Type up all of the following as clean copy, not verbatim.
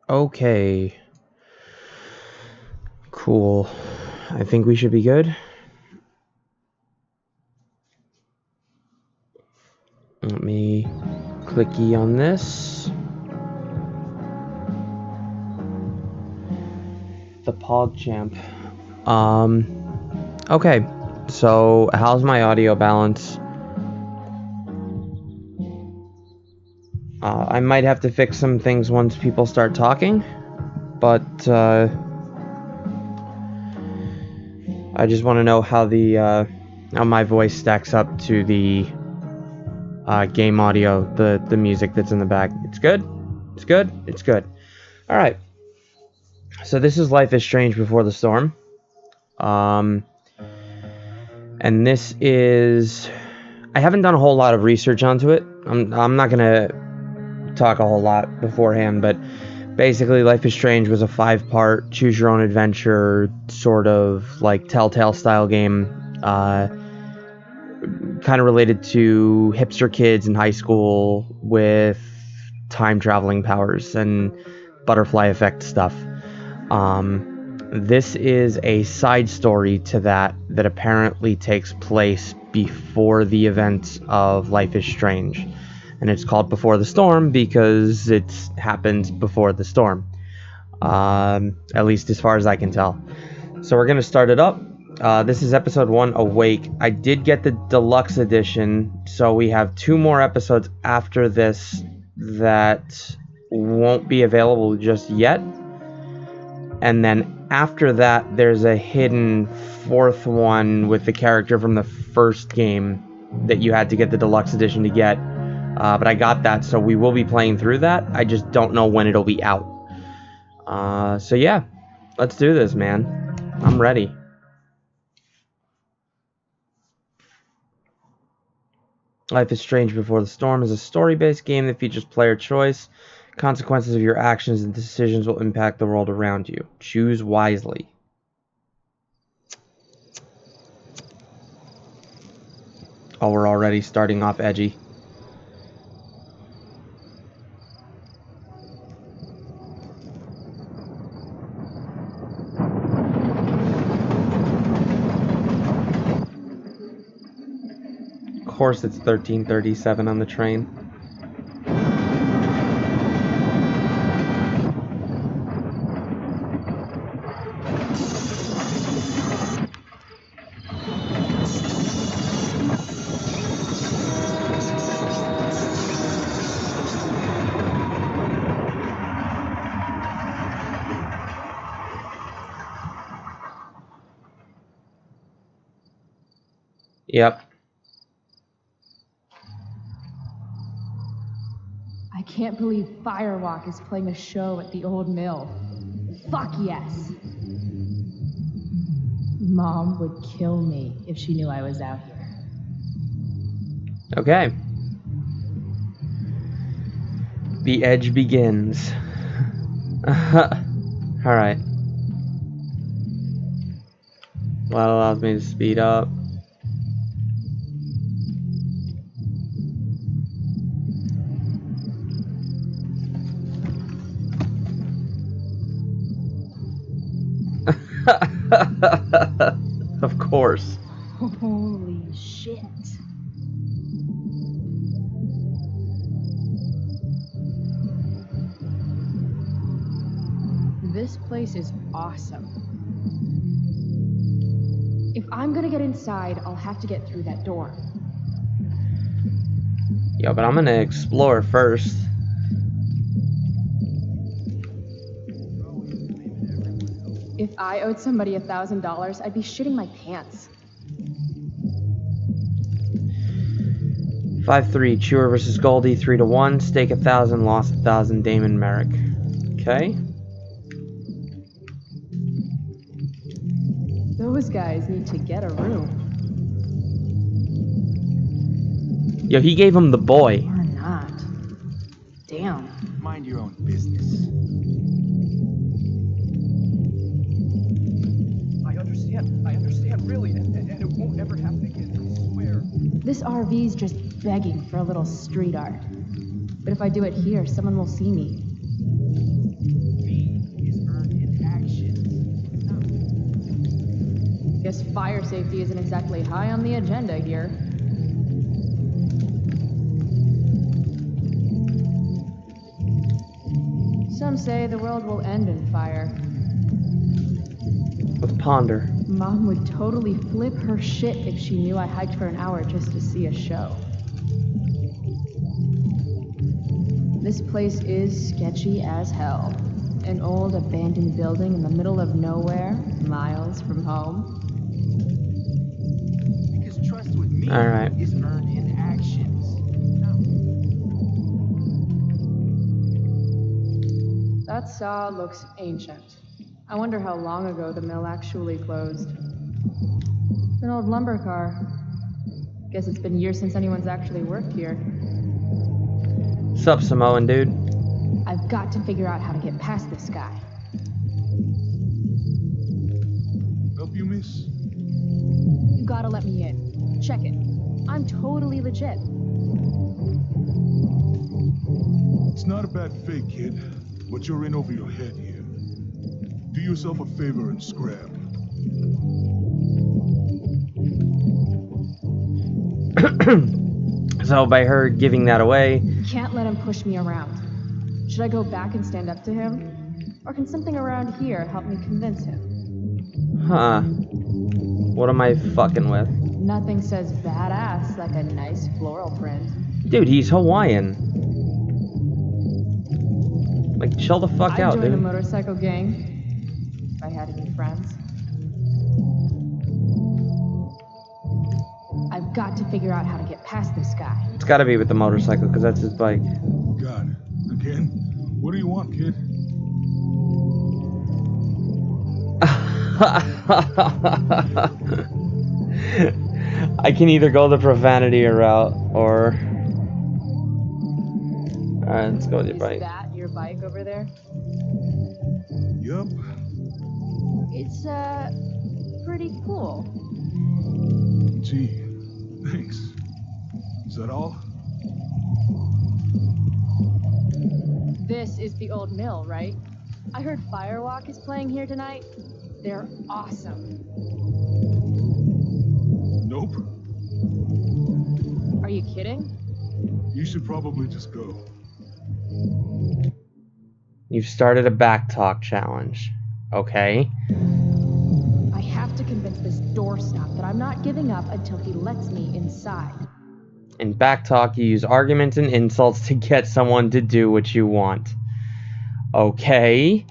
Okay. Cool. I think we should be good. Let me clicky on this. The PogChamp. Okay. So, how's my audio balance? I might have to fix some things once people start talking, but I just want to know how how my voice stacks up to the game audio, the music that's in the back. It's good. It's good. It's good. All right. So this is Life is Strange Before the Storm. And this is, I haven't done a whole lot of research onto it. I'm not gonna talk a whole lot beforehand, but basically Life is Strange was a 5-part choose your own adventure sort of like Telltale style game, kind of related to hipster kids in high school with time traveling powers and butterfly effect stuff. This is a side story to that apparently takes place before the events of Life is Strange. And it's called Before the Storm because it happens before the storm. At least as far as I can tell. So we're going to start it up. This is episode 1, Awake. I did get the deluxe edition, so we have 2 more episodes after this that won't be available just yet. And then after that, there's a hidden 4th one with the character from the first game that you had to get the deluxe edition to get. But I got that, so we will be playing through that. I just don't know when it'll be out. So yeah, let's do this, man. I'm ready. Life is Strange Before the Storm is a story-based game that features player choice. Consequences of your actions and decisions will impact the world around you. Choose wisely. Oh, we're already starting off edgy. Of course it's 13:37 on the train. Yep. I can't believe Firewalk is playing a show at the old mill. Fuck yes! Mom would kill me if she knew I was out here. Okay. The edge begins. Alright. That allows me to speed up. Of course. Holy shit. This place is awesome. If I'm gonna get inside, I'll have to get through that door. Yeah, but I'm gonna explore first. If I owed somebody $1,000, I'd be shitting my pants. 5-3, Chewer versus Goldie, 3-1, stake 1,000, lost 1,000, Damon Merrick. Okay. Those guys need to get a room. Yo, he gave him the boy. Or not. Damn. Mind your own business. I understand, really, and it won't ever happen again, I swear. This RV's just begging for a little street art. But if I do it here, someone will see me. Guess fire safety isn't exactly high on the agenda here. Some say the world will end in fire. With Ponder. Mom would totally flip her shit if she knew I hiked for an hour just to see a show. This place is sketchy as hell. An old abandoned building in the middle of nowhere, miles from home. Because trust with me Alright. is earned in actions. That saw looks ancient. I wonder how long ago the mill actually closed. It's an old lumber car. Guess it's been years since anyone's actually worked here. Sup, Samoan dude? I've got to figure out how to get past this guy. Help you, miss? You gotta let me in. Check it. I'm totally legit. It's not a bad fake, kid, but you're in over your head here. Do yourself a favor and scrap. So by her giving that away, Can't let him push me around. Should I go back and stand up to him? Or can something around here help me convince him? huh? What am I fucking with? Nothing says badass like a nice floral print. Dude, he's Hawaiian. Like, chill the fuck I'd out, join a dude. motorcycle gang if I had any friends. I've got to figure out how to get past this guy. It's gotta be with the motorcycle, because that's his bike. Got it. Again? What do you want, kid? I can either go the profanity route, or... Alright, let's go with your Is bike. that your bike over there? Yup. It's, pretty cool. Gee, thanks. Is that all? This is the old mill, right? I heard Firewalk is playing here tonight. They're awesome. Nope. Are you kidding? You should probably just go. You've started a backtalk challenge. Okay. I have to convince this doorstop that I'm not giving up until he lets me inside. In backtalk, you use arguments and insults to get someone to do what you want. Okay.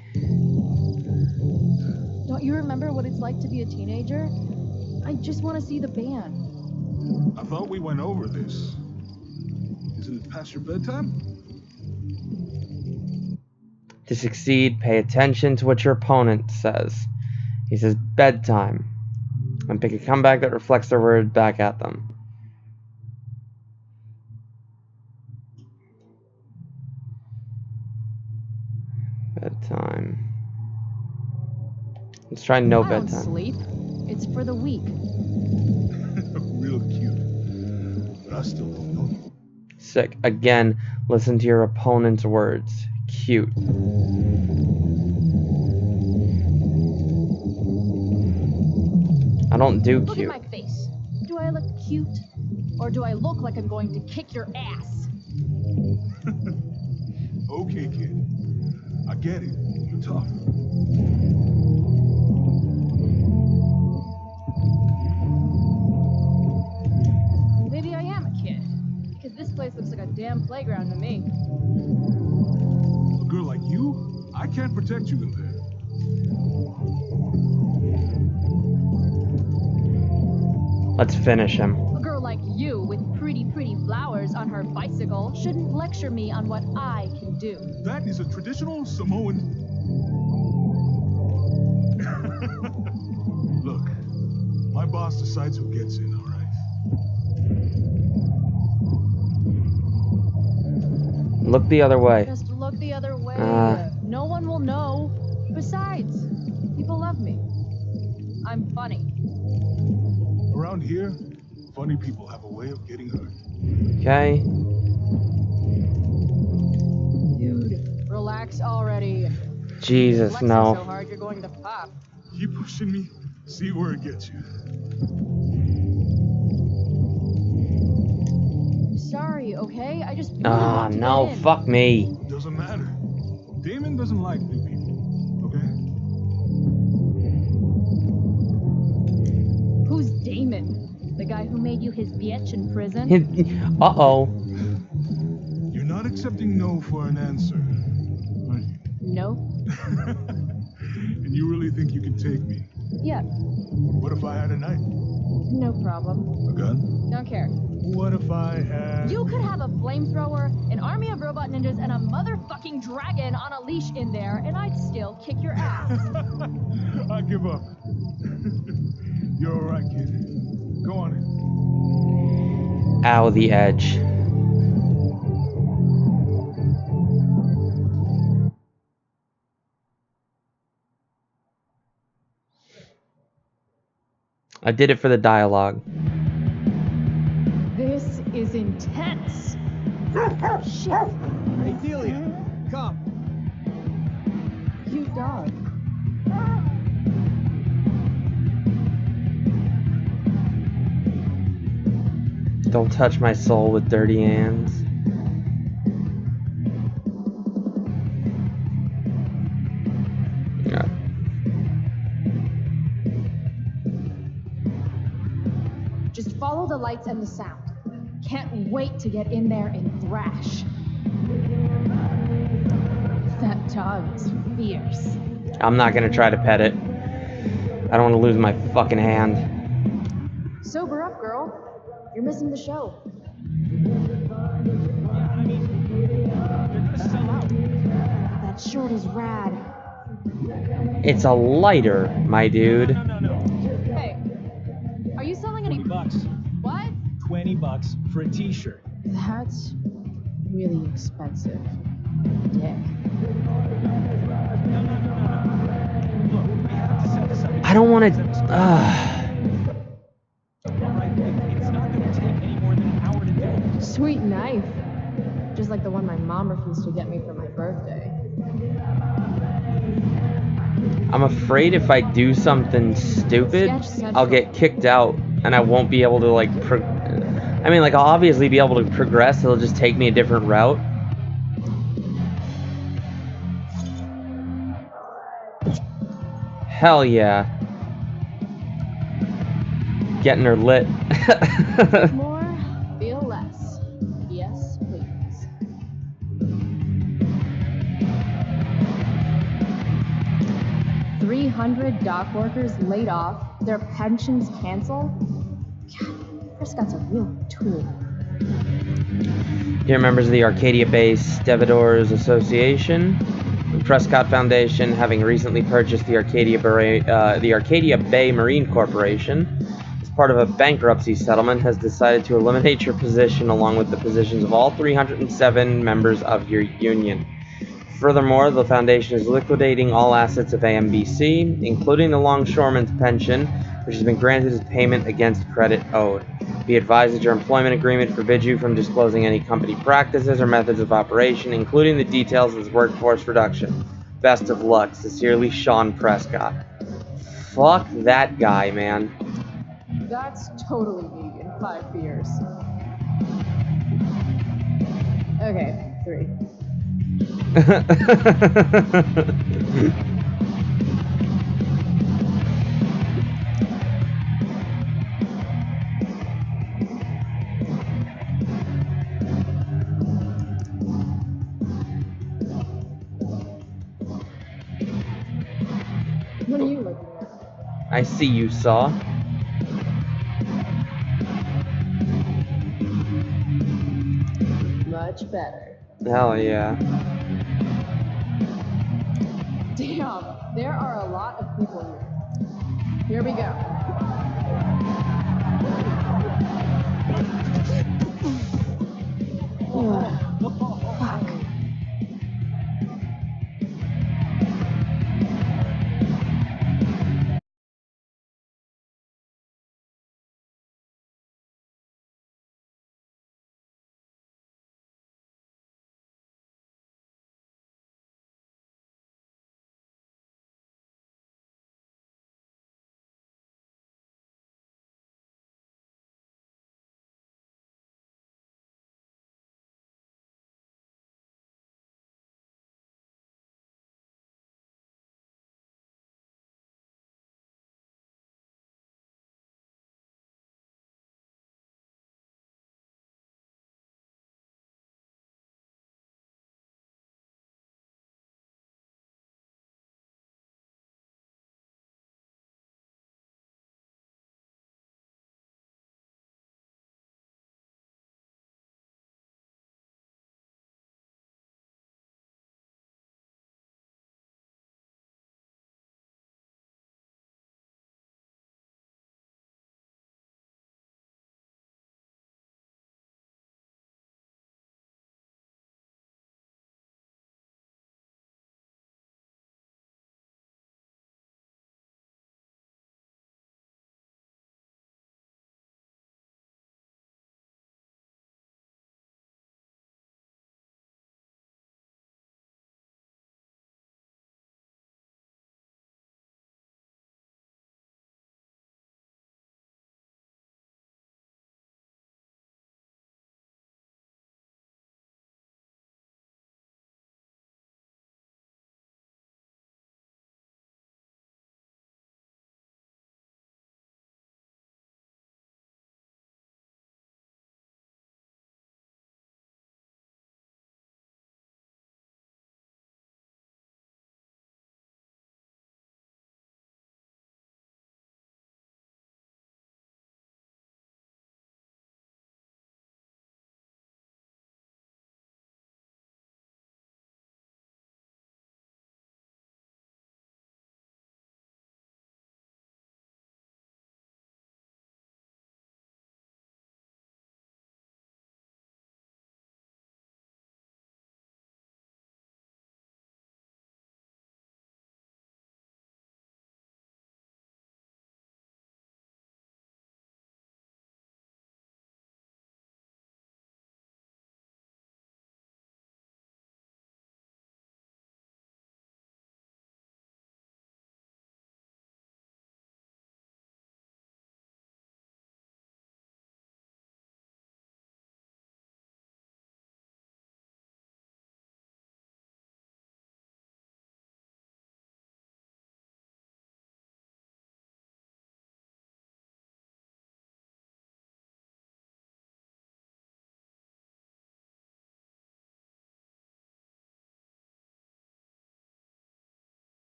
Don't you remember what it's like to be a teenager? I just want to see the band. I thought we went over this. Isn't it past your bedtime? To succeed, pay attention to what your opponent says. He says bedtime. And pick a comeback that reflects their words back at them. Bedtime. Let's try no I don't bedtime. sleep. It's for the weak. Real cute. But I still don't know you. Sick. Again, listen to your opponent's words. Cute. I don't do Look cute. at my face. Do I look cute? Or do I look like I'm going to kick your ass? Okay, kid. I get it. You're tough. Maybe I am a kid. Because this place looks like a damn playground to me. A girl like you, I can't protect you in there. Let's finish him. A girl like you with pretty flowers on her bicycle shouldn't lecture me on what I can do. That is a traditional Samoan. Look, my boss decides who gets in, all right? Look the other way. Just look the other way. Ah. No one will know. Besides, people love me. I'm funny. Around here, funny people have a way of getting hurt. Okay. Dude, relax already. Jesus, Flexing no. so hard you're going to pop. Keep pushing me, See where it gets you. I'm sorry, okay? I just really Ah, want to no, get in. fuck me. Doesn't matter. Damon doesn't like new people, okay? Who's Damon? The guy who made you his bitch in prison? Uh-oh. You're not accepting no for an answer, are you? No. And you really think you can take me? Yeah, What if I had a knife? no problem. A gun? Don't care. What if I had... You could have a flamethrower, an army of robot ninjas, and a motherfucking dragon on a leash in there, and I'd still kick your ass. I give up. You're alright, kid. Go on in. Ow, the edge. I did it for the dialogue. This is intense. Shit. Hey, Delia, come. Cute dog. Don't touch my soul with dirty hands. Yeah. Just follow the lights and the sound. Can't wait to get in there and thrash. That dog is fierce. I'm not gonna try to pet it. I don't want to lose my fucking hand. Sober up, girl. You're missing the show. I mean, they're gonna sell out. That shirt is rad. It's a lighter, my dude. No. Hey, are you selling any... $20. What? $20 for a t-shirt. That's really expensive. Dick. No. Look, we have to set this up. I don't want to. Alright, it's not gonna take any more than an hour to do. Sweet knife. Just like the one my mom refused to get me for my birthday. I'm afraid if I do something stupid, I'll get kicked out and I won't be able to like. I mean, like I'll obviously be able to progress. It'll just take me a different route. Hell yeah. Getting her lit. More, feel less. Yes, please. $300 dock workers laid off, their pensions canceled. God, Prescott's a real tool. Dear members of the Arcadia Bay Stevedores Association, the Prescott Foundation, having recently purchased the Arcadia Bay Marine Corporation, as part of a bankruptcy settlement, has decided to eliminate your position along with the positions of all 307 members of your union. Furthermore, the Foundation is liquidating all assets of AMBC, including the longshoreman's pension, which has been granted as payment against credit owed. Be advised that your employment agreement forbids you from disclosing any company practices or methods of operation, including the details of its workforce reduction. Best of luck. Sincerely, Sean Prescott. Fuck that guy, man. That's totally me in 5 beers. Okay, 3. What are you looking at? I see you, Saw. Much better. Hell yeah. Damn, there are a lot of people here. Here we go.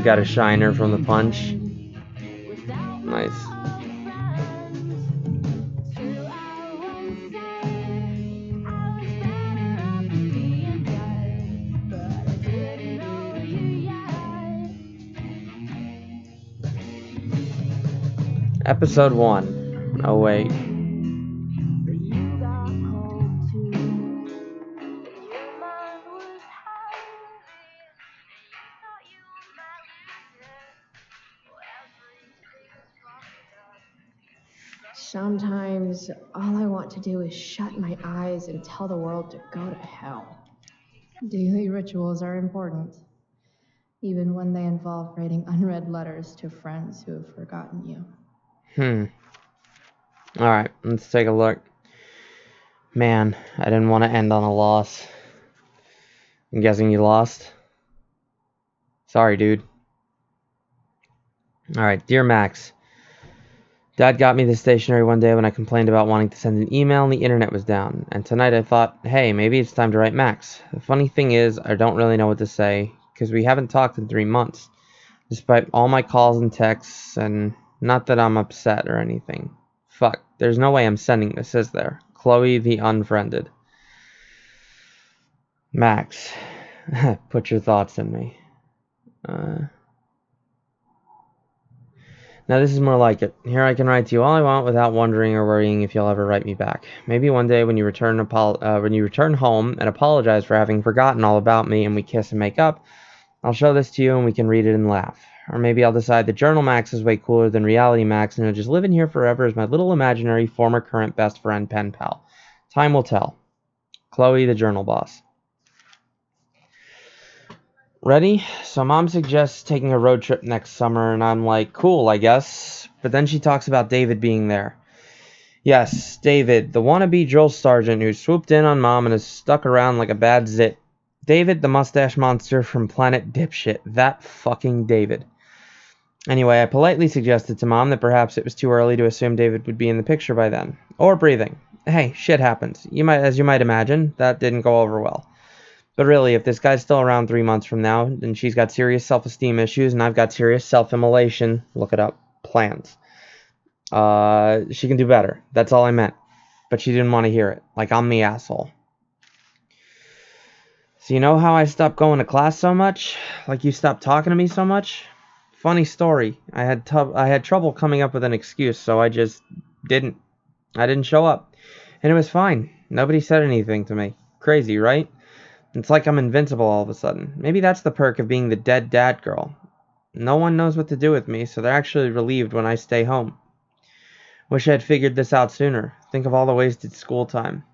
got a shiner from the punch. Nice. Episode 1. Oh wait. Sometimes all I want to do is shut my eyes and tell the world to go to hell. Daily rituals are important, even when they involve writing unread letters to friends who have forgotten you. Alright, let's take a look. Man, I didn't want to end on a loss. I'm guessing you lost? Sorry, dude. Alright, dear Max. Dad got me the stationery one day when I complained about wanting to send an email and the internet was down. And tonight I thought, hey, maybe it's time to write Max. The funny thing is, I don't really know what to say, because we haven't talked in 3 months. Despite all my calls and texts, and not that I'm upset or anything. Fuck, there's no way I'm sending this, is there? Chloe the Unfriended. Max, put your thoughts in me. Now this is more like it. Here I can write to you all I want without wondering or worrying if you'll ever write me back. Maybe one day when you return home and apologize for having forgotten all about me and we kiss and make up, I'll show this to you and we can read it and laugh. Or maybe I'll decide that Journal Max is way cooler than Reality Max and he'll just live in here forever as my little imaginary former current best friend pen pal. Time will tell. Chloe the Journal Boss. Ready? So Mom suggests taking a road trip next summer, and I'm like, cool, I guess. But then she talks about David being there. Yes, David, the wannabe drill sergeant who swooped in on Mom and has stuck around like a bad zit. David, the mustache monster from Planet Dipshit. That fucking David. Anyway, I politely suggested to Mom that perhaps it was too early to assume David would be in the picture by then. Or breathing. Hey, shit happens. As you might imagine, that didn't go over well. But really, if this guy's still around 3 months from now, then she's got serious self-esteem issues, and I've got serious self-immolation, look it up, plans. She can do better. That's all I meant. But she didn't want to hear it. Like I'm the asshole. So you know how I stopped going to class so much? Like you stopped talking to me so much? Funny story. I had trouble coming up with an excuse, so I just didn't. I didn't show up. And it was fine. Nobody said anything to me. Crazy, right? It's like I'm invincible all of a sudden. Maybe that's the perk of being the dead dad girl. No one knows what to do with me, so they're actually relieved when I stay home. Wish I had figured this out sooner. Think of all the wasted school time.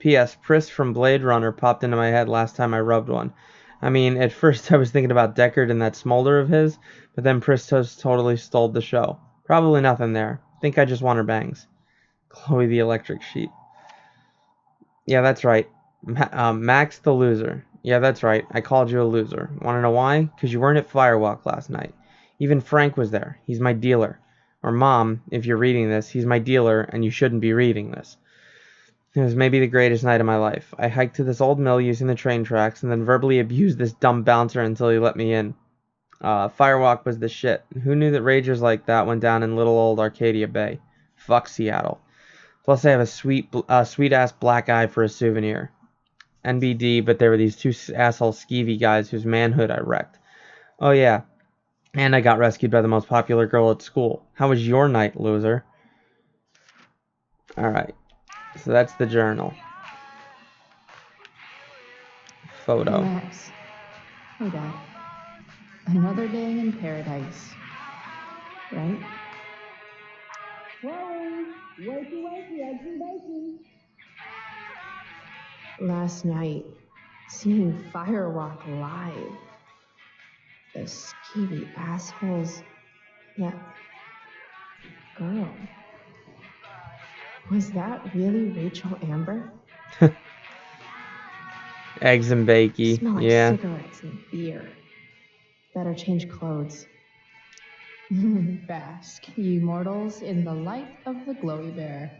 P.S. Pris from Blade Runner popped into my head last time I rubbed one. I mean, at first I was thinking about Deckard and that smolder of his, but then Pris totally stole the show. Probably nothing there. Think I just want her bangs. Chloe the Electric Sheep. Yeah, that's right. Max the loser. Yeah, that's right. I called you a loser. Want to know why? Because you weren't at Firewalk last night. Even Frank was there. He's my dealer. Or Mom, if you're reading this, he's my dealer and you shouldn't be reading this. It was maybe the greatest night of my life. I hiked to this old mill using the train tracks and then verbally abused this dumb bouncer until he let me in. Firewalk was the shit. Who knew that ragers like that went down in little old Arcadia Bay? Fuck Seattle. Plus I have a sweet-ass black eye for a souvenir. NBD, but there were these 2 asshole skeevy guys whose manhood I wrecked. Oh yeah, and I got rescued by the most popular girl at school. How was your night, loser? Alright, so that's the journal. Photo. Max. Hey, Dad. Another day in paradise. Right? Whoa! Wakey, wakey, eggs and bacon. Last night, seeing Firewalk live. The skeevy assholes. That girl. Was that really Rachel Amber? Eggs and bakey. Smell like Yeah. cigarettes and beer. Better change clothes. Bask, ye mortals, in the light of the glowy bear.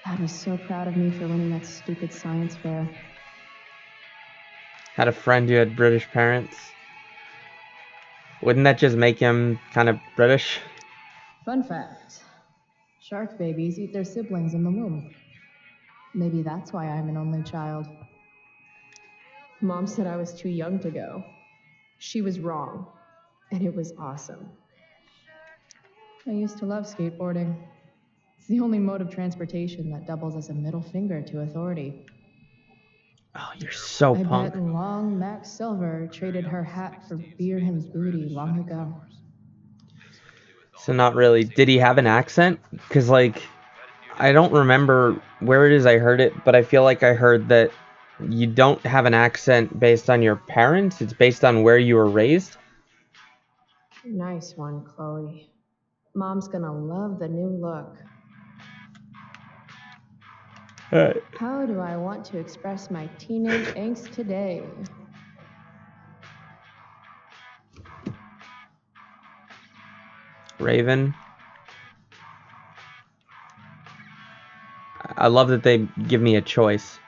Dad was so proud of me for winning that stupid science fair. Had a friend who had British parents. Wouldn't that just make him kind of British? Fun fact. Shark babies eat their siblings in the womb. Maybe that's why I'm an only child. Mom said I was too young to go. She was wrong. And it was awesome. I used to love skateboarding. It's the only mode of transportation that doubles as a middle finger to authority. Oh, you're so I punk. bet long Max Silver traded her hat for beer and booty long ago. So not really. Did he have an accent? Because, like, I don't remember where it is I heard it, but I feel like I heard that you don't have an accent based on your parents. It's based on where you were raised. Nice one, Chloe. Mom's gonna love the new look. How do I want to express my teenage angst today? Raven. I love that they give me a choice.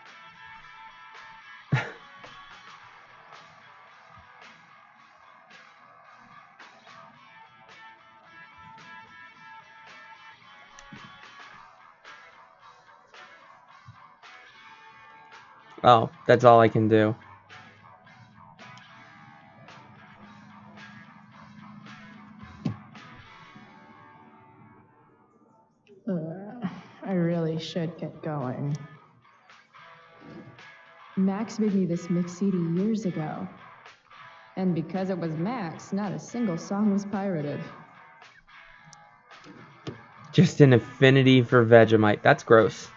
Oh, that's all I can do. I really should get going. Max made me this mix CD years ago. And because it was Max, not a single song was pirated. Just an affinity for Vegemite. That's gross.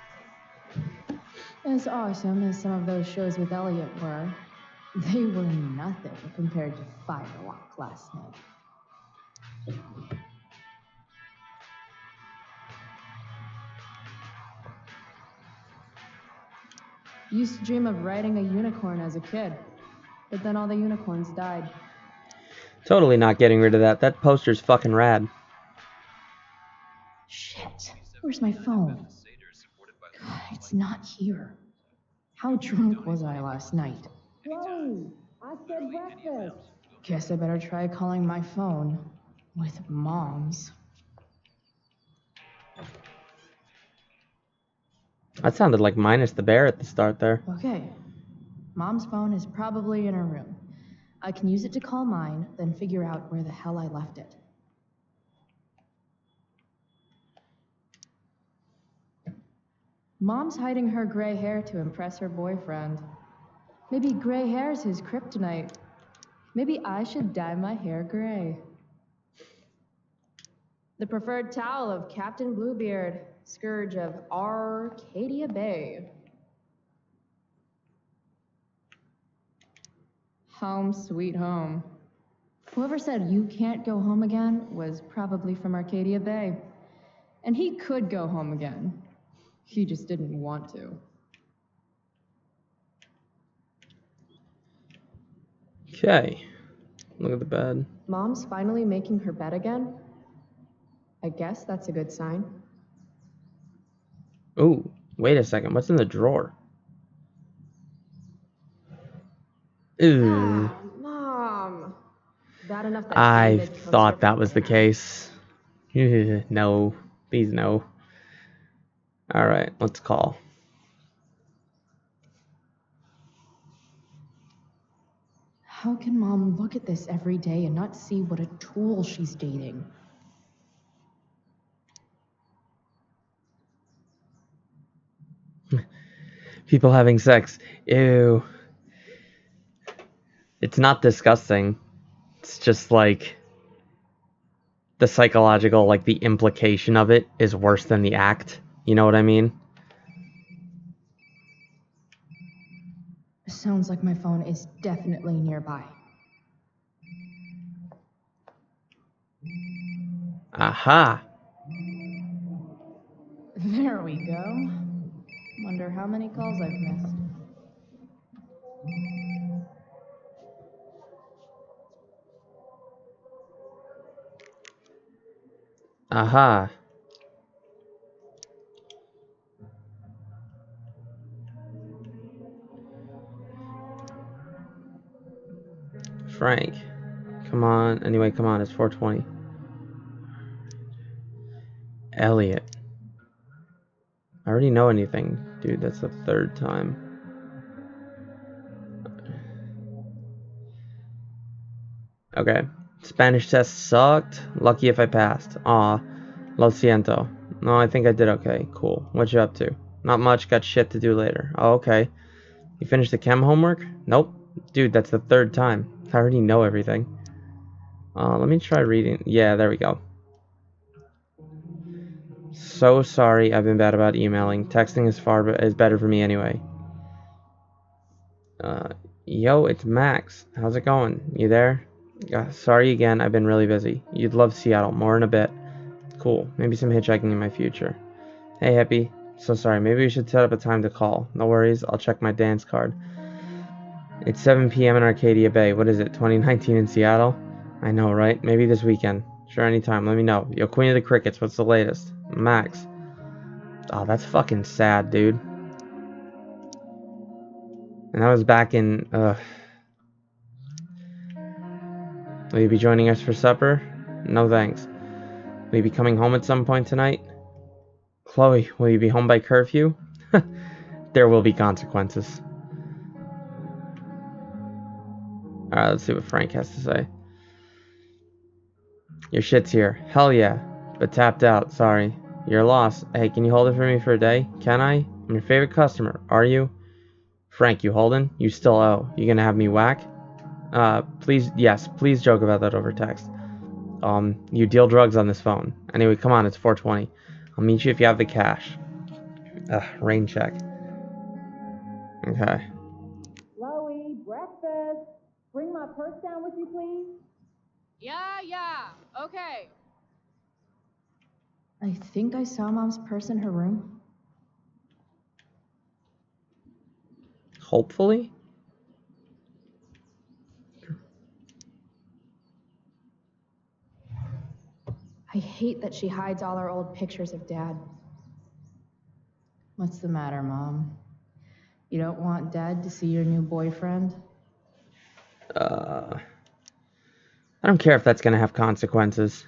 As awesome as some of those shows with Elliot were, they were nothing compared to Firewalk last night. Used to dream of riding a unicorn as a kid, but then all the unicorns died. Totally not getting rid of that. That poster's fucking rad. Shit, where's my phone? God, it's not here. How drunk was I last night? Chloe, I said breakfast. Guess I better try calling my phone with Mom's. That sounded like Minus the Bear at the start there. Okay, Mom's phone is probably in her room. I can use it to call mine, then figure out where the hell I left it. Mom's hiding her gray hair to impress her boyfriend. Maybe gray hair's his kryptonite. Maybe I should dye my hair gray. The preferred towel of Captain Bluebeard, scourge of Arcadia Bay. Home sweet home. Whoever said you can't go home again was probably from Arcadia Bay. And he could go home again. He just didn't want to. Okay. Look at the bed. Mom's finally making her bed again? I guess that's a good sign. Ooh, wait a second. What's in the drawer? Ooh. Mom! Bad enough that I David comes thought over that was the now. case. No. Please no. Alright, let's call. How can Mom look at this every day and not see what a tool she's dating? People having sex. Ew. It's not disgusting. It's just like the psychological, like the implication of it is worse than the act. You know what I mean? Sounds like my phone is definitely nearby. Aha. There we go. Wonder how many calls I've missed. Aha. Frank. Come on. Anyway, come on. It's 4:20. Elliot. I already know anything. Dude, that's the third time. Okay. Spanish test sucked. Lucky if I passed. Aw. Lo siento. No, I think I did okay. Cool. What you up to? Not much. Got shit to do later. Oh, okay. You finished the chem homework? Nope. Dude, that's the third time. I already know everything. Let me try reading. Yeah, there we go. So sorry, I've been bad about emailing. Texting is better for me anyway. Yo, it's Max. How's it going? You there? Sorry again, I've been really busy. You'd love Seattle. More in a bit. Cool. Maybe some hitchhiking in my future. Hey, Happy. So sorry. Maybe we should set up a time to call. No worries. I'll check my dance card. It's 7 p.m. in Arcadia Bay. What is it? 2019 in Seattle? I know, right? Maybe this weekend. Sure, anytime. Let me know. Yo, Queen of the Crickets. What's the latest? Max. Oh, that's fucking sad, dude. And that was back in, Will you be joining us for supper? No thanks. Will you be coming home at some point tonight? Chloe, will you be home by curfew? There will be consequences. Alright, let's see what Frank has to say. Your shit's here. Hell yeah. But tapped out, sorry. You're lost. Hey, can you hold it for me for a day? Can I? I'm your favorite customer. Are you? Frank, you holding? You still owe. You gonna have me whack? Please, yes, please joke about that over text. You deal drugs on this phone. Anyway, come on, it's 4:20. I'll meet you if you have the cash. Rain check. Okay. Chloe, breakfast. Bring my purse down with you, please. Yeah, okay. I think I saw Mom's purse in her room. Hopefully. I hate that she hides all our old pictures of Dad. What's the matter, Mom? You don't want Dad to see your new boyfriend? I don't care if that's gonna have consequences.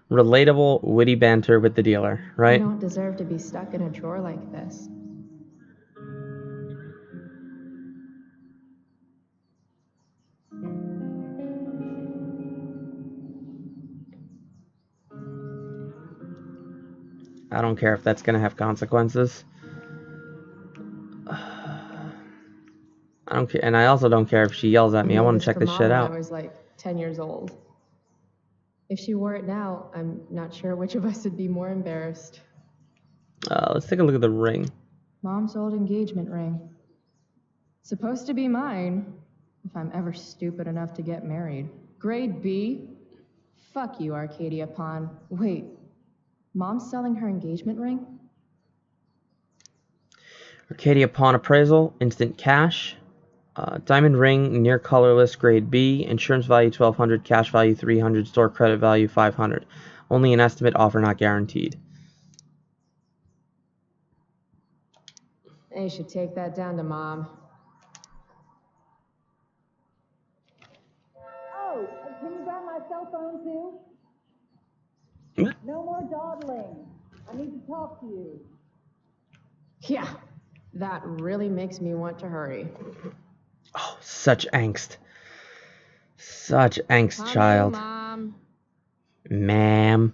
Relatable, witty banter with the dealer, right? You don't deserve to be stuck in a drawer like this. I don't care if that's gonna have consequences. I don't care, and I also don't care if she yells at me. I want to check this shit out. I was like 10 years old. If she wore it now, I'm not sure which of us would be more embarrassed. Let's take a look at the ring. Mom's old engagement ring. Supposed to be mine, if I'm ever stupid enough to get married. Grade B? Fuck you, Arcadia Pawn. Wait, Mom's selling her engagement ring? Arcadia Pawn appraisal, instant cash. Diamond ring, near colorless, grade B. Insurance value $1,200, cash value $300, store credit value $500. Only an estimate, offer not guaranteed. You should take that down to Mom. Oh, can you grab my cell phone too? No more dawdling. I need to talk to you. Yeah, that really makes me want to hurry. Oh, such angst. Such angst, child. Mom. Ma'am.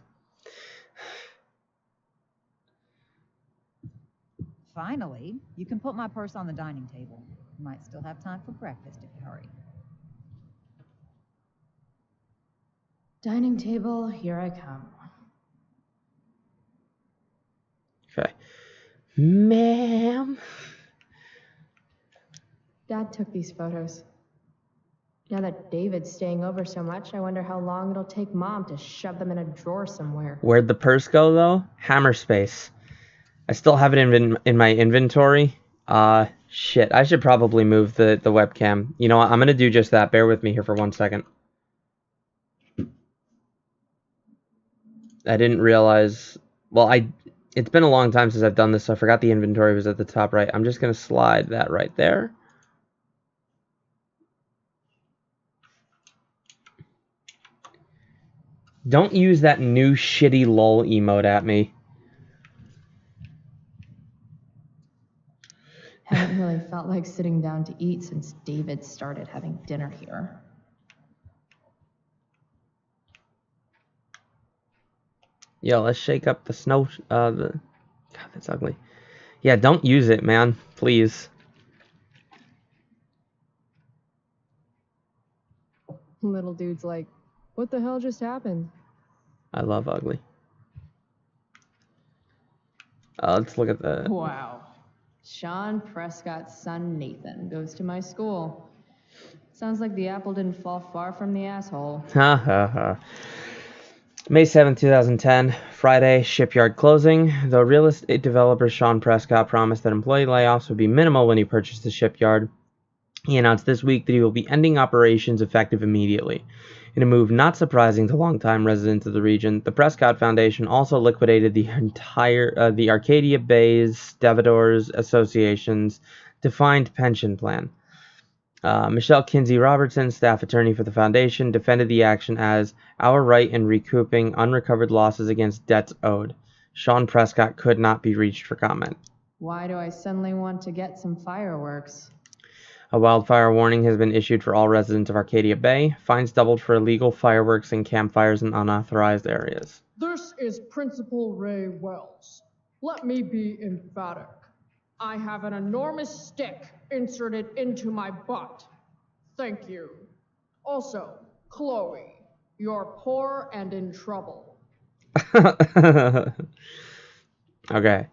Finally, you can put my purse on the dining table. You might still have time for breakfast if you hurry. Dining table, here I come. Okay. Ma'am. Dad took these photos. Now that David's staying over so much, I wonder how long it'll take Mom to shove them in a drawer somewhere. Where'd the purse go, though? Hammer space. I still have it in my inventory. Shit. I should probably move the webcam. You know what? I'm going to do just that. Bear with me here for 1 second. I didn't realize... Well, it's been a long time since I've done this, so I forgot the inventory was at the top right. I'm just going to slide that right there. Don't use that new shitty lol emote at me. Haven't really felt like sitting down to eat since David started having dinner here. Yo, let's shake up the snow. God, that's ugly. Yeah, don't use it, man. Please. Little dude's like, what the hell just happened? I love ugly. Let's look at the... Wow. Sean Prescott's son Nathan goes to my school. Sounds like the apple didn't fall far from the asshole. Ha ha ha. May 7th, 2010, Friday, shipyard closing. Though real estate developer Sean Prescott promised that employee layoffs would be minimal when he purchased the shipyard, he announced this week that he will be ending operations effective immediately. In a move not surprising to longtime residents of the region, the Prescott Foundation also liquidated the entire the Arcadia Bay's Stevedores Association's defined pension plan. Michelle Kinsey Robertson, staff attorney for the foundation, defended the action as our right in recouping unrecovered losses against debts owed. Sean Prescott could not be reached for comment. Why do I suddenly want to get some fireworks? A wildfire warning has been issued for all residents of Arcadia Bay. Fines doubled for illegal fireworks and campfires in unauthorized areas. This is Principal Ray Wells. Let me be emphatic. I have an enormous stick inserted into my butt. Thank you. Also, Chloe, you're poor and in trouble. Okay.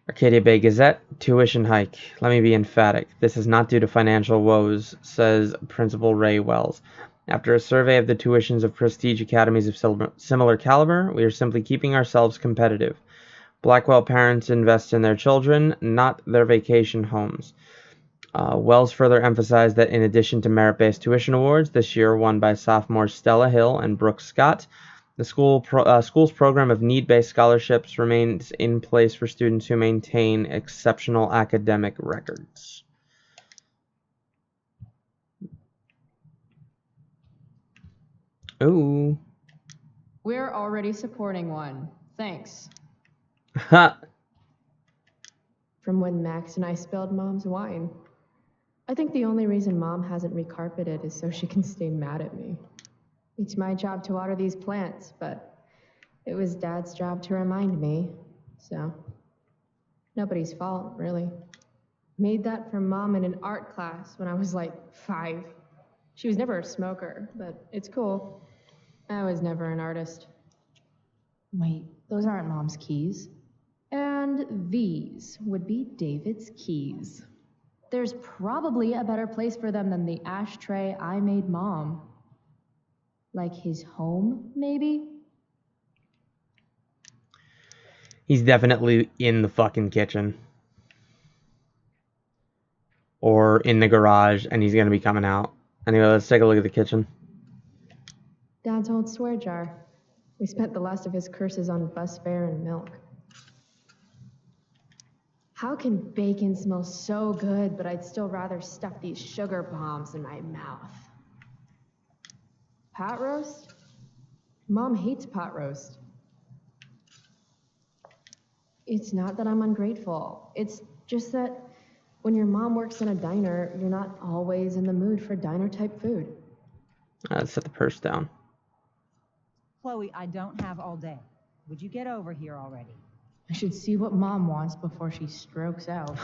Arcadia Bay Gazette, tuition hike. Let me be emphatic. This is not due to financial woes, says Principal Ray Wells. After a survey of the tuitions of prestige academies of similar caliber, we are simply keeping ourselves competitive. Blackwell parents invest in their children, not their vacation homes. Wells further emphasized that in addition to merit-based tuition awards, this year won by sophomores Stella Hill and Brooke Scott, the school's program of need-based scholarships remains in place for students who maintain exceptional academic records. Ooh. We're already supporting one. Thanks. Ha! From when Max and I spilled Mom's wine. I think the only reason Mom hasn't recarpeted is so she can stay mad at me. It's my job to water these plants, but it was Dad's job to remind me, so nobody's fault, really. Made that for Mom in an art class when I was like 5. She was never a smoker, but it's cool. I was never an artist. Wait, those aren't Mom's keys. And these would be David's keys. There's probably a better place for them than the ashtray I made Mom. Like his home, maybe? He's definitely in the fucking kitchen. Or in the garage, and he's gonna be coming out. Anyway, let's take a look at the kitchen. Dad's old swear jar. We spent the last of his curses on bus fare and milk. How can bacon smell so good, but I'd still rather stuff these sugar bombs in my mouth? Pot roast? Mom hates pot roast. It's not that I'm ungrateful. It's just that when your mom works in a diner, you're not always in the mood for diner-type food. Let's set the purse down. Chloe, I don't have all day. Would you get over here already? I should see what Mom wants before she strokes out.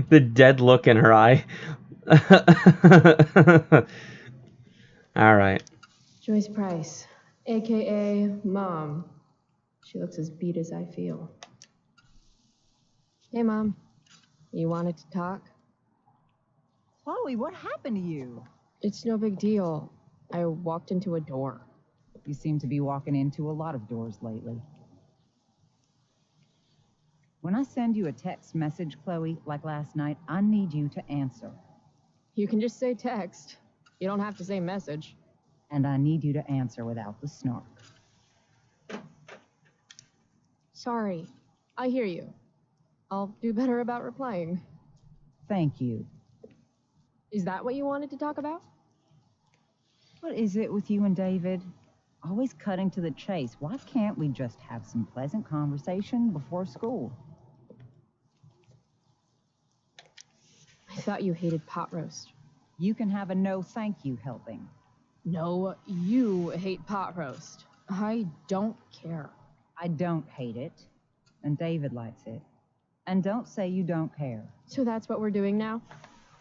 The dead look in her eye. All right. Joyce Price, a.k.a. Mom. She looks as beat as I feel. Hey, Mom. You wanted to talk? Chloe, what happened to you? It's no big deal. I walked into a door. You seem to be walking into a lot of doors lately. When I send you a text message, Chloe, like last night, I need you to answer. You can just say text. You don't have to say message. And I need you to answer without the snark. Sorry. I hear you. I'll do better about replying. Thank you. Is that what you wanted to talk about? What is it with you and David? Always cutting to the chase. Why can't we just have some pleasant conversation before school? I thought you hated pot roast. You can have a no thank you helping. No, you hate pot roast. I don't care. I don't hate it, and David likes it. And don't say you don't care. So that's what we're doing now?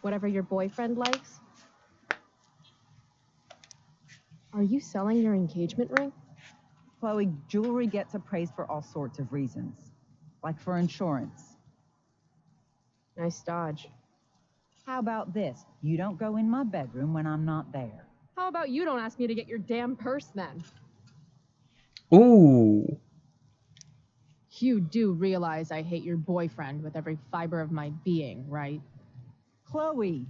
Whatever your boyfriend likes? Are you selling your engagement ring? Chloe, jewelry gets appraised for all sorts of reasons. Like for insurance. Nice dodge. How about this? You don't go in my bedroom when I'm not there. How about you don't ask me to get your damn purse then? Ooh. You do realize I hate your boyfriend with every fiber of my being, right? Chloe!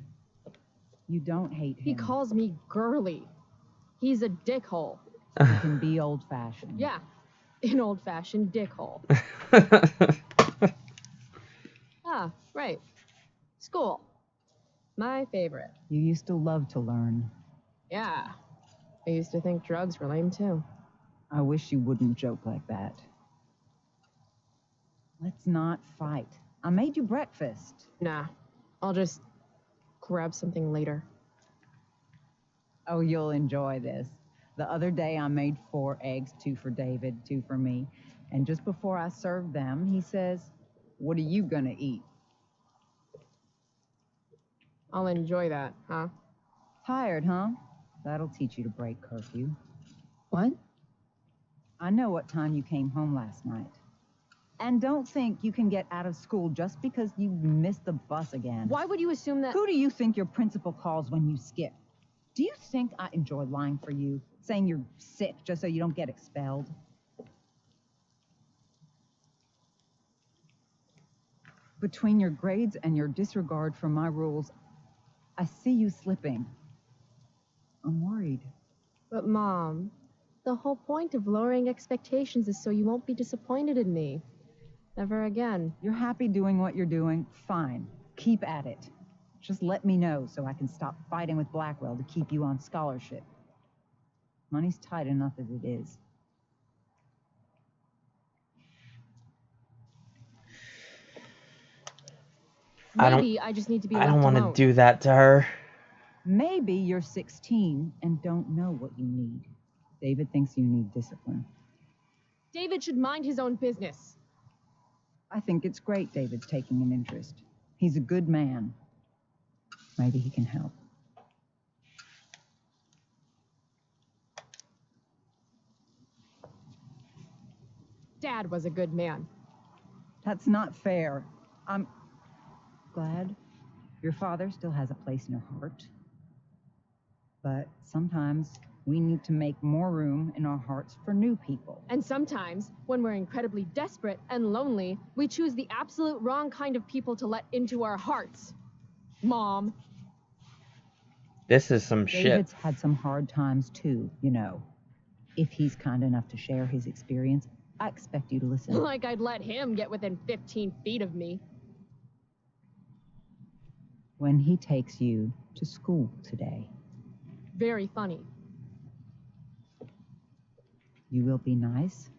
You don't hate him. He calls me girly. He's a dickhole. You can be old-fashioned. Yeah, an old-fashioned dickhole. Ah, right. School. My favorite. You used to love to learn. Yeah. I used to think drugs were lame too. I wish you wouldn't joke like that. Let's not fight. I made you breakfast. Nah. I'll just grab something later. Oh, you'll enjoy this. The other day I made 4 eggs, 2 for David, 2 for me. And just before I served them, he says, "What are you gonna eat?" I'll enjoy that, huh? Tired, huh? That'll teach you to break curfew. What? I know what time you came home last night. And don't think you can get out of school just because you missed the bus again. Why would you assume that? Who do you think your principal calls when you skip? Do you think I enjoy lying for you? Saying you're sick just so you don't get expelled? Between your grades and your disregard for my rules, I see you slipping. I'm worried. But Mom, the whole point of lowering expectations is so you won't be disappointed in me. Never again. You're happy doing what you're doing? Fine. Keep at it. Just let me know so I can stop fighting with Blackwell to keep you on scholarship. Money's tight enough as it is. Maybe I just need to be I left don't want alone. to do that to her. Maybe you're 16 and don't know what you need. David thinks you need discipline. David should mind his own business. I think it's great David's taking an interest. He's a good man. Maybe he can help. Dad was a good man. That's not fair. I'm glad your father still has a place in your heart. But sometimes we need to make more room in our hearts for new people. And sometimes, when we're incredibly desperate and lonely, we choose the absolute wrong kind of people to let into our hearts. Mom. This is some shit. David's had some hard times too, you know. If he's kind enough to share his experience, I expect you to listen. Like I'd let him get within 15 feet of me. When he takes you to school today, Very funny. you will be nice,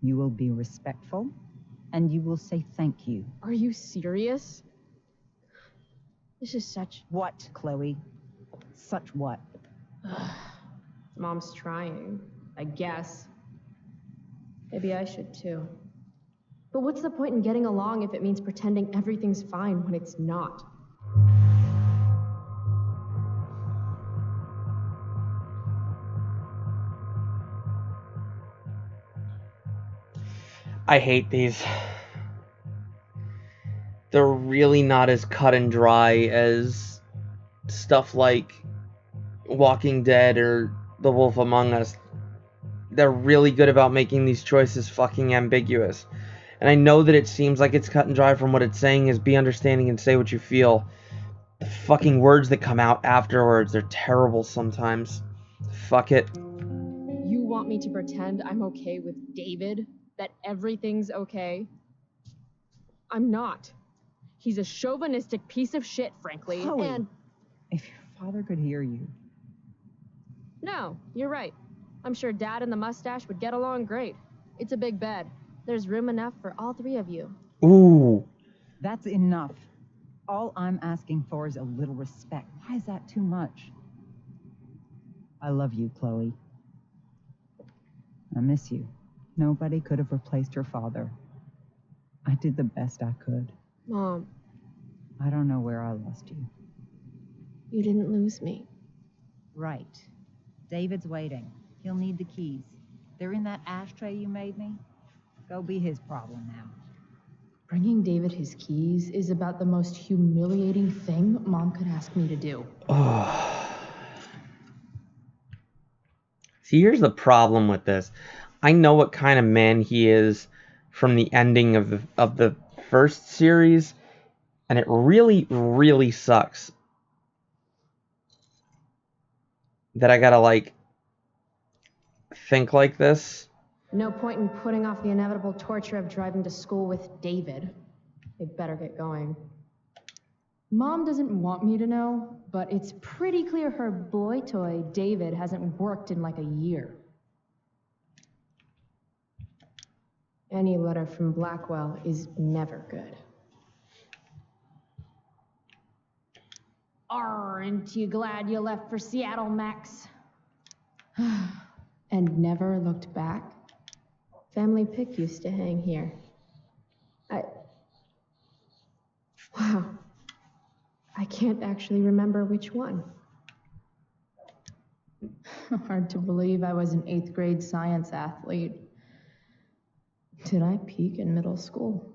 you will be respectful, and you will say thank you. Are you serious? This is such... What, Chloe? Such what? Mom's trying, I guess. Maybe I should too. But what's the point in getting along if it means pretending everything's fine when it's not? I hate these. They're really not as cut and dry as stuff like Walking Dead or The Wolf Among Us. They're really good about making these choices fucking ambiguous. And I know that it seems like it's cut and dry from what it's saying is be understanding and say what you feel. The fucking words that come out afterwards, they're terrible sometimes. Fuck it. You want me to pretend I'm okay with David? That everything's okay? I'm not. He's a chauvinistic piece of shit, frankly, Chloe. and... If your father could hear you. No, you're right. I'm sure Dad and the mustache would get along great. It's a big bed. There's room enough for all three of you. Ooh. That's enough. All I'm asking for is a little respect. Why is that too much? I love you, Chloe. I miss you. Nobody could have replaced your father. I did the best I could. Mom, I don't know where I lost you. you didn't lose me. Right. David's waiting. He'll need the keys. They're in that ashtray you made me. Go be his problem now. Bringing David his keys is about the most humiliating thing Mom could ask me to do. See, here's the problem with this. I know what kind of man he is from the ending of the first series, and it really, really sucks that I gotta, like, think like this. No point in putting off the inevitable torture of driving to school with David. They better get going. Mom doesn't want me to know, but it's pretty clear her boy toy, David, hasn't worked in like a year. Any letter from Blackwell is never good. Aren't you glad you left for Seattle, Max? And never looked back? Family pic used to hang here. Wow. I can't actually remember which one. Hard to believe I was an 8th grade science athlete. Did I peak in middle school?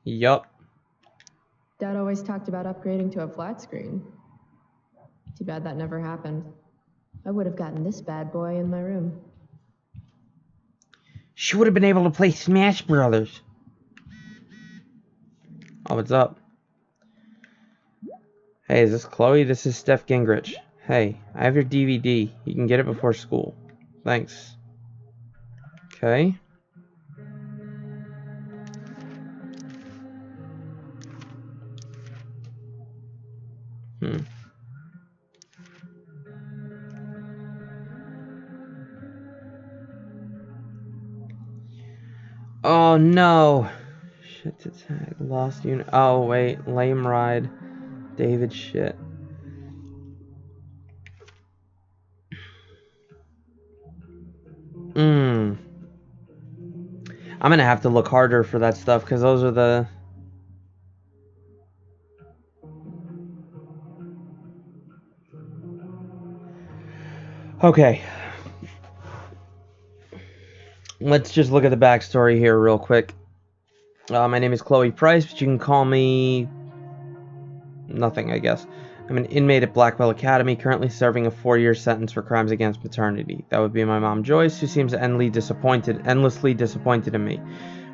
Yup. Dad always talked about upgrading to a flat screen. Too bad that never happened. I would have gotten this bad boy in my room. She would have been able to play Smash Brothers. Oh, what's up? Hey, is this Chloe? This is Steph Gingrich. Hey, I have your DVD. You can get it before school. Thanks. Okay. Oh no. Shit to tag. Lost unit. Oh wait. Lame ride. David shit. I'm gonna have to look harder for that stuff because those are the... Okay. Let's just look at the backstory here real quick. My name is Chloe Price, but you can call me... nothing, I guess. I'm an inmate at Blackwell Academy, currently serving a 4-year sentence for crimes against maternity. That would be my mom, Joyce, who seems endlessly disappointed in me.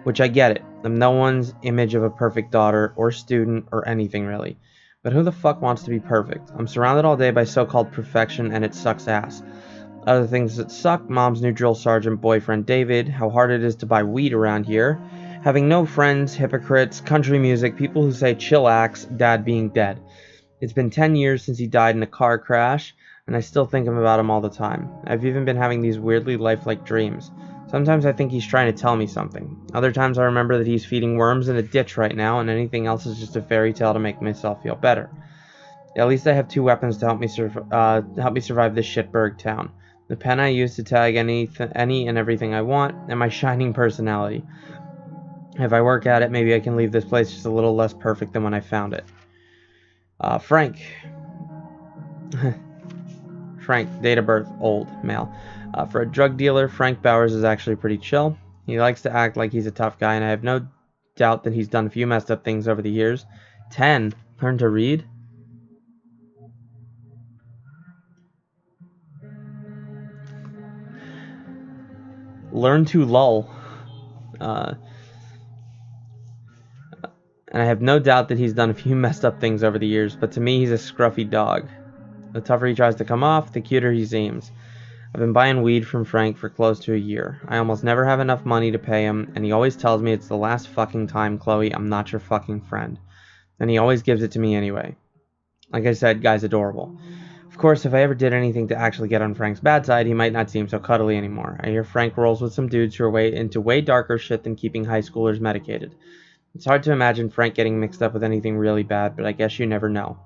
Which I get it. I'm no one's image of a perfect daughter, or student, or anything really. But who the fuck wants to be perfect? I'm surrounded all day by so-called perfection, and it sucks ass. Other things that suck: mom's new drill sergeant boyfriend David, how hard it is to buy weed around here, having no friends, hypocrites, country music, people who say chillax, dad being dead. It's been 10 years since he died in a car crash, and I still think about him all the time. I've even been having these weirdly lifelike dreams. Sometimes I think he's trying to tell me something. Other times I remember that he's feeding worms in a ditch right now, and anything else is just a fairy tale to make myself feel better. At least I have 2 weapons to help me survive this shitberg town. The pen I use to tag any and everything I want, and my shining personality. If I work at it, maybe I can leave this place just a little less perfect than when I found it. Frank. Frank, date of birth, old, male. For a drug dealer, Frank Bowers is actually pretty chill. He likes to act like he's a tough guy, and I have no doubt that he's done a few messed up things over the years. 10. Learn to read. Learn to lull. And I have no doubt that he's done a few messed up things over the years, but to me he's a scruffy dog. The tougher he tries to come off, the cuter he seems. I've been buying weed from Frank for close to a year. I almost never have enough money to pay him, and he always tells me it's the last fucking time, Chloe, I'm not your fucking friend. And he always gives it to me anyway. Like I said, guy's adorable. Of course, if I ever did anything to actually get on Frank's bad side, he might not seem so cuddly anymore. I hear Frank rolls with some dudes who are into way darker shit than keeping high schoolers medicated. It's hard to imagine Frank getting mixed up with anything really bad, but I guess you never know.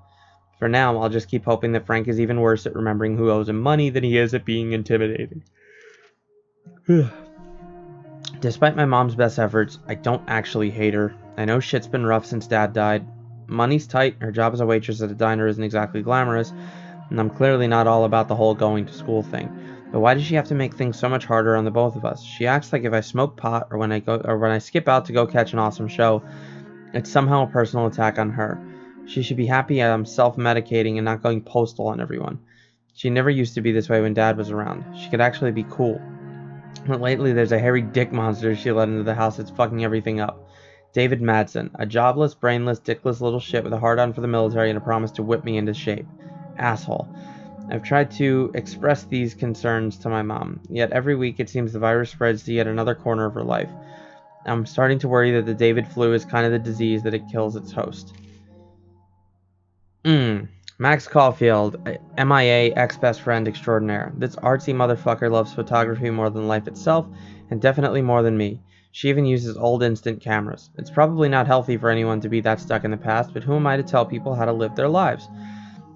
For now, I'll just keep hoping that Frank is even worse at remembering who owes him money than he is at being intimidating. Despite my mom's best efforts, I don't actually hate her. I know shit's been rough since Dad died. Money's tight, her job as a waitress at a diner isn't exactly glamorous, and I'm clearly not all about the whole going to school thing. But why does she have to make things so much harder on the both of us? She acts like if I smoke pot or when I skip out to go catch an awesome show, it's somehow a personal attack on her. She should be happy I'm self-medicating and not going postal on everyone. She never used to be this way when Dad was around. She could actually be cool. But lately there's a hairy dick monster she let into the house that's fucking everything up. David Madsen, a jobless, brainless, dickless little shit with a hard-on for the military and a promise to whip me into shape. Asshole. I've tried to express these concerns to my mom, yet every week it seems the virus spreads to yet another corner of her life. I'm starting to worry that the David flu is kind of the disease that it kills its host. Max Caulfield, MIA, ex-best friend extraordinaire. This artsy motherfucker loves photography more than life itself, and definitely more than me. She even uses old instant cameras. It's probably not healthy for anyone to be that stuck in the past, but who am I to tell people how to live their lives?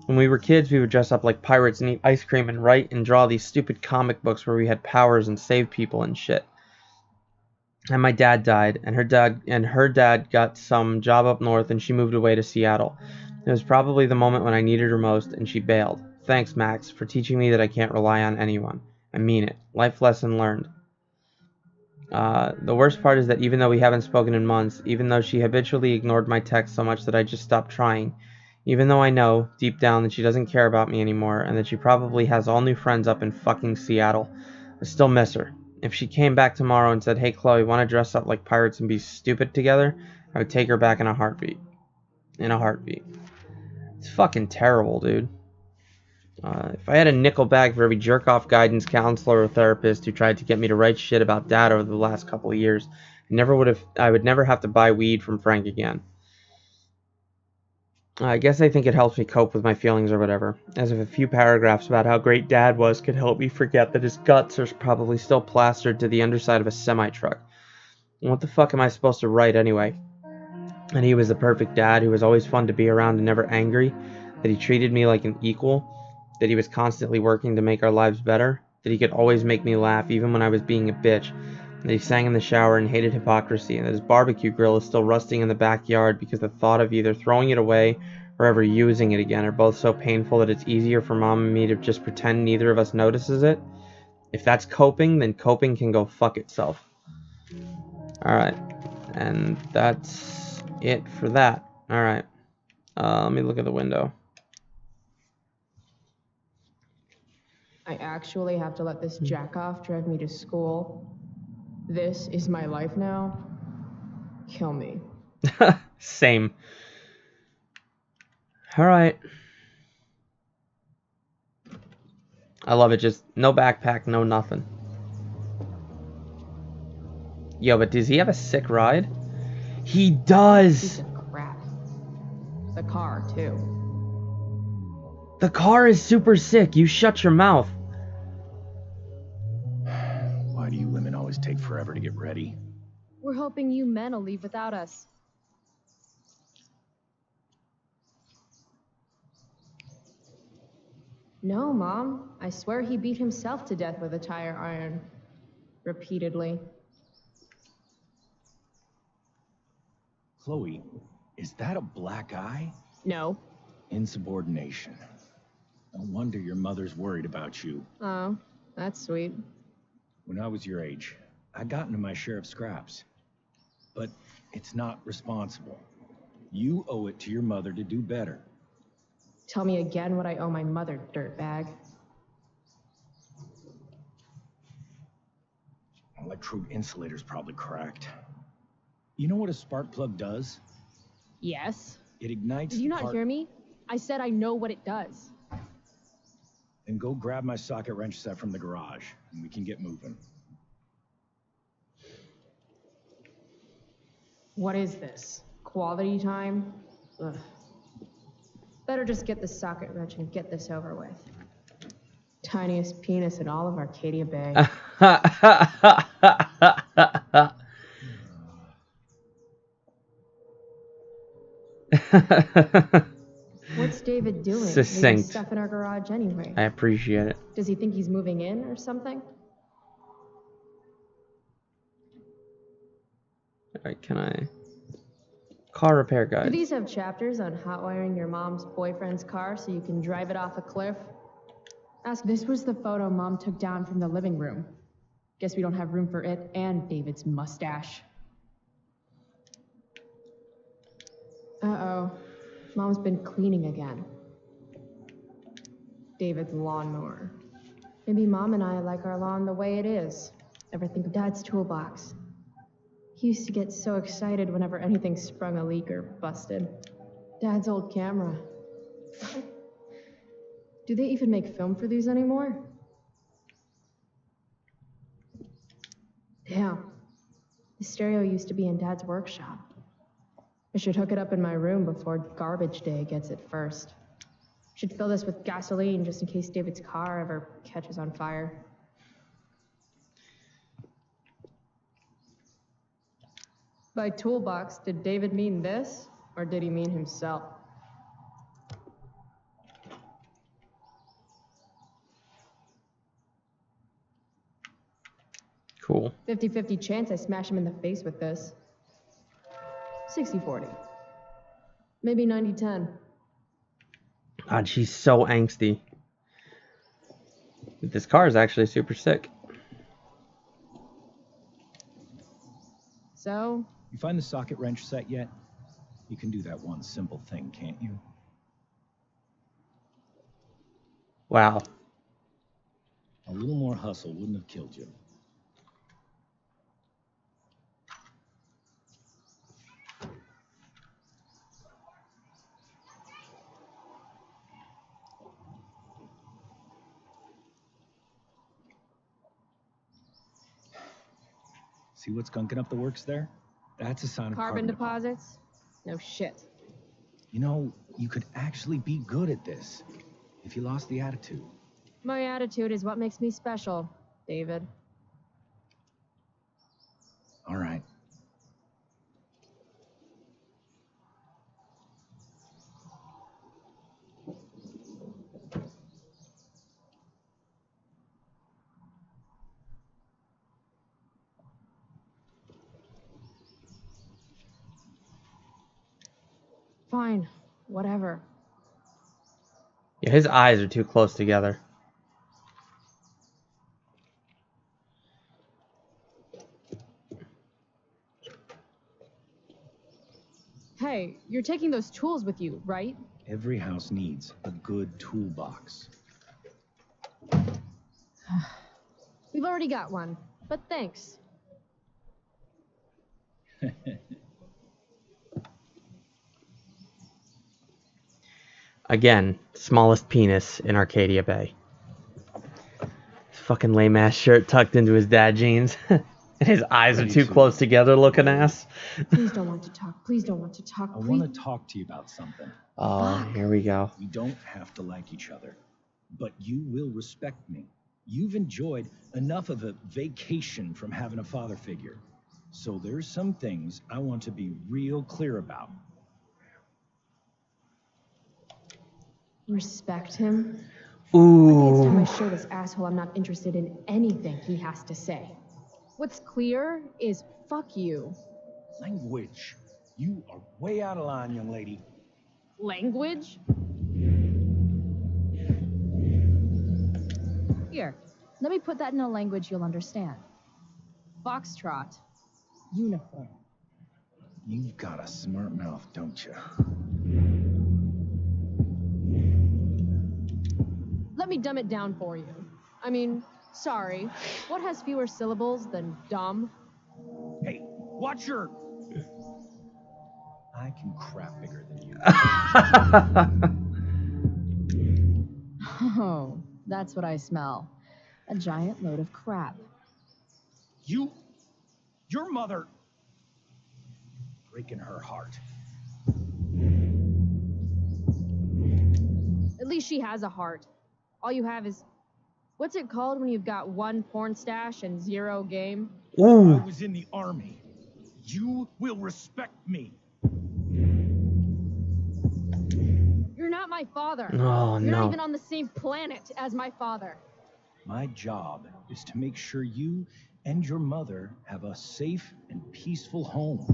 When we were kids, we would dress up like pirates and eat ice cream and write and draw these stupid comic books where we had powers and saved people and shit. And my dad died, and her dad got some job up north, and she moved away to Seattle. It was probably the moment when I needed her most, and she bailed. Thanks, Max, for teaching me that I can't rely on anyone. I mean it. Life lesson learned. The worst part is that even though we haven't spoken in months, even though she habitually ignored my texts so much that I just stopped trying, even though I know, deep down, that she doesn't care about me anymore, and that she probably has all new friends up in fucking Seattle, I still miss her. If she came back tomorrow and said, "Hey Chloe, want to dress up like pirates and be stupid together?" I would take her back in a heartbeat. In a heartbeat. It's fucking terrible, dude. If I had a nickel bag for every jerk-off guidance counselor or therapist who tried to get me to write shit about Dad over the last couple of years, I would never have to buy weed from Frank again. I guess I think it helps me cope with my feelings or whatever, as if a few paragraphs about how great Dad was could help me forget that his guts are probably still plastered to the underside of a semi-truck. What the fuck am I supposed to write anyway? And he was the perfect dad who was always fun to be around and never angry, that he treated me like an equal, that he was constantly working to make our lives better, that he could always make me laugh even when I was being a bitch, that he sang in the shower and hated hypocrisy, and that his barbecue grill is still rusting in the backyard because the thought of either throwing it away or ever using it again are both so painful that it's easier for Mom and me to just pretend neither of us notices it. If that's coping, then coping can go fuck itself. Alright, and that's it for that. Alright, let me look at the window. I actually have to let this jack-off drive me to school. This is my life now. Kill me. Same. Alright. I love it. Just no backpack, no nothing. Yo, but does he have a sick ride? He does! Piece of crap. The car, too. The car is super sick. You shut your mouth. Why do you women always take forever to get ready? We're hoping you men will leave without us. No, Mom. I swear he beat himself to death with a tire iron. Repeatedly. Chloe, is that a black eye? No. Insubordination. No wonder your mother's worried about you. Oh, that's sweet. When I was your age, I got into my share of scraps. But it's not responsible. You owe it to your mother to do better. Tell me again what I owe my mother, dirtbag. Electrode insulator's probably cracked. You know what a spark plug does? Yes. It ignites. Did you not hear me? I said I know what it does. Then go grab my socket wrench set from the garage, and we can get moving. What is this? Quality time? Ugh. Better just get the socket wrench and get this over with. Tiniest penis in all of Arcadia Bay. What's David doing? Leaving Succinct. stuff in our garage anyway. I appreciate it. Does he think he's moving in or something? Alright, can I... Car repair Do guide. these have chapters on hot wiring your mom's boyfriend's car so you can drive it off a cliff? This was the photo Mom took down from the living room. Guess we don't have room for it and David's mustache. Uh-oh. Mom's been cleaning again. David's lawnmower. Maybe Mom and I like our lawn the way it is. Ever think of Dad's toolbox? He used to get so excited whenever anything sprung a leak or busted. Dad's old camera. Do they even make film for these anymore? Damn. The stereo used to be in Dad's workshop. I should hook it up in my room before garbage day gets it first. Should fill this with gasoline just in case David's car ever catches on fire. By toolbox, did David mean this, or did he mean himself? Cool. 50-50 chance I smash him in the face with this. 60-40. Maybe 90-10. God, she's so angsty. This car is actually super sick. So, You find the socket wrench set yet? You can do that one simple thing, can't you? Wow. A little more hustle wouldn't have killed you. See what's gunking up the works there? That's a sign of carbon deposits? No shit. You know, you could actually be good at this if you lost the attitude. My attitude is what makes me special, David. All right. Fine. Whatever. Yeah, his eyes are too close together. Hey, you're taking those tools with you, right? Every house needs a good toolbox. We've already got one, but thanks. Again, smallest penis in Arcadia Bay. Fucking lame ass shirt tucked into his dad jeans. And his eyes are too close together looking ass. Please don't want to talk. Please don't want to talk. I Please. want to talk to you about something. Oh, here we go. We don't have to like each other, but you will respect me. You've enjoyed enough of a vacation from having a father figure. So there's some things I want to be real clear about. Respect him? Ooh. It's time I show this asshole I'm not interested in anything he has to say. What's clear is fuck you. Language. You are way out of line, young lady. Language? Here, let me put that in a language you'll understand. Foxtrot. Uniform. You've got a smart mouth, don't you? Let me dumb it down for you. I mean, sorry. What has fewer syllables than dumb? Hey, watch your... I can crap bigger than you. Oh, that's what I smell. A giant load of crap. Your mother... Breaking her heart. At least she has a heart. All you have is... What's it called when you've got one porn stash and 0 game? Ooh. I was in the army. You will respect me. You're not my father. Oh, You're no. not even on the same planet as my father. My job is to make sure you and your mother have a safe and peaceful home.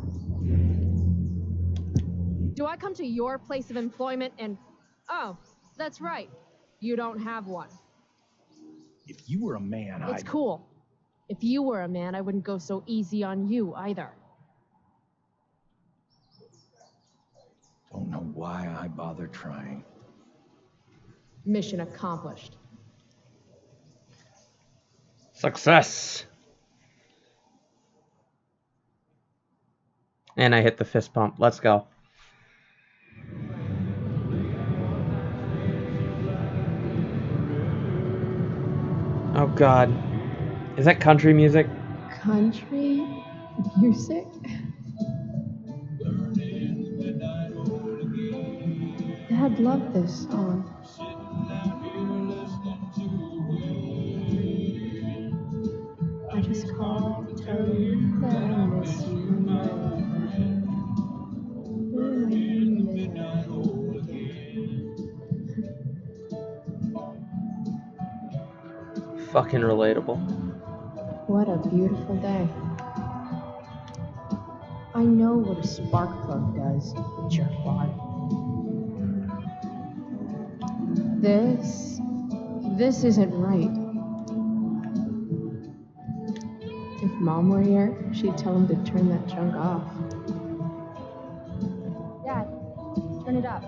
Do I come to your place of employment and... Oh, that's right. You don't have one. If you were a man, It's cool. If you were a man, I wouldn't go so easy on you either. Don't know why I bother trying. Mission accomplished. Success. And I hit the fist pump. Let's go. Oh God. Is that country music? Country music? Dad loved this song. I just called to tell you that I miss you. Fucking relatable. What a beautiful day. I know what a spark plug does, jerkwad. This isn't right. If Mom were here, she'd tell him to turn that junk off. Dad, turn it up.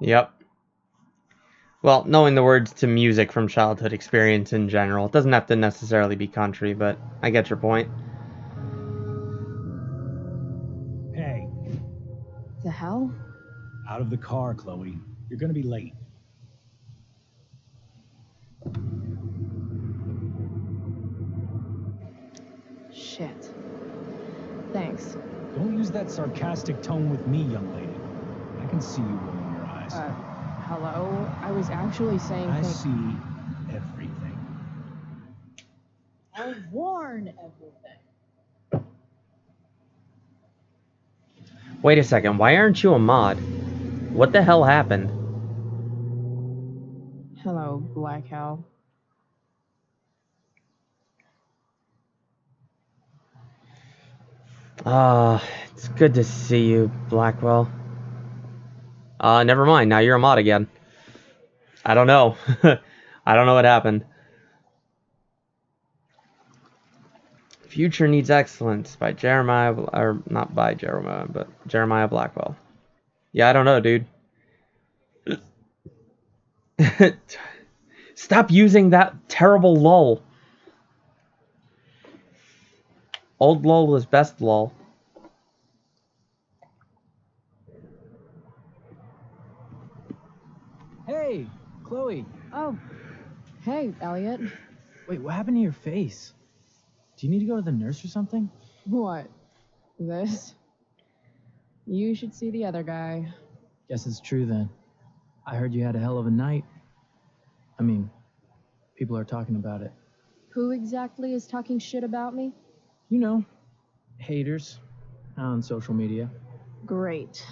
Yep. Well, knowing the words to music from childhood experience in general, it doesn't have to necessarily be country, but I get your point. Hey, The hell? out of the car, Chloe. You're gonna be late. Shit. Thanks. Don't use that sarcastic tone with me, young lady. I can see you rolling your eyes. Hello? I was actually saying I things. see everything. I'll warn everything. Wait a second, why aren't you a mod? What the hell happened? Hello, Black Hell. It's good to see you, Blackwell. Never mind, now you're a mod again. I don't know. I don't know what happened. Future Needs Excellence by Jeremiah, or not by Jeremiah, but Jeremiah Blackwell. Yeah, I don't know, dude. Stop using that terrible lull. Old lull is best lull. Hey, Chloe. Oh, hey, Elliot. Wait, what happened to your face? Do you need to go to the nurse or something? What? This? You should see the other guy. Guess it's true then. I heard you had a hell of a night. I mean, people are talking about it. Who exactly is talking shit about me? You know, haters on social media. Great.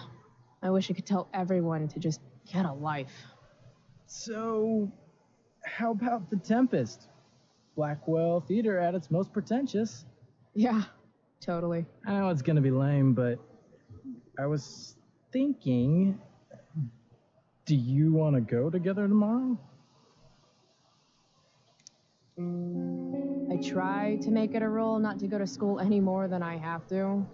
I wish I could tell everyone to just get a life. So, how about The Tempest? Blackwell Theater at its most pretentious. Yeah, totally. I know it's gonna be lame, but I was thinking, do you want to go together tomorrow? I try to make it a rule not to go to school any more than I have to.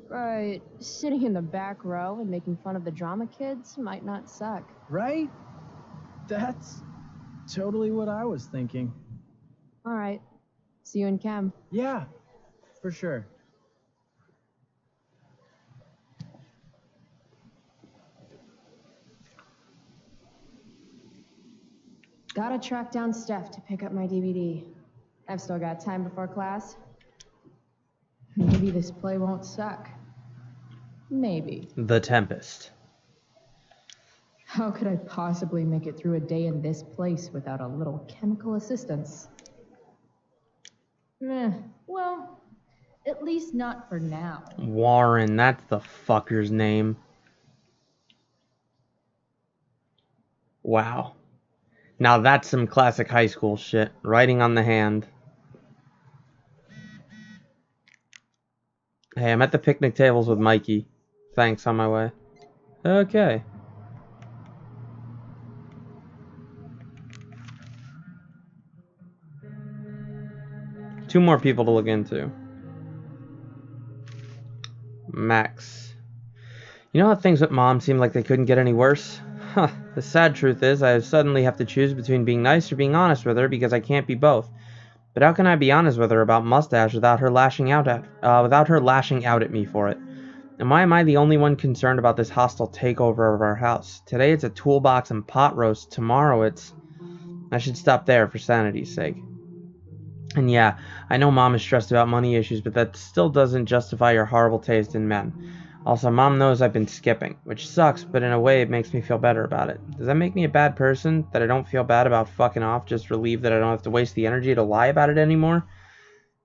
But sitting in the back row and making fun of the drama kids might not suck. Right? That's totally what I was thinking. All right. See you in chem. Yeah, for sure. Gotta track down Steph to pick up my DVD. I've still got time before class. Maybe this play won't suck. Maybe. The Tempest. How could I possibly make it through a day in this place without a little chemical assistance? Well, at least not for now. Warren, that's the fucker's name. Wow. Now that's some classic high school shit. Writing on the hand. Hey, I'm at the picnic tables with Mikey. Thanks, on my way. Okay. Two more people to look into. Max. You know how things with Mom seemed like they couldn't get any worse? Huh. The sad truth is I suddenly have to choose between being nice or being honest with her because I can't be both. But how can I be honest with her about Mustache without her lashing out at me for it? And why am I the only one concerned about this hostile takeover of our house? Today it's a toolbox and pot roast. Tomorrow it's... I should stop there for sanity's sake. And yeah, I know Mom is stressed about money issues, but that still doesn't justify your horrible taste in men. Also, Mom knows I've been skipping, which sucks, but in a way it makes me feel better about it. Does that make me a bad person? That I don't feel bad about fucking off, just relieved that I don't have to waste the energy to lie about it anymore?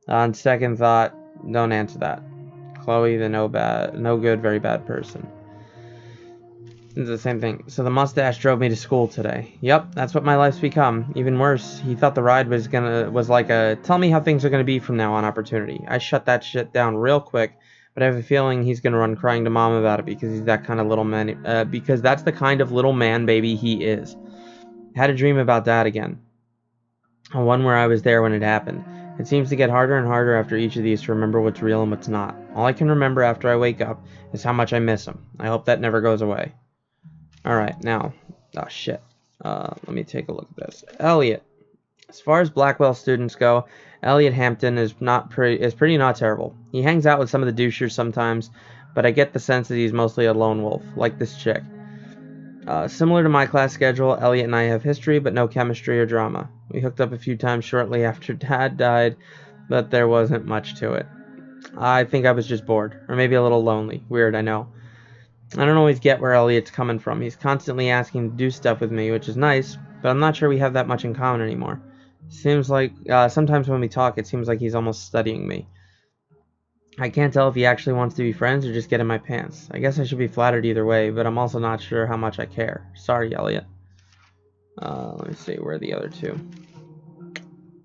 On second thought, don't answer that. Chloe, the no good, very bad person. It's the same thing. So the mustache drove me to school today. Yep, that's what my life's become. Even worse, he thought the ride was like a tell me how things are gonna be from now on opportunity. I shut that shit down real quick, but I have a feeling he's gonna run crying to Mom about it because he's that kind of little man. Because that's the kind of little man baby he is. Had a dream about Dad again. One where I was there when it happened. It seems to get harder and harder after each of these to remember what's real and what's not. All I can remember after I wake up is how much I miss him. I hope that never goes away. Alright, now. Oh, shit. Let me take a look at this. Elliot. As far as Blackwell students go, Elliot Hampton is pretty not terrible. He hangs out with some of the douchers sometimes, but I get the sense that he's mostly a lone wolf, like this chick. Similar to my class schedule, Elliot and I have history, but no chemistry or drama. We hooked up a few times shortly after Dad died, but there wasn't much to it. I think I was just bored, or maybe a little lonely. Weird, I know. I don't always get where Elliot's coming from. He's constantly asking to do stuff with me, which is nice, but I'm not sure we have that much in common anymore. Seems like, sometimes when we talk, it seems like he's almost studying me. I can't tell if he actually wants to be friends or just get in my pants. I guess I should be flattered either way, but I'm also not sure how much I care. Sorry, Elliot. Let me see, where are the other two?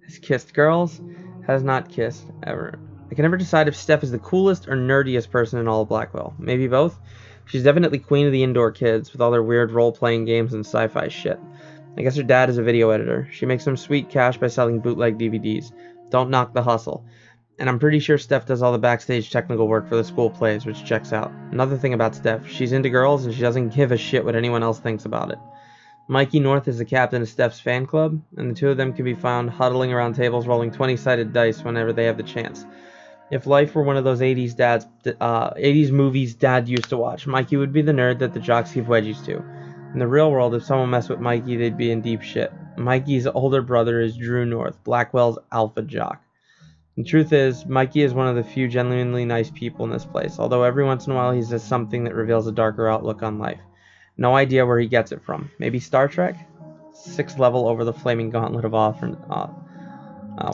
Has kissed girls? Has not kissed, ever. I can never decide if Steph is the coolest or nerdiest person in all of Blackwell. Maybe both? She's definitely queen of the indoor kids, with all their weird role-playing games and sci-fi shit. I guess her dad is a video editor. She makes some sweet cash by selling bootleg DVDs. Don't knock the hustle. And I'm pretty sure Steph does all the backstage technical work for the school plays, which checks out. Another thing about Steph, she's into girls and she doesn't give a shit what anyone else thinks about it. Mikey North is the captain of Steph's fan club, and the two of them can be found huddling around tables rolling 20-sided dice whenever they have the chance. If life were one of those 80s movies Dad used to watch, Mikey would be the nerd that the jocks give wedgies to. In the real world, if someone messed with Mikey, they'd be in deep shit. Mikey's older brother is Drew North, Blackwell's alpha jock. The truth is, Mikey is one of the few genuinely nice people in this place, although every once in a while he says something that reveals a darker outlook on life. No idea where he gets it from. Maybe Star Trek? 6th level over the flaming gauntlet of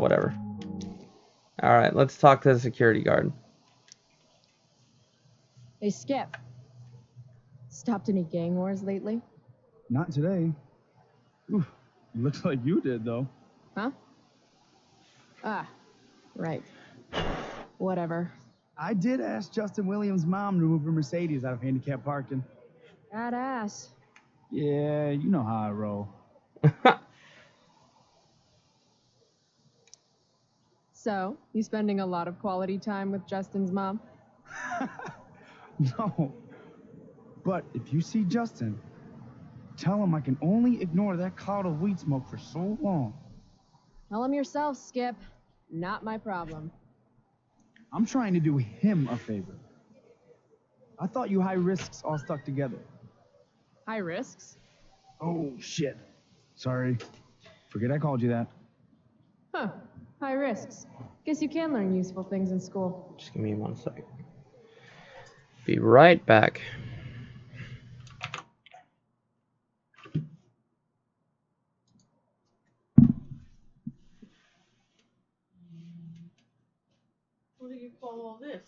whatever. Alright, let's talk to the security guard. Hey, Skip. Stopped any gang wars lately? Not today. Oof, looks like you did, though. Huh? Ah, right. Whatever. I did ask Justin Williams' mom to move her Mercedes out of handicap parking. Badass. Yeah, you know how I roll. So, you spending a lot of quality time with Justin's mom? No. But if you see Justin, tell him I can only ignore that cloud of weed smoke for so long. Tell him yourself, Skip. Not my problem. I'm trying to do him a favor. I thought you high risks all stuck together. High risks? Oh, shit. Sorry. Forget I called you that. Huh. High risks. Guess you can learn useful things in school. Just give me 1 second. Be right back. What do you call all this?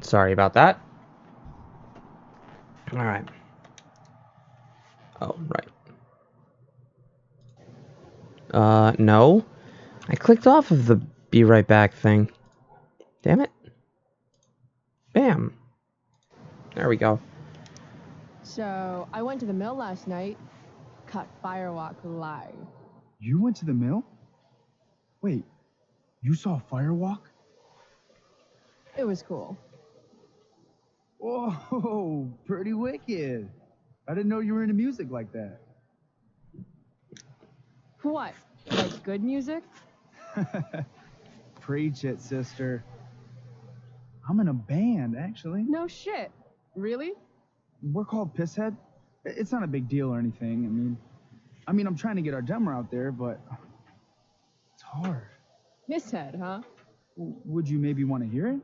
Sorry about that. All right. Oh, right. No. I clicked off of the be right back thing. Damn it. Bam. There we go. So, I went to the mill last night. Cut Firewalk live. You went to the mill? Wait, you saw Firewalk? It was cool. Whoa, pretty wicked. I didn't know you were into music like that. What? Like good music? Preach it, sister. I'm in a band, actually. No shit. Really? We're called Pisshead. It's not a big deal or anything. I mean, I'm trying to get our demo out there, but it's hard. Pisshead, huh? Would you maybe want to hear it?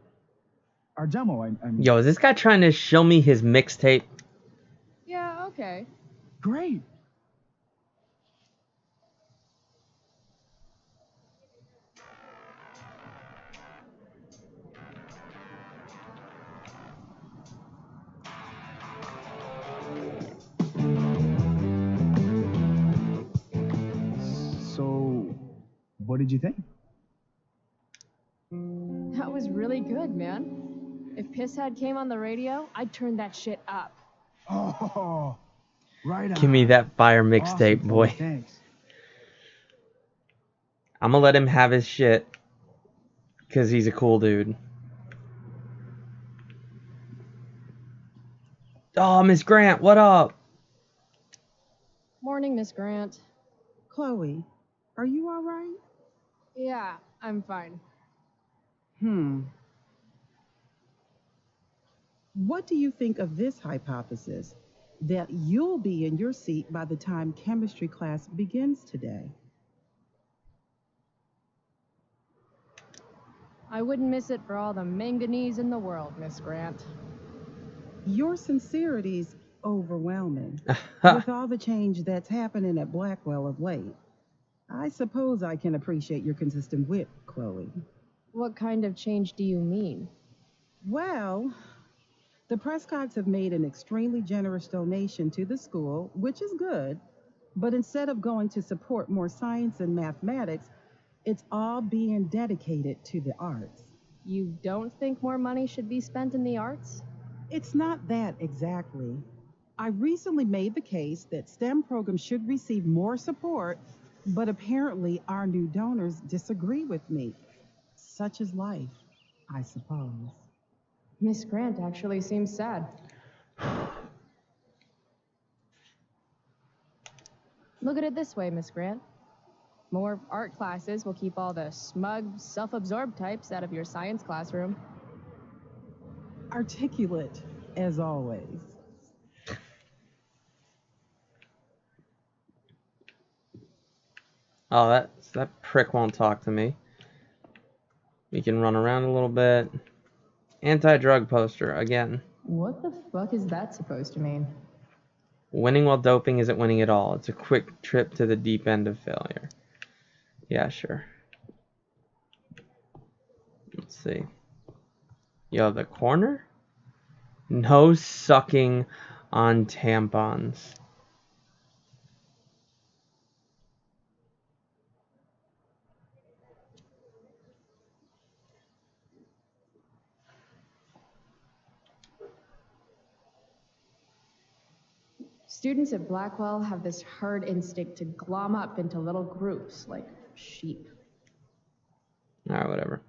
Our demo, I mean. Yo, is this guy trying to show me his mixtape? Yeah, okay. Great. So, what did you think? That was really good, man. If Pisshead came on the radio, I'd turn that shit up. Oh, right on. Give me that fire mixtape, Awesome, boy. Thanks. I'm gonna let him have his shit. Because he's a cool dude. Oh, Miss Grant, what up? Morning, Miss Grant. Chloe, are you all right? Yeah, I'm fine. What do you think of this hypothesis? That you'll be in your seat by the time chemistry class begins today. I wouldn't miss it for all the manganese in the world, Miss Grant. Your sincerity's overwhelming. With all the change that's happening at Blackwell of late, I suppose I can appreciate your consistent wit, Chloe. What kind of change do you mean? Well, the Prescotts have made an extremely generous donation to the school, which is good, but instead of going to support more science and mathematics, it's all being dedicated to the arts. You don't think more money should be spent in the arts? It's not that exactly. I recently made the case that STEM programs should receive more support, but apparently our new donors disagree with me. Such is life, I suppose. Miss Grant actually seems sad. Look at it this way, Miss Grant. More art classes will keep all the smug, self-absorbed types out of your science classroom. Articulate, as always. Oh, that prick won't talk to me. We can run around a little bit. Anti-drug poster, again. What the fuck is that supposed to mean? Winning while doping isn't winning at all. It's a quick trip to the deep end of failure. Yeah, sure. Let's see. Yo, the corner? No sucking on tampons. Students at Blackwell have this herd instinct to glom up into little groups, like sheep. Alright, whatever.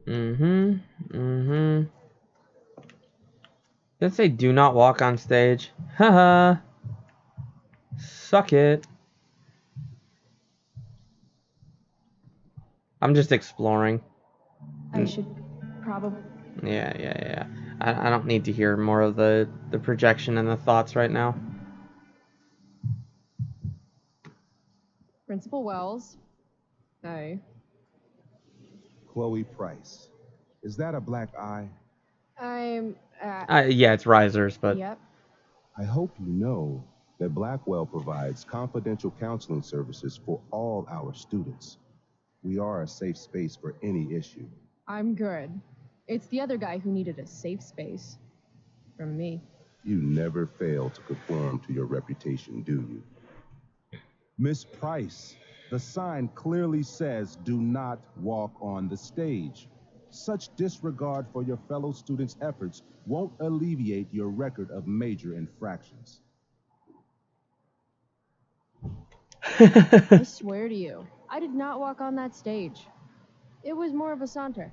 Did it say do not walk on stage? Haha. Suck it. I'm just exploring. I should probably... Yeah. I don't need to hear more of the projection and the thoughts right now. Principal Wells. Hey. Chloe Price. Is that a black eye? I'm... Yeah, it's risers, but... Yep. I hope you know that Blackwell provides confidential counseling services for all our students. We are a safe space for any issue. I'm good. It's the other guy who needed a safe space. From me. You never fail to conform to your reputation, do you? Miss Price, the sign clearly says do not walk on the stage. Such disregard for your fellow students' efforts won't alleviate your record of major infractions. I swear to you, I did not walk on that stage. It was more of a saunter.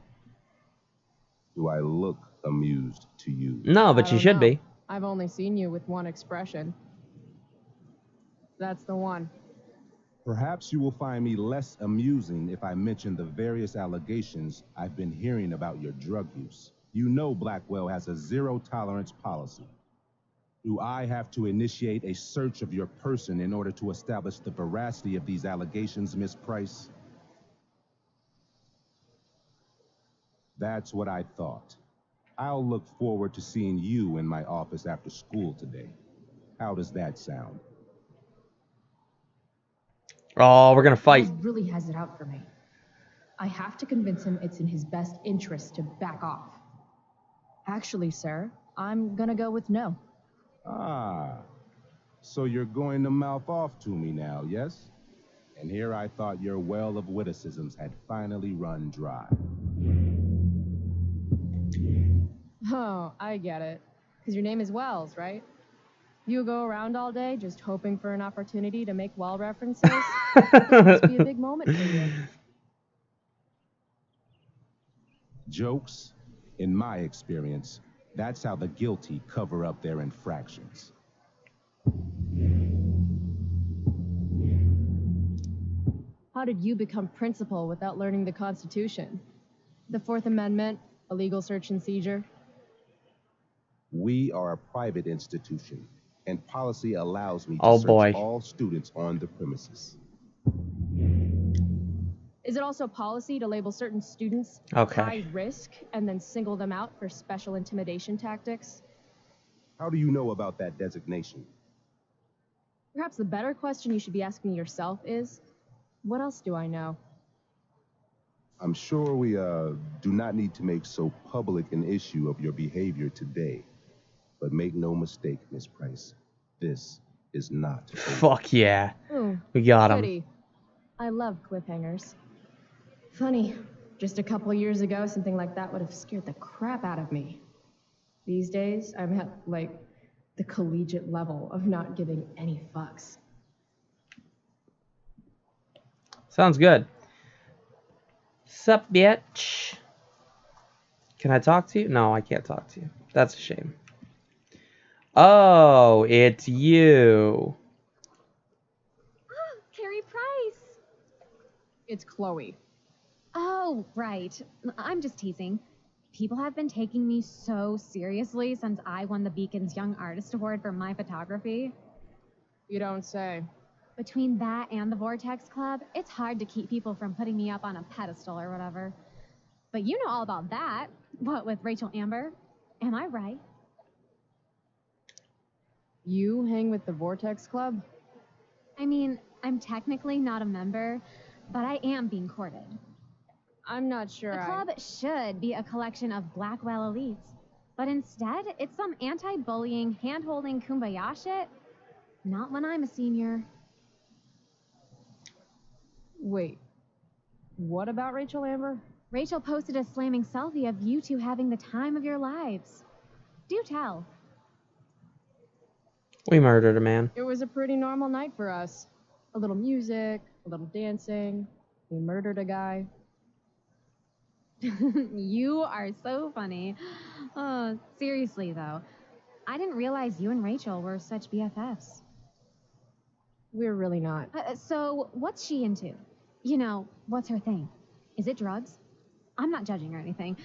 Do I look amused to you? No, but I you don't should know. be. I've only seen you with one expression. That's the one. Perhaps you will find me less amusing if I mention the various allegations I've been hearing about your drug use. You know Blackwell has a zero-tolerance policy. Do I have to initiate a search of your person in order to establish the veracity of these allegations, Miss Price? That's what I thought. I'll look forward to seeing you in my office after school today. How does that sound? Oh, we're gonna fight. He really has it out for me. I have to convince him it's in his best interest to back off. Actually, sir, I'm gonna go with no. Ah, so you're going to mouth off to me now, yes? And here I thought your well of witticisms had finally run dry. Oh, I get it. Because your name is Wells, right? You go around all day just hoping for an opportunity to make well references? It must be a big moment for you. Jokes, in my experience, that's how the guilty cover up their infractions. How did you become principal without learning the Constitution? The Fourth Amendment, illegal search and seizure? We are a private institution, and policy allows me to Oh, search boy. all students on the premises. Is it also policy to label certain students Okay. high risk and then single them out for special intimidation tactics? How do you know about that designation? Perhaps the better question you should be asking yourself is, what else do I know? I'm sure we do not need to make so public an issue of your behavior today. But make no mistake, Miss Price, this is not. Fuck yeah. Ooh, We got him. goody. I love cliffhangers. Funny, just a couple years ago, something like that would have scared the crap out of me. These days, I'm at, like, the collegiate level of not giving any fucks. Sounds good. Sup, bitch? Can I talk to you? No, I can't talk to you. That's a shame. Oh, it's you. Carrie Price. It's Chloe. Oh, right. I'm just teasing. People have been taking me so seriously since I won the Beacon's Young Artist Award for my photography. You don't say. Between that and the Vortex Club, it's hard to keep people from putting me up on a pedestal or whatever. But you know all about that. What, with Rachel Amber? Am I right? You hang with the Vortex Club? I mean, I'm technically not a member, but I am being courted. I'm not sure The club should be a collection of Blackwell elites, but instead, it's some anti-bullying, hand-holding kumbaya shit. Not when I'm a senior. Wait, what about Rachel Amber? Rachel posted a slamming selfie of you two having the time of your lives. Do tell. We murdered a man. It was a pretty normal night for us. A little music, a little dancing. We murdered a guy. You are so funny. Oh, seriously, though. I didn't realize you and Rachel were such BFFs. We're really not. So, what's she into? You know, what's her thing? Is it drugs? I'm not judging or anything.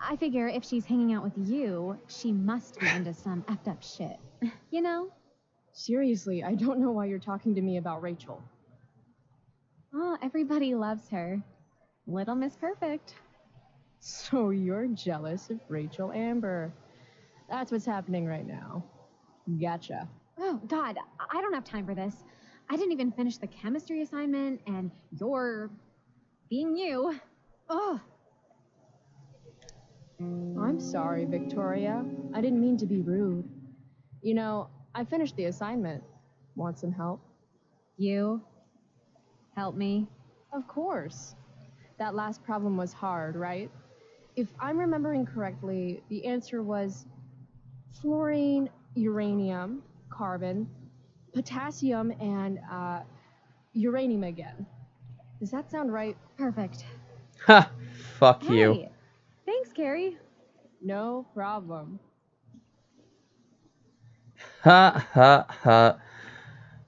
I figure if she's hanging out with you, she must be into some effed up shit. You know? Seriously, I don't know why you're talking to me about Rachel. Oh, everybody loves her. Little Miss Perfect. So you're jealous of Rachel Amber. That's what's happening right now. Gotcha. Oh, God, I don't have time for this. I didn't even finish the chemistry assignment, and you're being you. Ugh. I'm sorry, Victoria. I didn't mean to be rude. You know, I finished the assignment. Want some help? You? Help me? Of course. That last problem was hard, right? If I'm remembering correctly, the answer was fluorine, uranium, carbon, potassium, and uranium again. Does that sound right? Perfect. Ha! Fuck you. Hey, thanks, Carrie. No problem. Ha ha ha.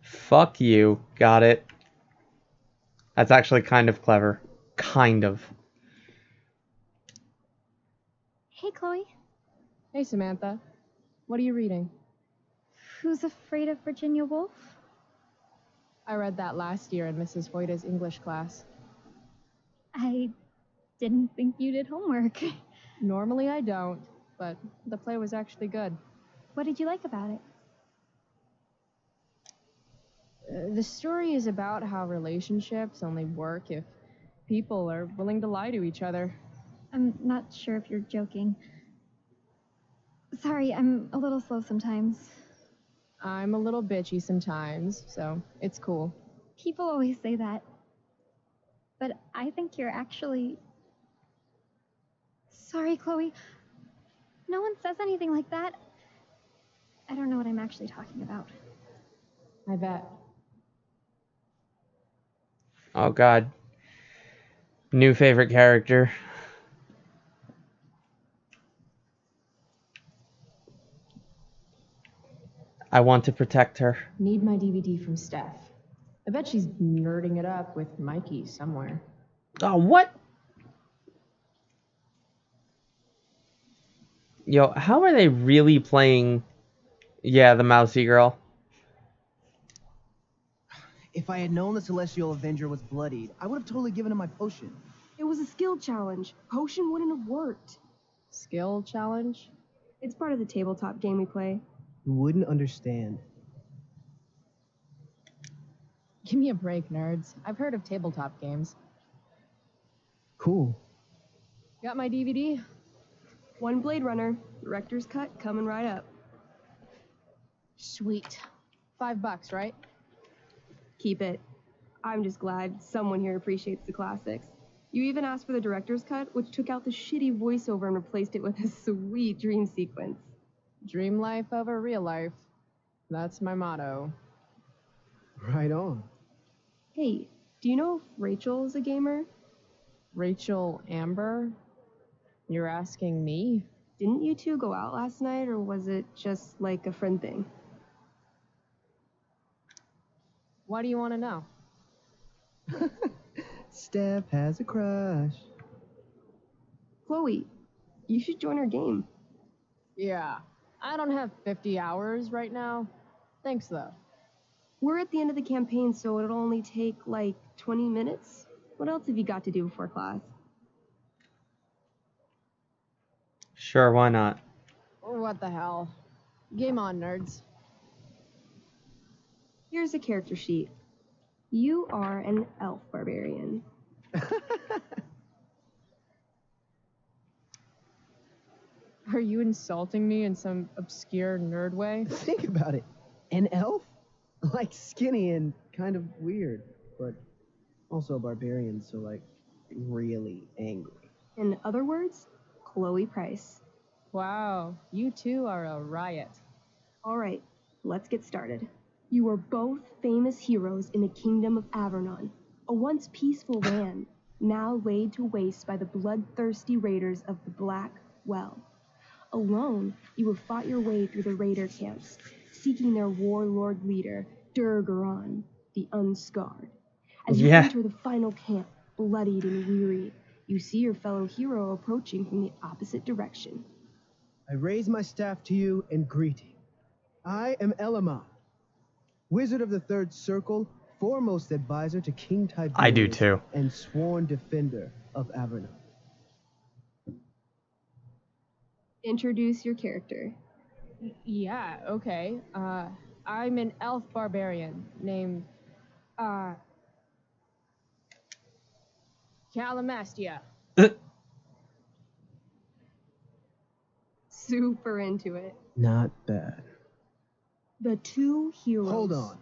Fuck you. Got it. That's actually kind of clever. Kind of. Hey, Chloe. Hey, Samantha. What are you reading? Who's Afraid of Virginia Woolf? I read that last year in Mrs. Hoyta's English class. I didn't think you did homework. Normally I don't, but the play was actually good. What did you like about it? The story is about how relationships only work if people are willing to lie to each other. I'm not sure if you're joking. Sorry, I'm a little slow sometimes. I'm a little bitchy sometimes, so it's cool. People always say that. But I think you're actually... Sorry, Chloe. No one says anything like that. I don't know what I'm actually talking about. I bet. Oh god. New favorite character. I want to protect her. Need my DVD from Steph. I bet she's nerding it up with Mikey somewhere. Oh, what? Yo, how are they really playing... Yeah, the mousy girl. If I had known the Celestial Avenger was bloodied, I would have totally given him my potion. It was a skill challenge. Potion wouldn't have worked. Skill challenge? It's part of the tabletop game we play. You wouldn't understand. Give me a break, nerds. I've heard of tabletop games. Cool. Got my DVD? One Blade Runner, director's cut coming right up. Sweet. $5, right? Keep it. I'm just glad someone here appreciates the classics. You even asked for the director's cut, which took out the shitty voiceover and replaced it with a sweet dream sequence. Dream life over real life. That's my motto. Right on. Hey, do you know if Rachel is a gamer? Rachel Amber? You're asking me? Didn't you two go out last night, or was it just like a friend thing? Why do you want to know? Steph has a crush. Chloe, you should join our game. Yeah, I don't have 50 hours right now. Thanks, though. We're at the end of the campaign, so it'll only take, like, 20 minutes. What else have you got to do before class? Sure, why not? What the hell? Game on, nerds. Here's a character sheet. You are an elf barbarian. Are you insulting me in some obscure nerd way? Think about it. An elf? Like skinny and kind of weird, but also a barbarian, so like really angry. In other words, Chloe Price. Wow, you two are a riot. All right, let's get started. You are both famous heroes in the kingdom of Avernon, a once peaceful land, now laid to waste by the bloodthirsty raiders of the Black Well. Alone, you have fought your way through the raider camps, seeking their warlord leader, Durgaron, the Unscarred. As you enter the final camp, bloodied and weary, you see your fellow hero approaching from the opposite direction. I raise my staff to you in greeting. I am Elamon, Wizard of the Third Circle, foremost advisor to King Tiberius. I do too. And sworn defender of Avernon. Introduce your character. Yeah, okay. I'm an elf barbarian named, Calamastia. Super into it. Not bad. The two heroes. Hold on.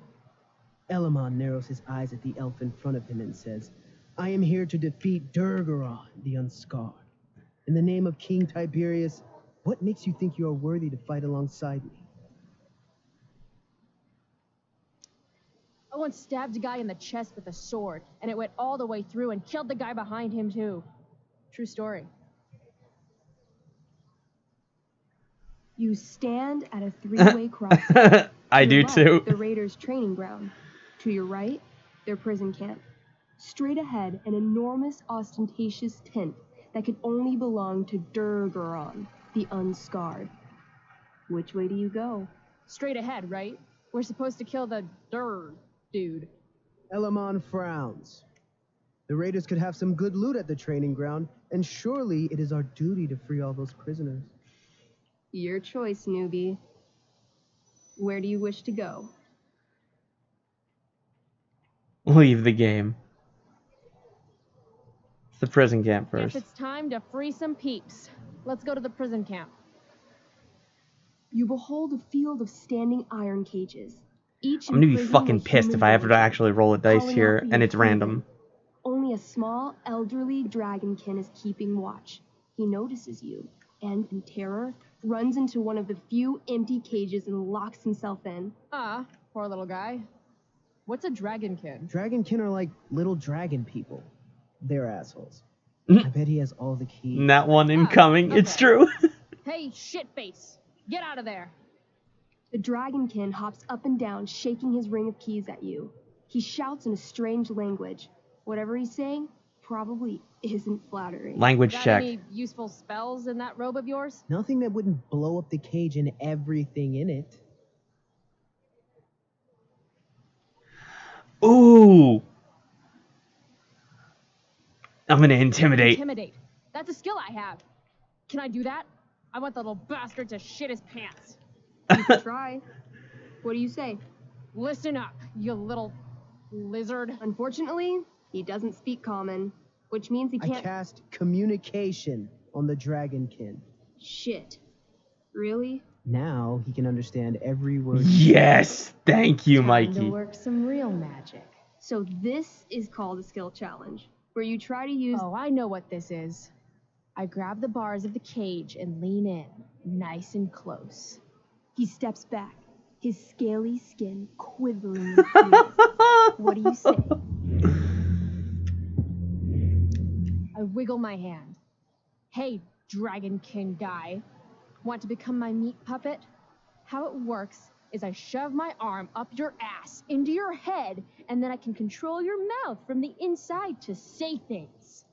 Elamon narrows his eyes at the elf in front of him and says, I am here to defeat Durgaron, the Unscarred. In the name of King Tiberius, what makes you think you are worthy to fight alongside me? I once stabbed a guy in the chest with a sword, and it went all the way through and killed the guy behind him too. True story. You stand at a three-way crossroad. I do left, too. The Raiders' training ground. To your right, their prison camp. Straight ahead, an enormous, ostentatious tent that could only belong to Durgaron, the Unscarred. Which way do you go? Straight ahead, right? We're supposed to kill the dude. Elamon frowns. The Raiders could have some good loot at the training ground, and surely it is our duty to free all those prisoners. Your choice, newbie. Where do you wish to go? Leave the game. It's the prison camp Guess first. it's time to free some peeps. Let's go to the prison camp. You behold a field of standing iron cages. Each I'm gonna be imprisoning fucking a pissed if human I have to villager, actually roll a dice calling here out for and your it's random. freedom. Only a small, elderly dragonkin is keeping watch. He notices you, and in terror, runs into one of the few empty cages and locks himself in. Ah, poor little guy. What's a dragonkin? Dragonkin are like little dragon people. They're assholes. Mm. I bet he has all the keys. That one incoming. It's true. Hey, shitface! Get out of there! The dragonkin hops up and down, shaking his ring of keys at you. He shouts in a strange language. Whatever he's saying probably isn't flattering. Language Got check. any useful spells in that robe of yours? Nothing that wouldn't blow up the cage and everything in it. Ooh. I'm gonna intimidate. Intimidate. That's a skill I have. Can I do that? I want the little bastard to shit his pants. You can try. What do you say? Listen up, you little lizard. Unfortunately, he doesn't speak common, which means he I can't. cast communication on the dragonkin. Shit. Really? Now he can understand every word. Yes, thank you, Time Mikey. to work some real magic. So this is called a skill challenge, where you try to use. Oh, I know what this is. I grab the bars of the cage and lean in, nice and close. He steps back, his scaly skin quivering with fear. What do you say? I wiggle my hand. Hey, dragonkin guy. Want to become my meat puppet? How it works is I shove my arm up your ass into your head, and then I can control your mouth from the inside to say things.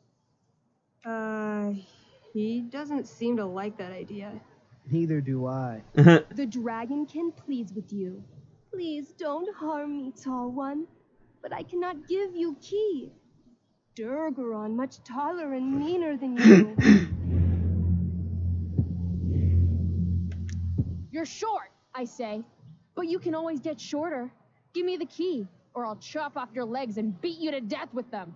He doesn't seem to like that idea. Neither do I. The dragonkin pleads with you. Please don't harm me, tall one, but I cannot give you key. Durgaron much taller and meaner than you. You're short, I say, but you can always get shorter. Give me the key, or I'll chop off your legs and beat you to death with them.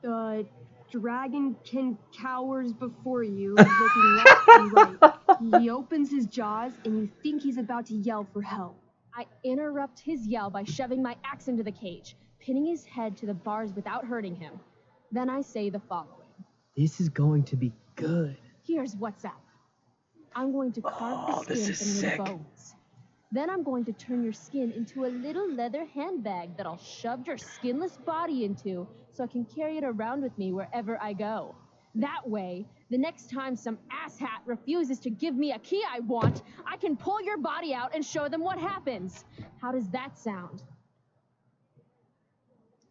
The dragonkin cowers before you, looking left and right. He opens his jaws, and you think he's about to yell for help. I interrupt his yell by shoving my axe into the cage, pinning his head to the bars without hurting him. Then I say the following. This is going to be good. Here's what's up. I'm going to carve the skin from your bones. Then I'm going to turn your skin into a little leather handbag that I'll shove your skinless body into so I can carry it around with me wherever I go. That way, the next time some asshat refuses to give me a key I want, I can pull your body out and show them what happens. How does that sound?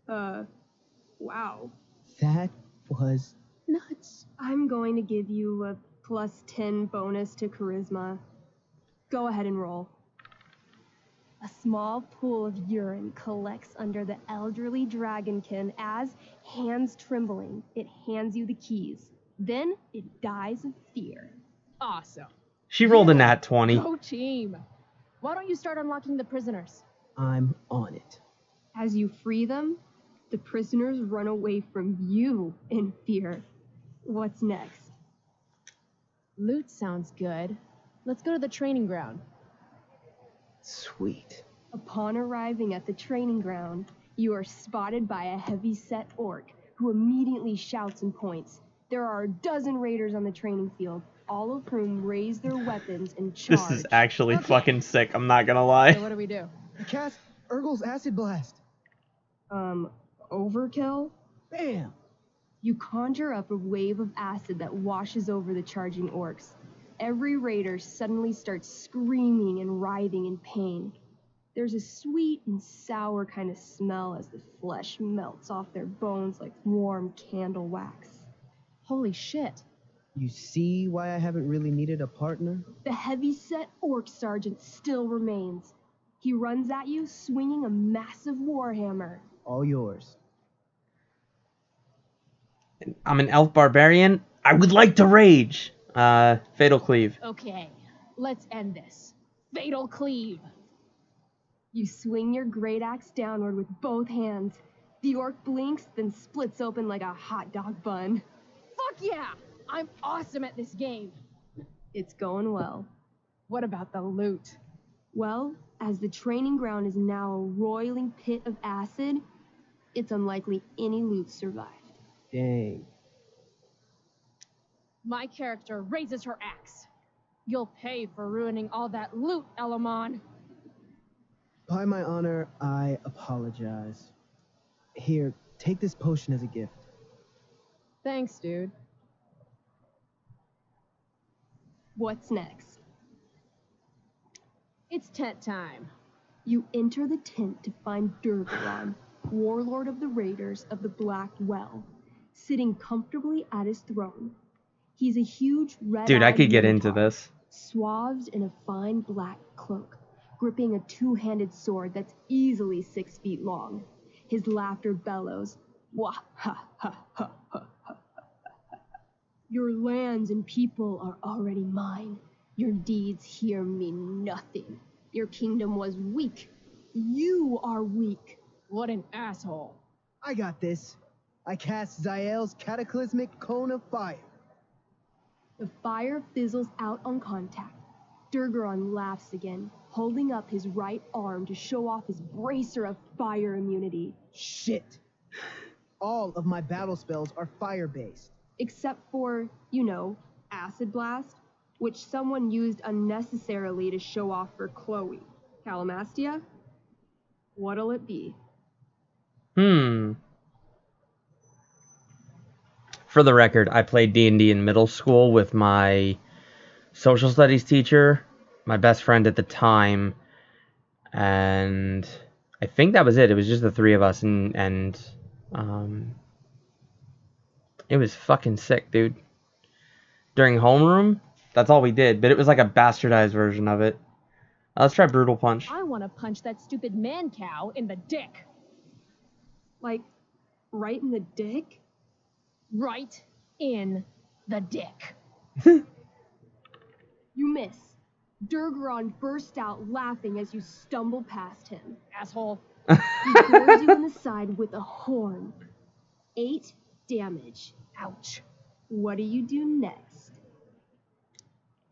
Wow. That was nuts. I'm going to give you a +10 bonus to charisma. Go ahead and roll. A small pool of urine collects under the elderly dragonkin as, hands trembling, it hands you the keys. Then it dies of fear. Awesome. She rolled a nat 20. Go team. Why don't you start unlocking the prisoners? I'm on it. As you free them, the prisoners run away from you in fear. What's next? Loot sounds good. Let's go to the training ground. Sweet. Upon arriving at the training ground, you are spotted by a heavy-set orc who immediately shouts and points. There are a dozen raiders on the training field, all of whom raise their weapons and charge. This is actually fucking sick, I'm not gonna lie. So what do we do? Cast Urgel's Acid Blast. Overkill? Bam! You conjure up a wave of acid that washes over the charging orcs. Every raider suddenly starts screaming and writhing in pain. There's a sweet and sour kind of smell as the flesh melts off their bones like warm candle wax. Holy shit. You see why I haven't really needed a partner? The heavy-set orc sergeant still remains. He runs at you swinging a massive warhammer. All yours. I'm an elf barbarian. I would like to rage. Fatal Cleave. Okay, let's end this. Fatal Cleave. You swing your great axe downward with both hands. The orc blinks, then splits open like a hot dog bun. Fuck yeah! I'm awesome at this game. It's going well. What about the loot? Well, as the training ground is now a roiling pit of acid, it's unlikely any loot survived. Dang. My character raises her axe. You'll pay for ruining all that loot, Elamon. By my honor, I apologize. Here, take this potion as a gift. Thanks, dude. What's next? It's tent time. You enter the tent to find Durgaron, warlord of the Raiders of the Black Well, sitting comfortably at his throne. He's a huge red-eyed Dude, I could get minotaur, into this. swathed in a fine black cloak, gripping a two-handed sword that's easily 6 feet long. His laughter bellows, wah ha ha ha ha ha. Your lands and people are already mine. Your deeds here mean nothing. Your kingdom was weak. You are weak. What an asshole. I got this. I cast Zael's Cataclysmic Cone of Fire. The fire fizzles out on contact. Durgaron laughs again, holding up his right arm to show off his bracer of fire immunity. Shit. All of my battle spells are fire-based. Except for, you know, Acid Blast, which someone used unnecessarily to show off for Chloe. Calamastia? What'll it be? For the record, I played D&D in middle school with my social studies teacher, my best friend at the time, and I think that was it. It was just the three of us, and it was fucking sick, dude. During homeroom, that's all we did, but it was like a bastardized version of it. Let's try Brutal Punch. I want to punch that stupid man cow in the dick. Like, right in the dick? Right in the dick. You miss. Durgaron bursts out laughing as you stumble past him. Asshole. He gores you in the side with a horn. 8 damage. Ouch. What do you do next?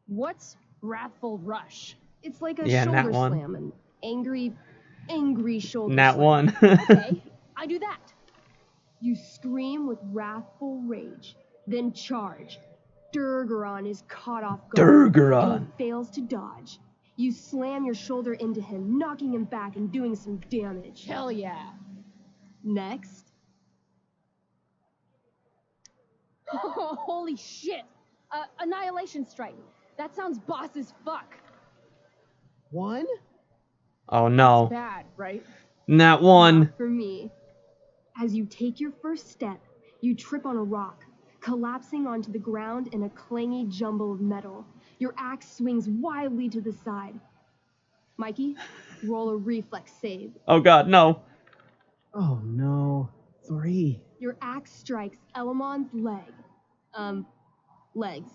What's Wrathful Rush? It's like a Yeah, nat shoulder one. slam, an angry shoulder Nat slam. one. Okay, I do that. You scream with wrathful rage, then charge. Durgaron is caught off guard. Durgaron. And he fails to dodge. You slam your shoulder into him, knocking him back and doing some damage. Hell yeah. Next, Holy shit. Annihilation Strike. That sounds boss as fuck. 1? Oh no. Bad, right? Nat one. for me. As you take your first step, you trip on a rock, collapsing onto the ground in a clangy jumble of metal. Your axe swings wildly to the side. Mikey, roll a reflex save. Oh god, no. Oh no. 3. Your axe strikes Elamon's leg. Legs,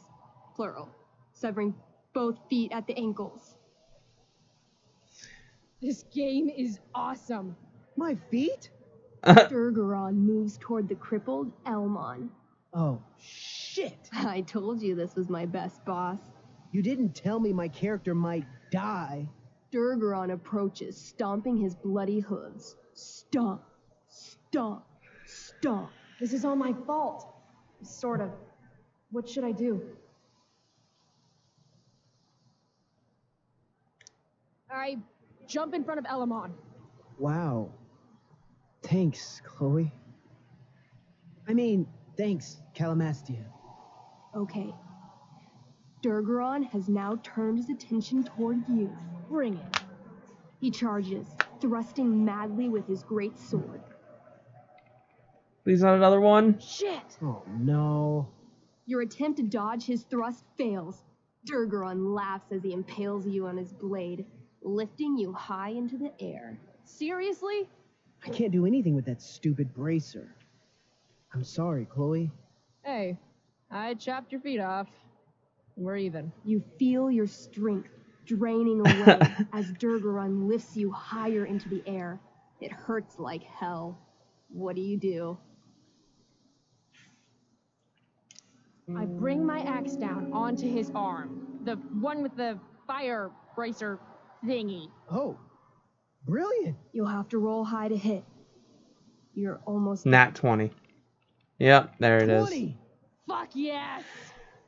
plural, severing both feet at the ankles. This game is awesome. My feet? Durgaron moves toward the crippled Elmon. Oh, shit. I told you this was my best boss. You didn't tell me my character might die. Durgaron approaches, stomping his bloody hooves. Stomp, stomp, stomp. This is all my fault. Sort of. What should I do? I jump in front of Elamon. Wow. Thanks, Chloe. I mean, thanks, Calamastia. Okay. Durgaron has now turned his attention toward you. Bring it. He charges, thrusting madly with his great sword. Please not another one. Shit! Oh, no. Your attempt to dodge his thrust fails. Durgaron laughs as he impales you on his blade, lifting you high into the air. Seriously? I can't do anything with that stupid bracer. I'm sorry, Chloe. Hey, I chopped your feet off. We're even. You feel your strength draining away as Durgaron lifts you higher into the air. It hurts like hell. What do? I bring my axe down onto his arm. The one with the fire bracer thingy. Oh, brilliant. You'll have to roll high to hit. You're almost... Nat 20. Yep, there it is. 20. Fuck yes!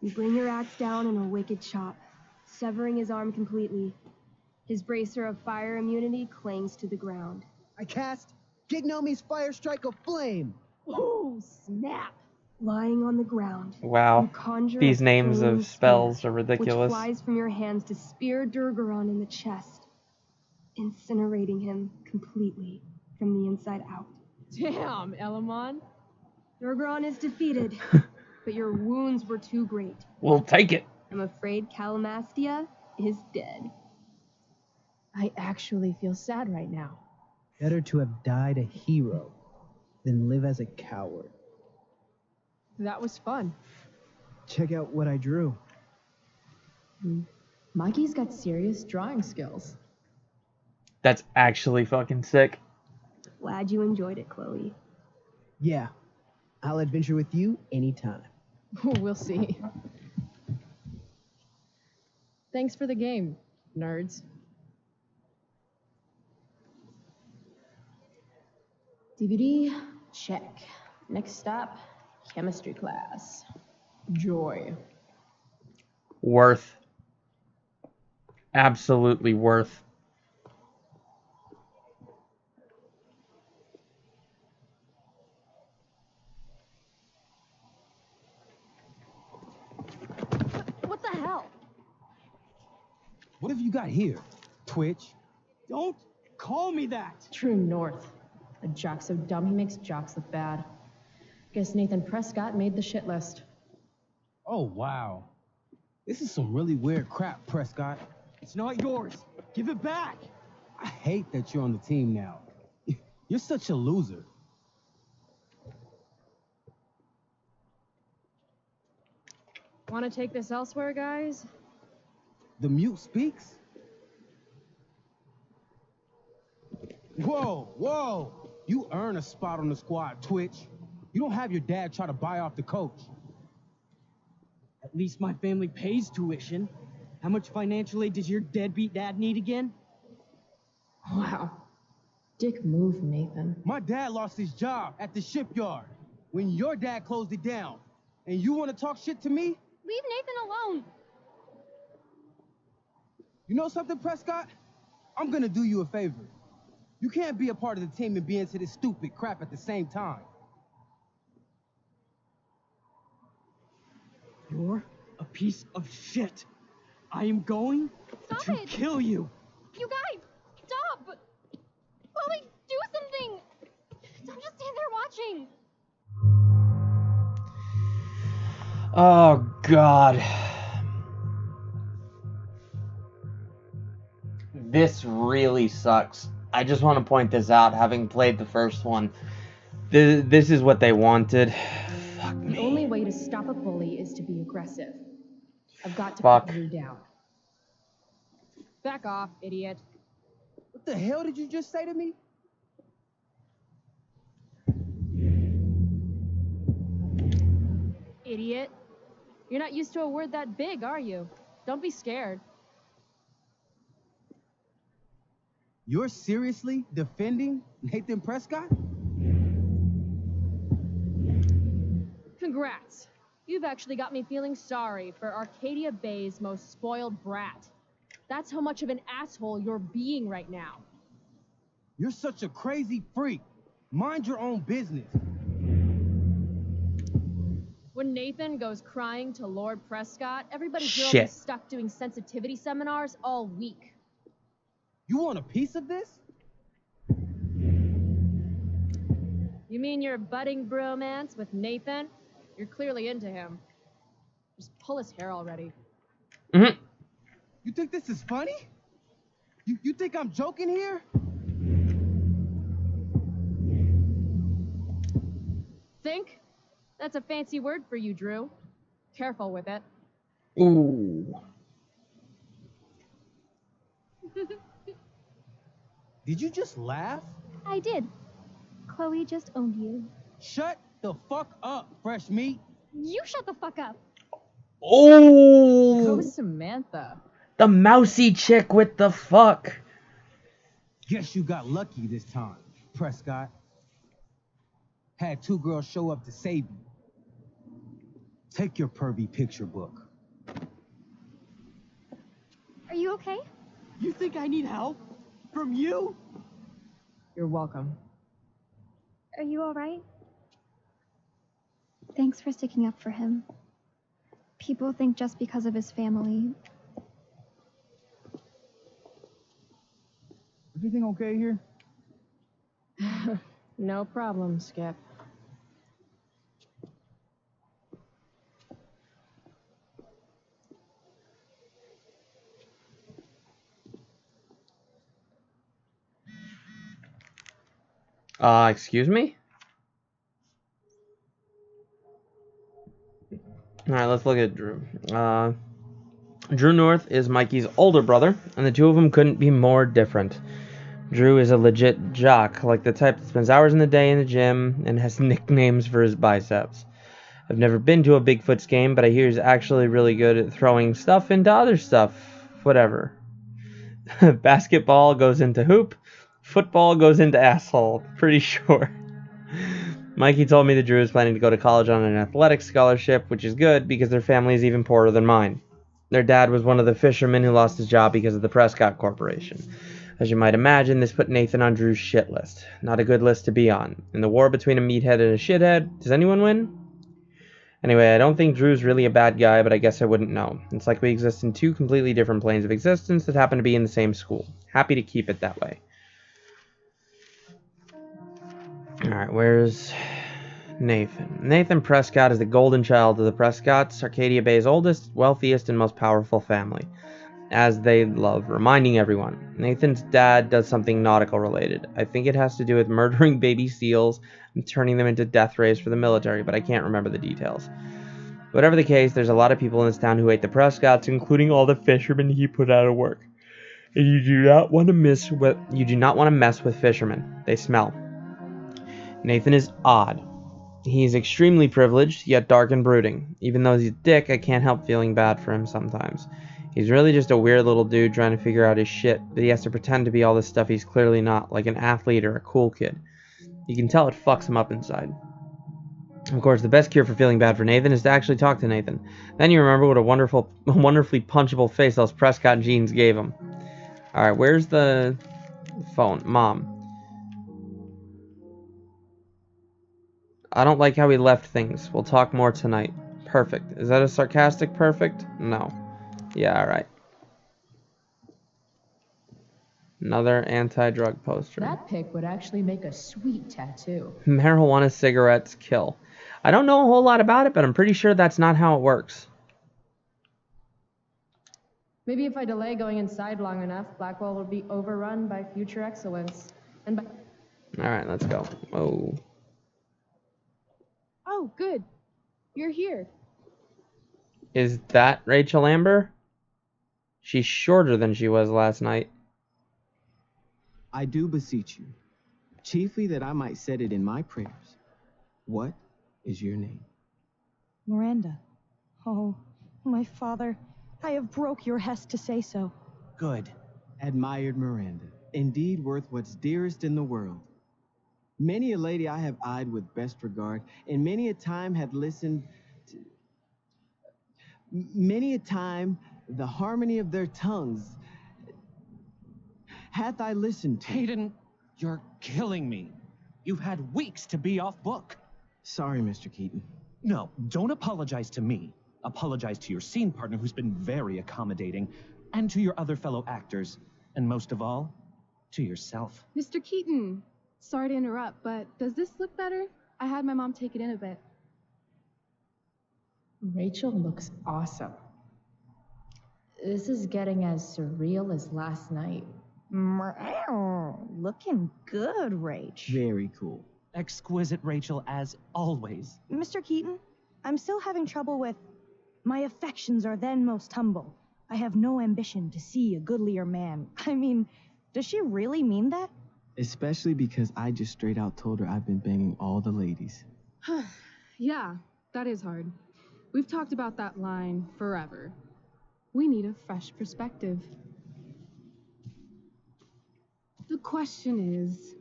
You bring your axe down in a wicked chop, severing his arm completely. His bracer of fire immunity clings to the ground. I cast Gignomi's Fire Strike of Flame. Ooh, snap! Lying on the ground, Wow. you conjure These a names flaming of spells spear, are ridiculous. which flies from your hands to spear Durgaron in the chest, incinerating him completely from the inside out. Damn, Elamon. Durgaron is defeated, but your wounds were too great. We'll take it. I'm afraid Calamastia is dead. I actually feel sad right now. Better to have died a hero than live as a coward. That was fun. Check out what I drew. Mikey's got serious drawing skills. That's actually fucking sick. Glad you enjoyed it, Chloe. Yeah, I'll adventure with you anytime. We'll see. Thanks for the game, nerds. DVD, check. Next stop, chemistry class. Joy. Worth. Absolutely worth. What the hell? What have you got here? Twitch? Don't call me that! True North. A jock so dumb he makes jocks look bad. Guess Nathan Prescott made the shit list. Oh, wow. This is some really weird crap, Prescott. It's not yours. Give it back! I hate that you're on the team now. You're such a loser. Want to take this elsewhere, guys? The mute speaks? Whoa, whoa! You earn a spot on the squad, Twitch. You don't have your dad try to buy off the coach. At least my family pays tuition. How much financial aid does your deadbeat dad need again? Wow. Dick move, Nathan. My dad lost his job at the shipyard when your dad closed it down. And you want to talk shit to me? Leave Nathan alone. You know something, Prescott? I'm gonna do you a favor. You can't be a part of the team and be into this stupid crap at the same time. You're a piece of shit. I am going to kill you. You guys, stop! Chloe, do something! Don't just stand there watching. Oh, God. This really sucks. I just want to point this out, having played the first one. This is what they wanted. Fuck me. The only way to stop a bully is to be aggressive. I've got to Fuck. put you down. Back off, idiot. What the hell did you just say to me? Idiot. You're not used to a word that big, are you? Don't be scared. You're seriously defending Nathan Prescott? Congrats. You've actually got me feeling sorry for Arcadia Bay's most spoiled brat. That's how much of an asshole you're being right now. You're such a crazy freak. Mind your own business. When Nathan goes crying to Lord Prescott, everybody's Shit. really stuck doing sensitivity seminars all week. You want a piece of this? You mean your budding bromance with Nathan? You're clearly into him. Just pull his hair already. Mm-hmm. You think this is funny? You think I'm joking here? Think? That's a fancy word for you, Drew. Careful with it. Ooh. Did you just laugh? I did. Chloe just owned you. Shut the fuck up, fresh meat. You shut the fuck up. Oh. Go Samantha. The mousy chick with the fuck. Guess you got lucky this time, Prescott. Had 2 girls show up to save you. Take your pervy picture book. Are you okay? You think I need help? From you? You're welcome. Are you alright? Thanks for sticking up for him. People think just because of his family. Everything okay here? No problem, Skip. Excuse me? Alright, let's look at Drew. Drew North is Mikey's older brother, and the two of them couldn't be more different. Drew is a legit jock, like the type that spends hours in the day in the gym and has nicknames for his biceps. I've never been to a Bigfoot's game, but I hear he's actually really good at throwing stuff into other stuff. Whatever. Basketball goes into hoop. Football goes into asshole. Pretty sure. Mikey told me that Drew is planning to go to college on an athletic scholarship, which is good because their family is even poorer than mine. Their dad was one of the fishermen who lost his job because of the Prescott Corporation. As you might imagine, this put Nathan on Drew's shit list. Not a good list to be on. In the war between a meathead and a shithead, does anyone win? Anyway, I don't think Drew's really a bad guy, but I guess I wouldn't know. It's like we exist in 2 completely different planes of existence that happen to be in the same school. Happy to keep it that way. Alright, where's Nathan? Nathan Prescott is the golden child of the Prescotts, Arcadia Bay's oldest, wealthiest, and most powerful family, as they love reminding everyone. Nathan's dad does something nautical related. I think it has to do with murdering baby seals and turning them into death rays for the military, but I can't remember the details. Whatever the case, there's a lot of people in this town who hate the Prescotts, including all the fishermen he put out of work. And you do not want to mess with fishermen. They smell. Nathan is odd. He's extremely privileged, yet dark and brooding. Even though he's a dick, I can't help feeling bad for him sometimes. He's really just a weird little dude trying to figure out his shit, but he has to pretend to be all this stuff he's clearly not, like an athlete or a cool kid. You can tell it fucks him up inside. Of course, the best cure for feeling bad for Nathan is to actually talk to Nathan. Then you remember what a wonderfully punchable face those Prescott jeans gave him. Alright, where's the phone? Mom. I don't like how we left things. We'll talk more tonight. Perfect. Is that a sarcastic perfect? No. Yeah, alright. Another anti-drug poster. That pic would actually make a sweet tattoo. Marijuana cigarettes kill. I don't know a whole lot about it, but I'm pretty sure that's not how it works. Maybe if I delay going inside long enough, Blackwell will be overrun by future excellence. And by... Alright, let's go. Oh. Oh, good. You're here. Is that Rachel Amber? She's shorter than she was last night. I do beseech you, chiefly that I might set it in my prayers. What is your name? Miranda. Oh, my father, I have broke your hest to say so. Good. Admired Miranda, indeed worth what's dearest in the world. Many a lady I have eyed with best regard, and many a time have listened to... Many a time, the harmony of their tongues hath I listened to. Hayden, you're killing me. You've had weeks to be off book. Sorry, Mr. Keaton. No, don't apologize to me. Apologize to your scene partner, who's been very accommodating, and to your other fellow actors, and most of all, to yourself. Mr. Keaton, sorry to interrupt, but does this look better? I had my mom take it in a bit. Rachel looks awesome. This is getting as surreal as last night. Looking good, Rach. Very cool. Exquisite, Rachel, as always. Mr. Keaton, I'm still having trouble with my affections are then most humble. I have no ambition to see a goodlier man. I mean, does she really mean that? Especially because I just straight out told her I've been banging all the ladies. Yeah, that is hard. We've talked about that line forever. We need a fresh perspective. The question is,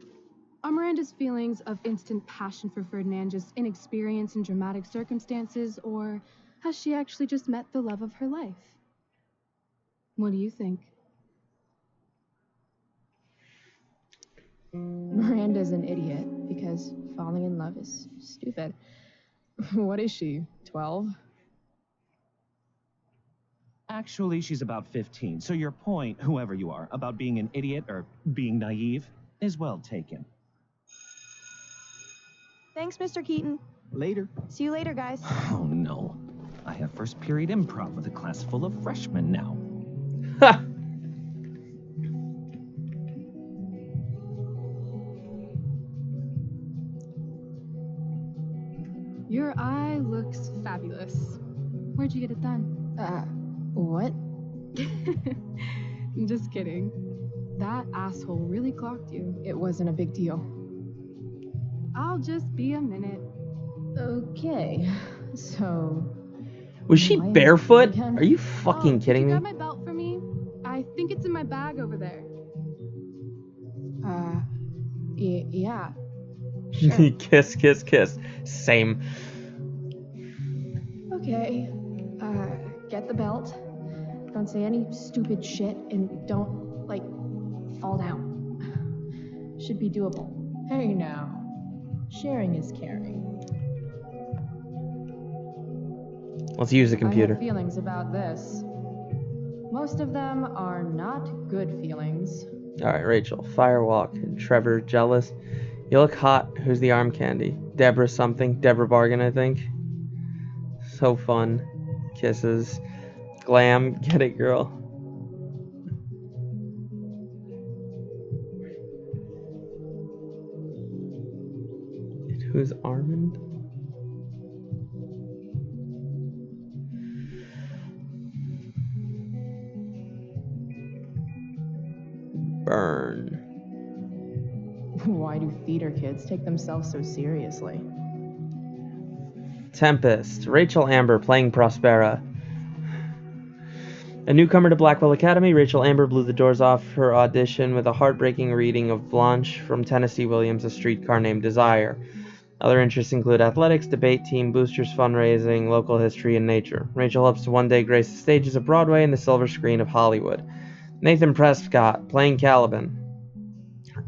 are Miranda's feelings of instant passion for Ferdinand just inexperience in dramatic circumstances, or has she actually just met the love of her life? What do you think? Miranda's an idiot because falling in love is stupid. What is she, 12? Actually, she's about 15, so your point, whoever you are, about being an idiot or being naive is well taken. Thanks, Mr. Keaton. Later. See you later, guys. Oh no. I have first period improv with a class full of freshmen now. Ha! Your eye looks fabulous. Where'd you get it done? What? Just kidding. That asshole really clocked you. It wasn't a big deal. I'll just be a minute. Okay, so... Was she barefoot? Are you fucking kidding Did you me? grab my belt for me? I think it's in my bag over there. Yeah. Kiss, kiss, kiss. Same. Okay. Get the belt. Don't say any stupid shit, and don't, like, fall down. Should be doable. Hey now. Sharing is caring. Let's use the I computer. have feelings about this. Most of them are not good feelings. Alright, Rachel. Firewalk. Trevor, jealous. You look hot. Who's the arm candy? Deborah something. Deborah Bargain, I think. So fun. Kisses. Glam. Get it, girl. And who's Armand? Burn. Why do theater kids take themselves so seriously? Tempest. Rachel Amber playing Prospera. A newcomer to Blackwell Academy, Rachel Amber blew the doors off her audition with a heartbreaking reading of Blanche from Tennessee Williams' A Streetcar Named Desire. Other interests include athletics, debate team, boosters, fundraising, local history, and nature. Rachel hopes to one day grace the stages of Broadway and the silver screen of Hollywood. Nathan Prescott playing Caliban.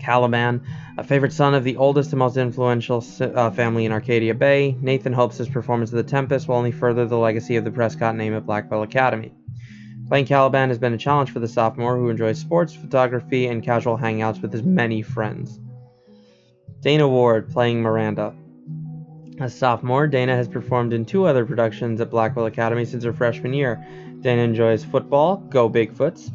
Caliban, a favorite son of the oldest and most influential family in Arcadia Bay, Nathan hopes his performance of The Tempest will only further the legacy of the Prescott name at Blackwell Academy. Playing Caliban has been a challenge for the sophomore who enjoys sports, photography, and casual hangouts with his many friends. Dana Ward playing Miranda. As sophomore, Dana has performed in 2 other productions at Blackwell Academy since her freshman year. Dana enjoys football, Go Bigfoots,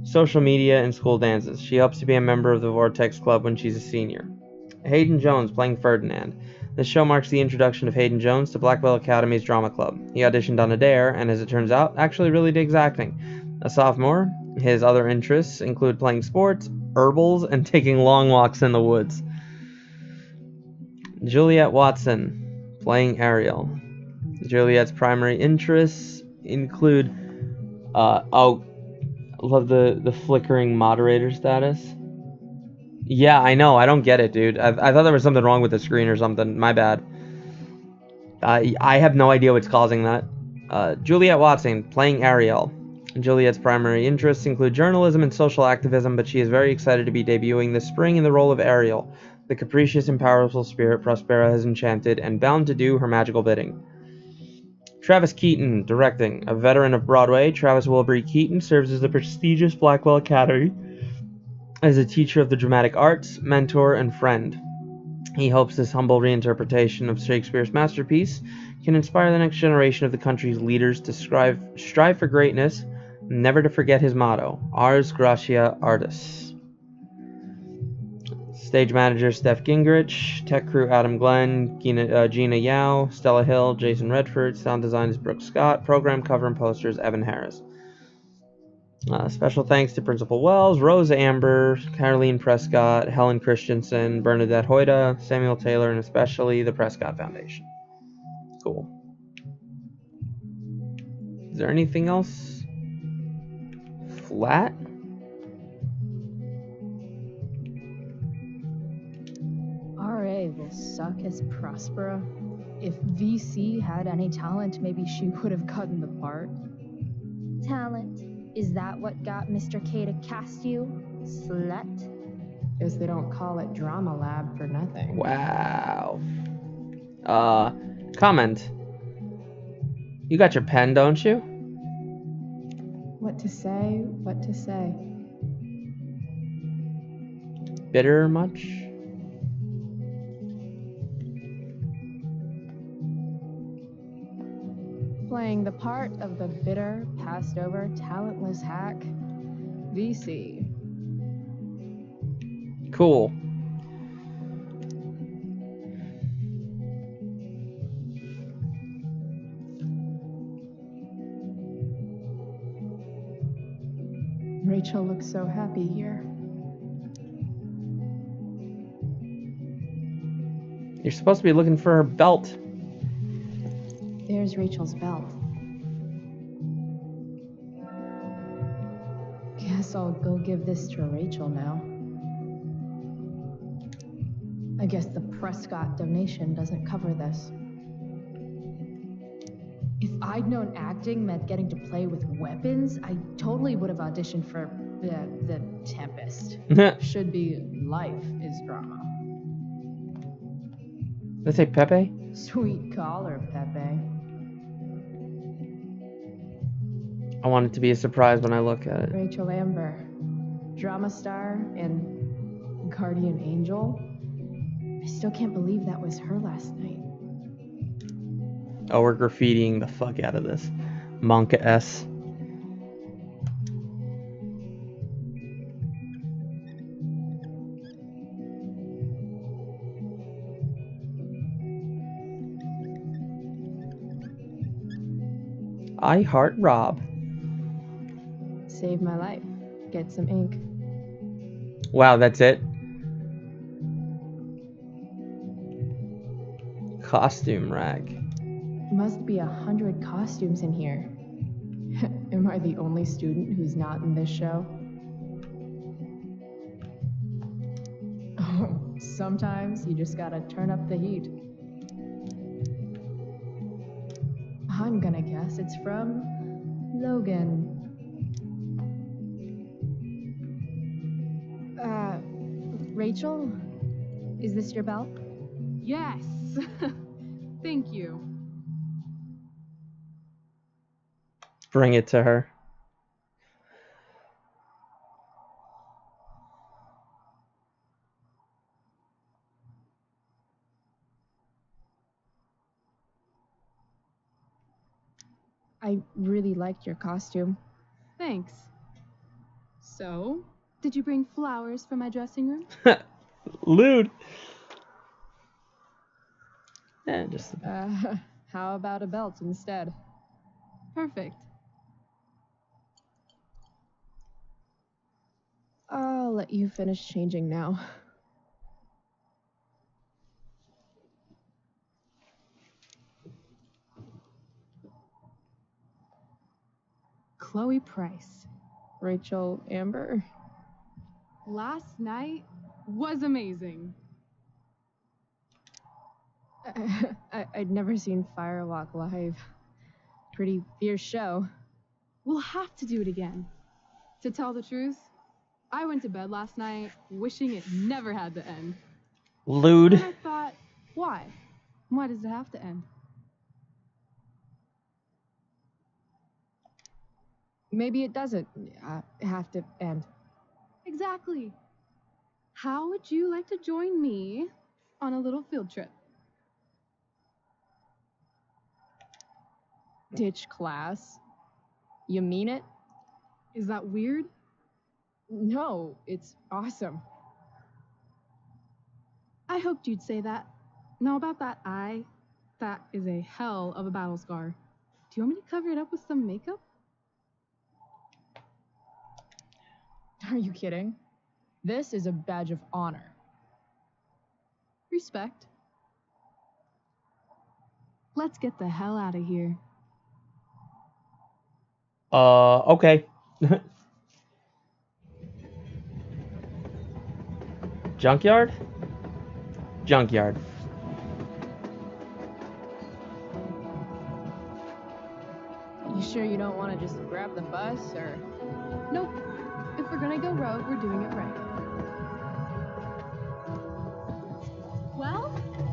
social media, and school dances. She hopes to be a member of the Vortex Club when she's a senior. Hayden Jones playing Ferdinand. This show marks the introduction of Hayden Jones to Blackwell Academy's drama club. He auditioned on Adair, and as it turns out, actually really digs acting. A sophomore, his other interests include playing sports, herbals, and taking long walks in the woods. Juliet Watson playing Ariel. Juliet's primary interests include, I love the flickering moderator status. Yeah, I know. I don't get it, dude. I thought there was something wrong with the screen or something. My bad. I have no idea what's causing that. Juliet Watson, playing Ariel. Juliet's primary interests include journalism and social activism, but she is very excited to be debuting this spring in the role of Ariel, the capricious and powerful spirit Prospera has enchanted and bound to do her magical bidding. Travis Keaton, directing. A veteran of Broadway, Travis Wilbury Keaton serves as the prestigious Blackwell Academy as a teacher of the dramatic arts, mentor, and friend. He hopes this humble reinterpretation of Shakespeare's masterpiece can inspire the next generation of the country's leaders to strive for greatness, never to forget his motto, Ars Gratia Artis. Stage manager Steph Gingrich, tech crew Adam Glenn, Gina Yao, Stella Hill, Jason Redford, sound design is Brooke Scott, program cover and posters Evan Harris. Special thanks to Principal Wells, Rose Amber, Caroline Prescott, Helen Christensen, Bernadette Hoyda, Samuel Taylor, and especially the Prescott Foundation. Cool. Is there anything else? Flat? RA will suck as Prospera. If VC had any talent, maybe she would have gotten the part. Talent. Is that what got Mr. K to cast you, slut? Guess they don't call it Drama Lab for nothing. Wow. Comment. You got your pen, don't you? What to say, what to say. Bitter much? Playing the part of the bitter, passed-over, talentless hack, VC. Cool. Rachel looks so happy here. You're supposed to be looking for her belt. There's Rachel's belt. Guess I'll go give this to Rachel now. I guess the Prescott donation doesn't cover this. If I'd known acting meant getting to play with weapons, I totally would have auditioned for the Tempest. Should be Life is Drama. Let's say Pepe? Sweet collar, Pepe. I want it to be a surprise when I look at it. Rachel Amber, drama star and guardian angel. I still can't believe that was her last night. Oh, we're graffitiing the fuck out of this. Monka S. I heart Rob. Save my life. Get some ink. Wow, that's it? Costume rack. Must be 100 costumes in here. Am I the only student who's not in this show? Oh, sometimes you just gotta turn up the heat. I'm gonna guess it's from Logan. Rachel? Is this your belt? Yes. Thank you. Bring it to her. I really liked your costume. Thanks. So, did you bring flowers for my dressing room? Lewd. Yeah, just... How about a belt instead? Perfect. I'll let you finish changing now. Chloe Price. Rachel Amber. Last night was amazing. I'd never seen Firewalk live. Pretty fierce show. We'll have to do it again. To tell the truth, I went to bed last night wishing it never had to end. Lewd. And I thought, why? Why does it have to end? Maybe it doesn't have to end. Exactly. How would you like to join me on a little field trip? Ditch class? You mean it? Is that weird? No, it's awesome. I hoped you'd say that. Now about that eye, that is a hell of a battle scar. Do you want me to cover it up with some makeup? Are you kidding? This is a badge of honor. Respect. Let's get the hell out of here. Okay. Junkyard? Junkyard. You sure you don't want to just grab the bus, or? Nope. If we're gonna go rogue, we're doing it right. Well?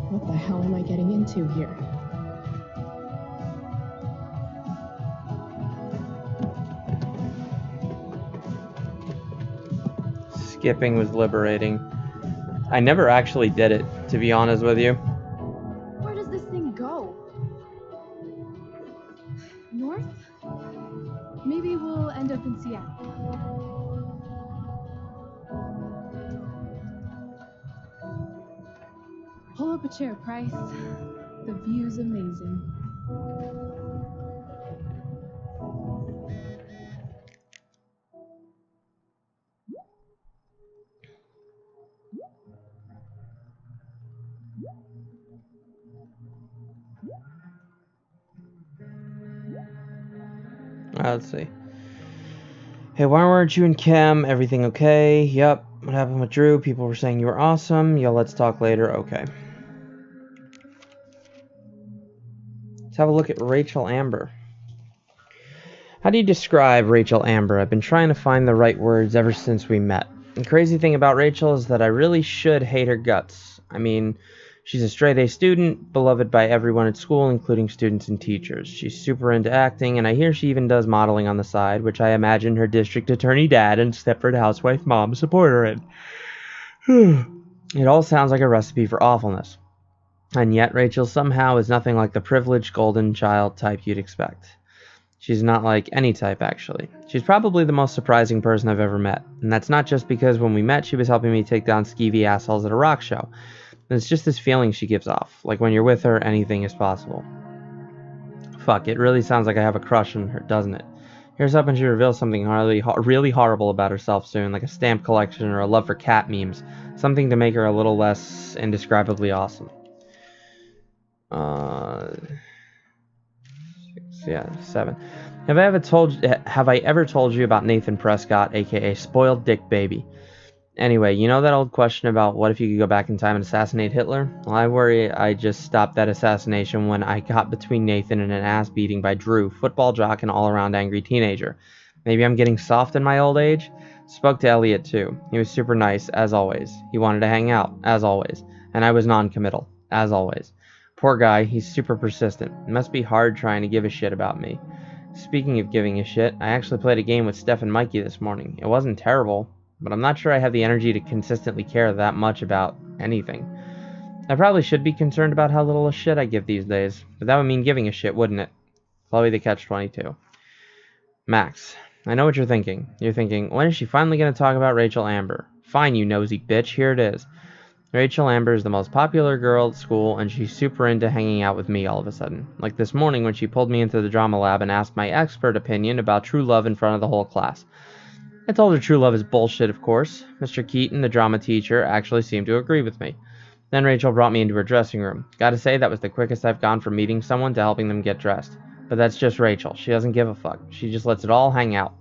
What the hell am I getting into here? Skipping was liberating. I never actually did it, to be honest with you. Where does this thing go? North? Maybe we'll end up in Seattle. Pull up a chair, Price. The view's amazing. Let's see. Hey, why weren't you and Kim? Everything okay? Yep. What happened with Drew? People were saying you were awesome. Yo, let's talk later. Okay. Let's have a look at Rachel Amber. How do you describe Rachel Amber? I've been trying to find the right words ever since we met. The crazy thing about Rachel is that I really should hate her guts. I mean, she's a straight-A student, beloved by everyone at school, including students and teachers. She's super into acting, and I hear she even does modeling on the side, which I imagine her district attorney dad and Stepford housewife mom support her in. It all sounds like a recipe for awfulness. And yet Rachel somehow is nothing like the privileged golden child type you'd expect. She's not like any type, actually. She's probably the most surprising person I've ever met. And that's not just because when we met she was helping me take down skeevy assholes at a rock show. It's just this feeling she gives off. Like when you're with her, anything is possible. Fuck, it really sounds like I have a crush on her, doesn't it? Here's hoping she reveals something really horrible about herself soon, like a stamp collection or a love for cat memes. Something to make her a little less indescribably awesome. 7. Have I ever told you about Nathan Prescott, aka Spoiled Dick Baby? Anyway, you know that old question about what if you could go back in time and assassinate Hitler? Well, I worry I just stopped that assassination when I got between Nathan and an ass beating by Drew, football jock and all-around angry teenager. Maybe I'm getting soft in my old age? Spoke to Elliot too. He was super nice, as always. He wanted to hang out, as always. And I was non-committal, as always. Poor guy, he's super persistent. It must be hard trying to give a shit about me. Speaking of giving a shit, I actually played a game with Steph and Mikey this morning. It wasn't terrible, but I'm not sure I have the energy to consistently care that much about anything. I probably should be concerned about how little a shit I give these days, but that would mean giving a shit, wouldn't it? Chloe the Catch-22. Max, I know what you're thinking. You're thinking, when is she finally going to talk about Rachel Amber? Fine, you nosy bitch, here it is. Rachel Amber is the most popular girl at school, and she's super into hanging out with me all of a sudden. Like this morning when she pulled me into the drama lab and asked my expert opinion about true love in front of the whole class. I told her true love is bullshit, of course. Mr. Keaton, the drama teacher, actually seemed to agree with me. Then Rachel brought me into her dressing room. Gotta say, that was the quickest I've gone from meeting someone to helping them get dressed. But that's just Rachel. She doesn't give a fuck. She just lets it all hang out.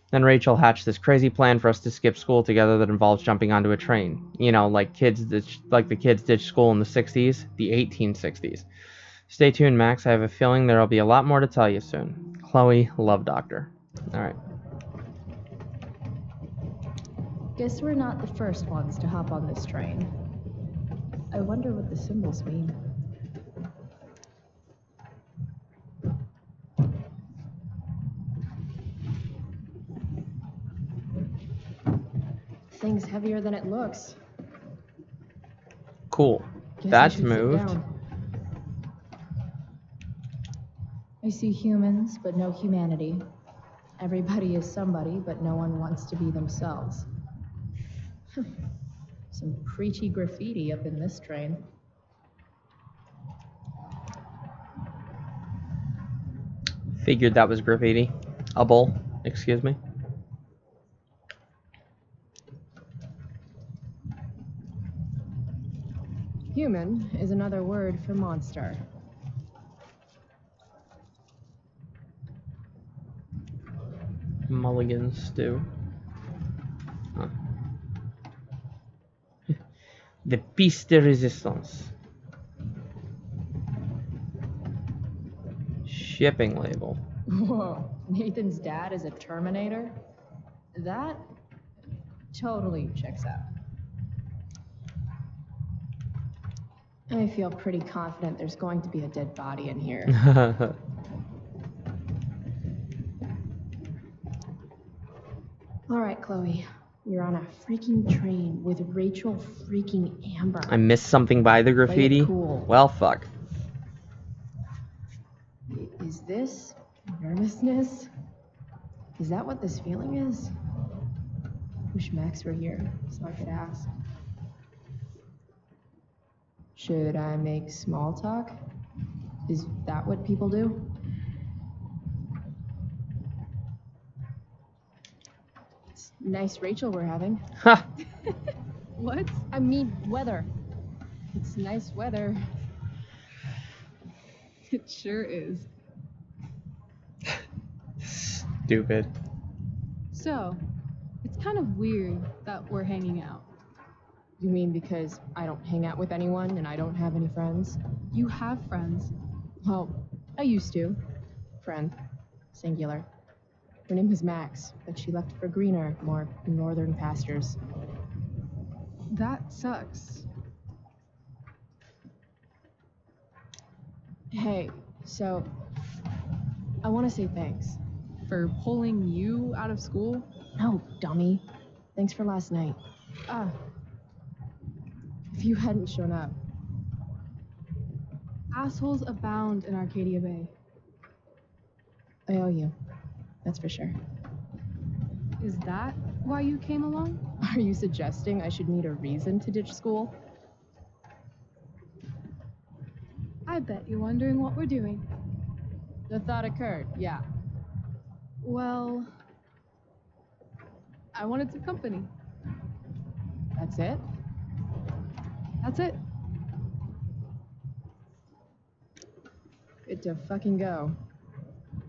Then Rachel hatched this crazy plan for us to skip school together that involves jumping onto a train. You know, like the kids ditched school in the 60s, the 1860s. Stay tuned, Max. I have a feeling there'll be a lot more to tell you soon. Chloe, Love Doctor. Alright. Guess we're not the first ones to hop on this train. I wonder what the symbols mean. Thing's heavier than it looks. Cool. Guess That's I should sit moved. down. I see humans, but no humanity. Everybody is somebody, but no one wants to be themselves. Some preachy graffiti up in this train. Figured that was graffiti. A bull, excuse me. Human is another word for monster. Mulligan stew. Huh. The piece de resistance. Shipping label. Whoa, Nathan's dad is a Terminator? That totally checks out. I feel pretty confident there's going to be a dead body in here. All right, Chloe. You're on a freaking train with Rachel freaking Amber. I missed something by the graffiti? Cool. Well, fuck. Is this nervousness? Is that what this feeling is? Wish Max were here so I could ask. Should I make small talk? Is that what people do? It's nice Rachel we're having. Ha! What? I mean weather. It's nice weather. It sure is. Stupid. So, it's kind of weird that we're hanging out. You mean because I don't hang out with anyone and I don't have any friends? You have friends. Well, I used to. Friend. Singular. Her name was Max, but she left for greener, more northern pastures. That sucks. Hey, so I want to say thanks. For pulling you out of school? No, dummy. Thanks for last night. If you hadn't shown up. Assholes abound in Arcadia Bay. I owe you. That's for sure. Is that why you came along? Are you suggesting I should need a reason to ditch school? I bet you're wondering what we're doing. The thought occurred, yeah. Well, I wanted some company. That's it? That's it. Good to fucking go.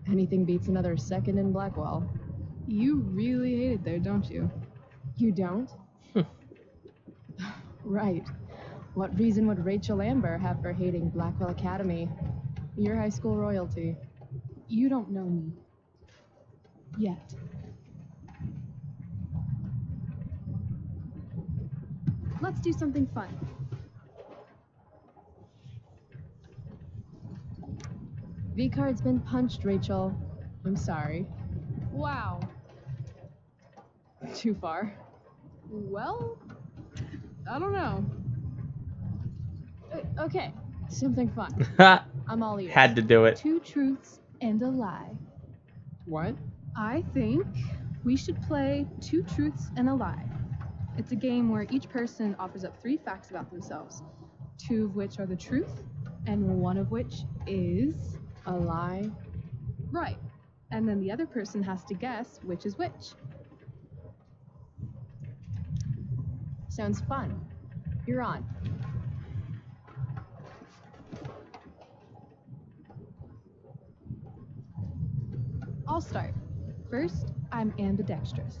Anything beats another second in Blackwell. You really hate it there, don't you? You don't? Right. What reason would Rachel Amber have for hating Blackwell Academy? Your high school royalty. You don't know me. Yet. Let's do something fun. V-card's been punched, Rachel. I'm sorry. Wow. Too far? Well, I don't know. Okay, something fun. I'm all ears. Had to do it. 2 truths and a lie. What? I think we should play 2 truths and a lie. It's a game where each person offers up 3 facts about themselves, 2 of which are the truth, and 1 of which is a lie. Right. And then the other person has to guess which is which. Sounds fun. You're on. I'll start. First, I'm ambidextrous.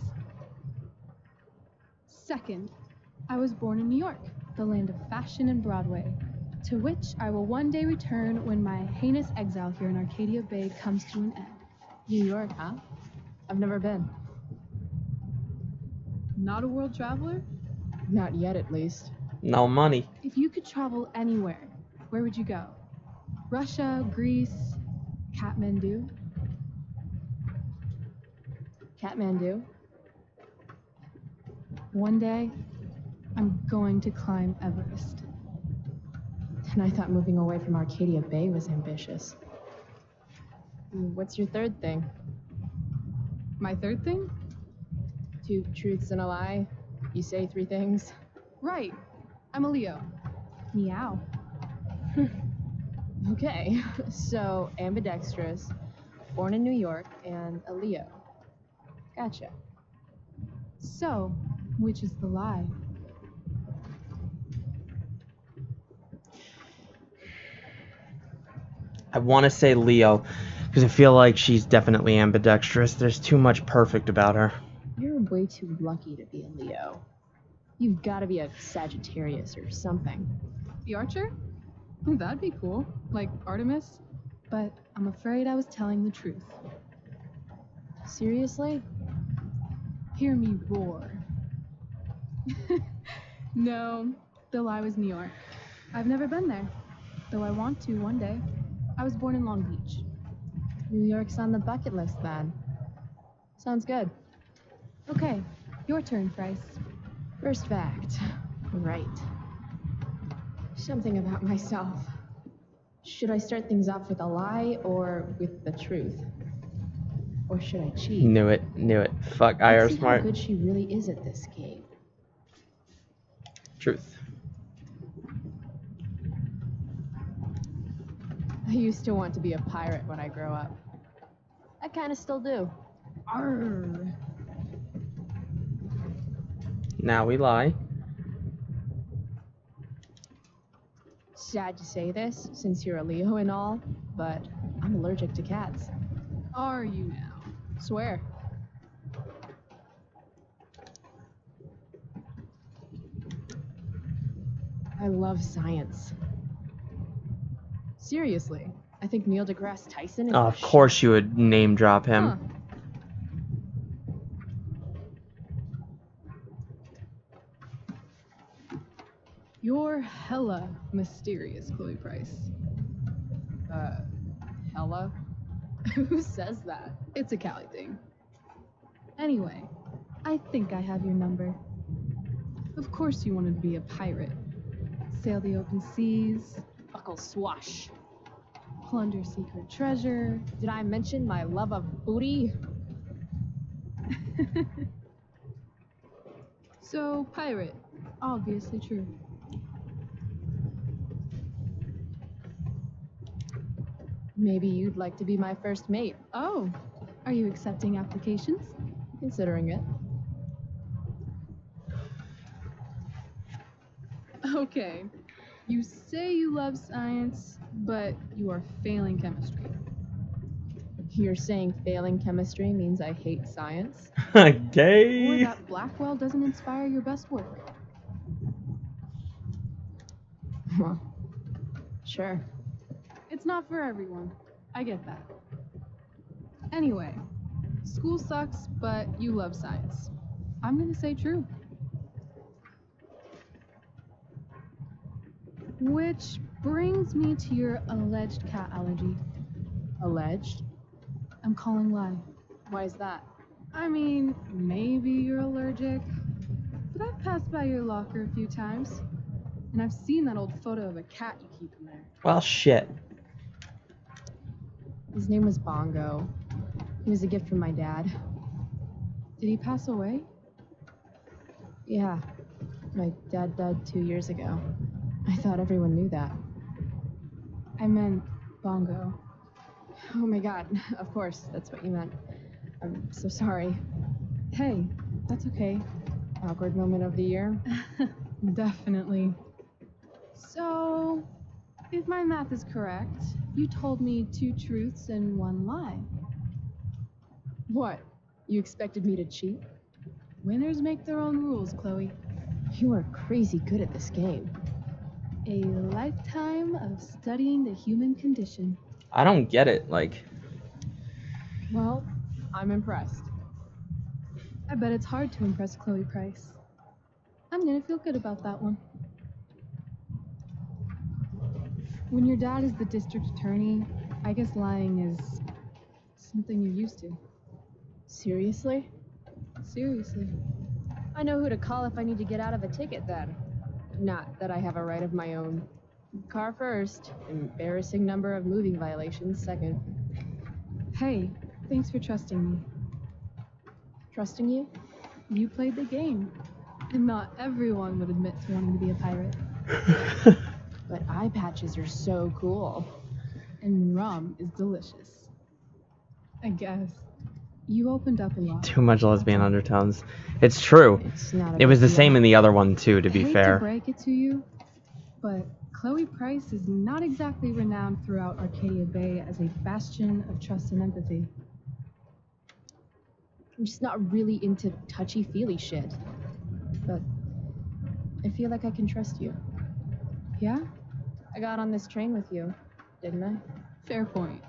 Second, I was born in New York, the land of fashion and Broadway. To which I will one day return when my heinous exile here in Arcadia Bay comes to an end. New York, huh? I've never been. Not a world traveler? Not yet, at least. No money. If you could travel anywhere, where would you go? Russia, Greece, Kathmandu? Kathmandu? One day, I'm going to climb Everest. And I thought moving away from Arcadia Bay was ambitious. What's your third thing? My third thing? 2 truths and a lie. You say 3 things. Right. I'm a Leo. Meow. Okay, so ambidextrous, born in New York, and a Leo. Gotcha. So, which is the lie? I want to say Leo, because I feel like she's definitely ambidextrous. There's too much perfect about her. You're way too lucky to be a Leo. You've got to be a Sagittarius or something. The Archer? That'd be cool. Like Artemis. But I'm afraid I was telling the truth. Seriously? Hear me roar. No, the lie was New York. I've never been there, though I want to one day. I was born in Long Beach. New York's on the bucket list then. Sounds good. Okay, your turn, Bryce. First fact. Right. Something about myself. Should I start things off with a lie or with the truth? Or should I cheat? Knew it. Fuck, I are Let's see smart. how good she really is at this game. Truth. I used to want to be a pirate when I grow up. I kind of still do. Arr. Now we lie. Sad to say this, since you're a Leo and all, but I'm allergic to cats. Are you now? Swear. I love science. Seriously, I think Neil deGrasse Tyson is Of course you would name drop him. Huh. You're hella mysterious, Chloe Price. Hella? Who says that? It's a Cali thing. Anyway, I think I have your number. Of course you wanted to be a pirate. Sail the open seas. Buckle swash. Plunder secret treasure. Did I mention my love of booty? So, pirate. Obviously true. Maybe you'd like to be my first mate. Oh, are you accepting applications? Considering it. Okay. You say you love science, but you are failing chemistry. You're saying failing chemistry means I hate science? Or Gay. that Blackwell doesn't inspire your best work. Well, sure. It's not for everyone. I get that. Anyway, school sucks, but you love science. I'm gonna say true. Which brings me to your alleged cat allergy. Alleged? I'm calling lie. Why is that? I mean, maybe you're allergic, but I've passed by your locker a few times, and I've seen that old photo of a cat you keep in there. Well, shit. His name was Bongo. He was a gift from my dad. Did he pass away? Yeah. My dad died 2 years ago. I thought everyone knew that. I meant Bongo. Oh my god, of course, that's what you meant. I'm so sorry. Hey, that's okay. Awkward moment of the year? Definitely. So, if my math is correct, you told me 2 truths and 1 lie. What? You expected me to cheat? Winners make their own rules, Chloe. You are crazy good at this game. A lifetime of studying the human condition. I don't get it, like... Well, I'm impressed. I bet it's hard to impress Chloe Price. I'm gonna feel good about that one. When your dad is the district attorney, I guess lying is something you're used to. Seriously? Seriously. I know who to call if I need to get out of a ticket then. Not that I have a right of my own. Car first, embarrassing number of moving violations second. Hey, thanks for trusting me. Trusting you? You played the game. And not everyone would admit to wanting to be a pirate. But eye patches are so cool. And rum is delicious. I guess. You opened up a lot. Too much lesbian undertones. It's true. It was the same in the other one too, to be I hate fair. to break it to you, but Chloe Price is not exactly renowned throughout Arcadia Bay as a bastion of trust and empathy. I'm just not really into touchy-feely shit. But I feel like I can trust you. Yeah? I got on this train with you, didn't I? Fair point.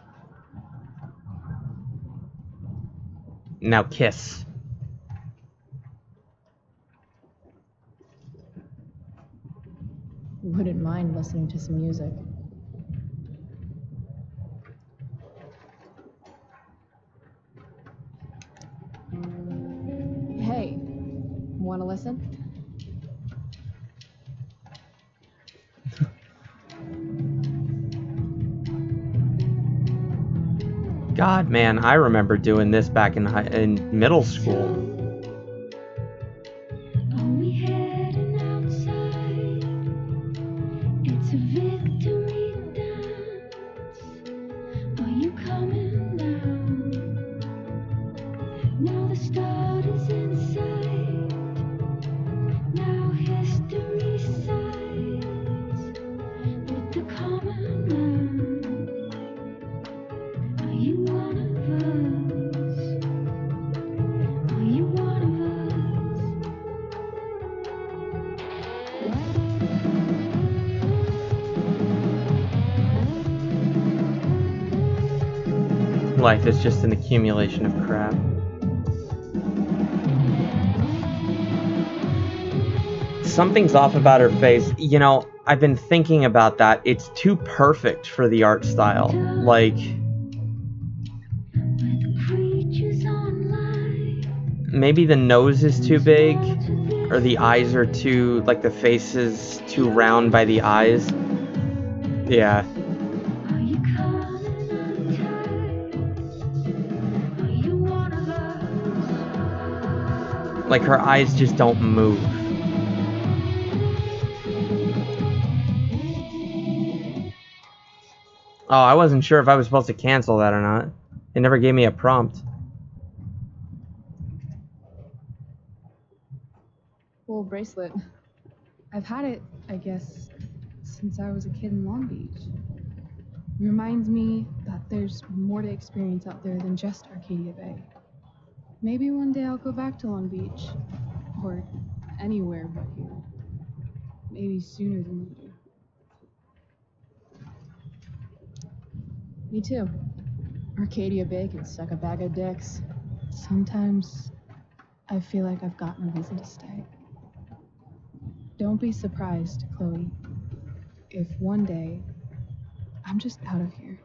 Now kiss. Wouldn't mind listening to some music. Hey, wanna listen? God, man, I remember doing this back in middle school. It's a victory dance. Are you coming down? Now the start is in sight. Now history sides with the common man. Are you one of us? Are you one of Life is just an accumulation of crap. Something's off about her face. You know, I've been thinking about that. It's too perfect for the art style. Like, maybe the nose is too big, or the eyes are too, like the face is too round by the eyes. Yeah. Like her eyes just don't move. Oh, I wasn't sure if I was supposed to cancel that or not. It never gave me a prompt. Cool bracelet. I've had it, I guess, since I was a kid in Long Beach. Reminds me that there's more to experience out there than just Arcadia Bay. Maybe one day I'll go back to Long Beach. Or anywhere but here. Maybe sooner than later. Me too. Arcadia Bay can suck a bag of dicks. Sometimes I feel like I've got no reason to stay. Don't be surprised, Chloe, if one day I'm just out of here.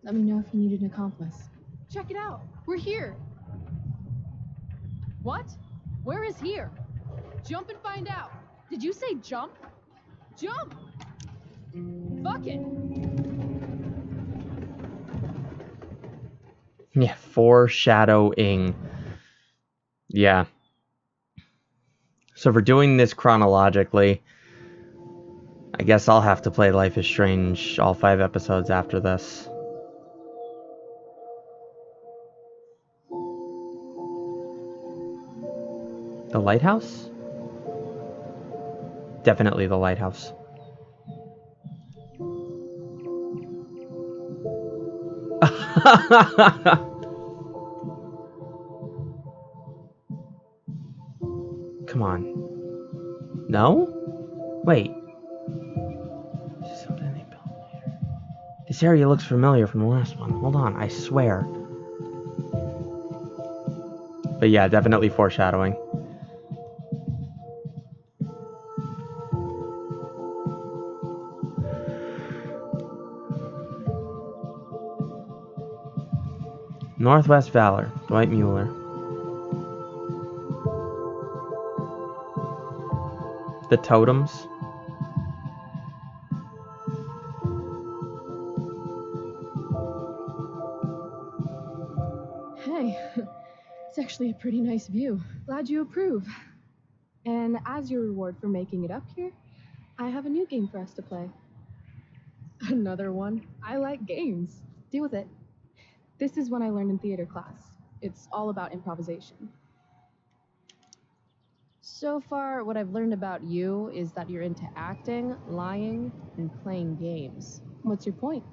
Let me know if you need an accomplice. Check it out! We're here! What? Where is here? Jump and find out. Did you say jump? Jump! Fuck it! Yeah, foreshadowing. Yeah. So if we're doing this chronologically, I guess I'll have to play Life is Strange all 5 episodes after this. The lighthouse? Definitely the lighthouse. Come on. No? Wait. This area looks familiar from the last one. Hold on, I swear. But yeah, definitely foreshadowing. Northwest Valor, Dwight Mueller. The totems. Hey, it's actually a pretty nice view. Glad you approve. And as your reward for making it up here, I have a new game for us to play. Another one? I like games. Deal with it. This is one I learned in theater class. It's all about improvisation. So far, what I've learned about you is that you're into acting, lying, and playing games. What's your point?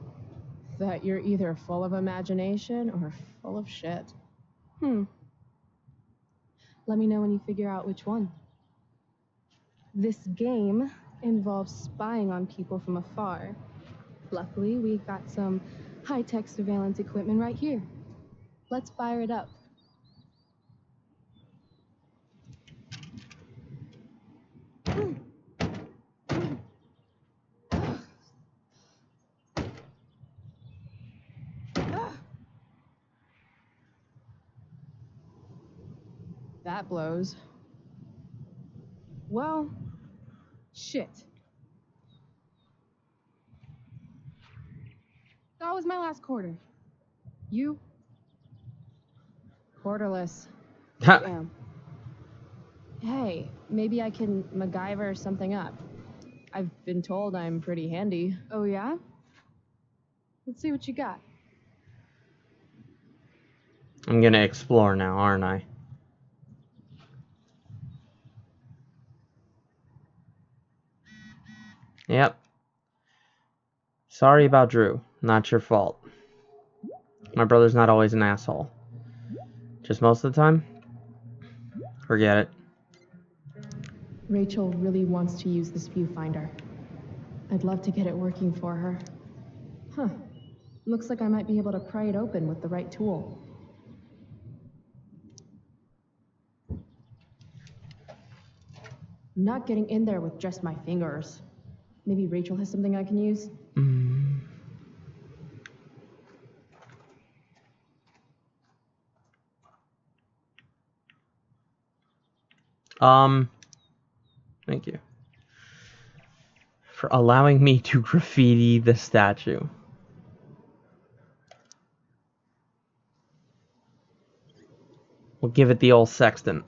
That you're either full of imagination or full of shit. Let me know when you figure out which one. This game involves spying on people from afar. Luckily, we got some high-tech surveillance equipment right here. Let's fire it up. That blows. Well, shit. That was my last quarter. You? Quarterless. Damn. Hey, maybe I can MacGyver something up. I've been told I'm pretty handy. Oh yeah? Let's see what you got. I'm gonna explore now, aren't I? Yep. Sorry about Drew. Not your fault. My brother's not always an asshole. Just most of the time? Forget it. Rachel really wants to use this viewfinder. I'd love to get it working for her. Huh. Looks like I might be able to pry it open with the right tool. I'm not getting in there with just my fingers. Maybe Rachel has something I can use? Thank you for allowing me to graffiti the statue. We'll give it the old sextant.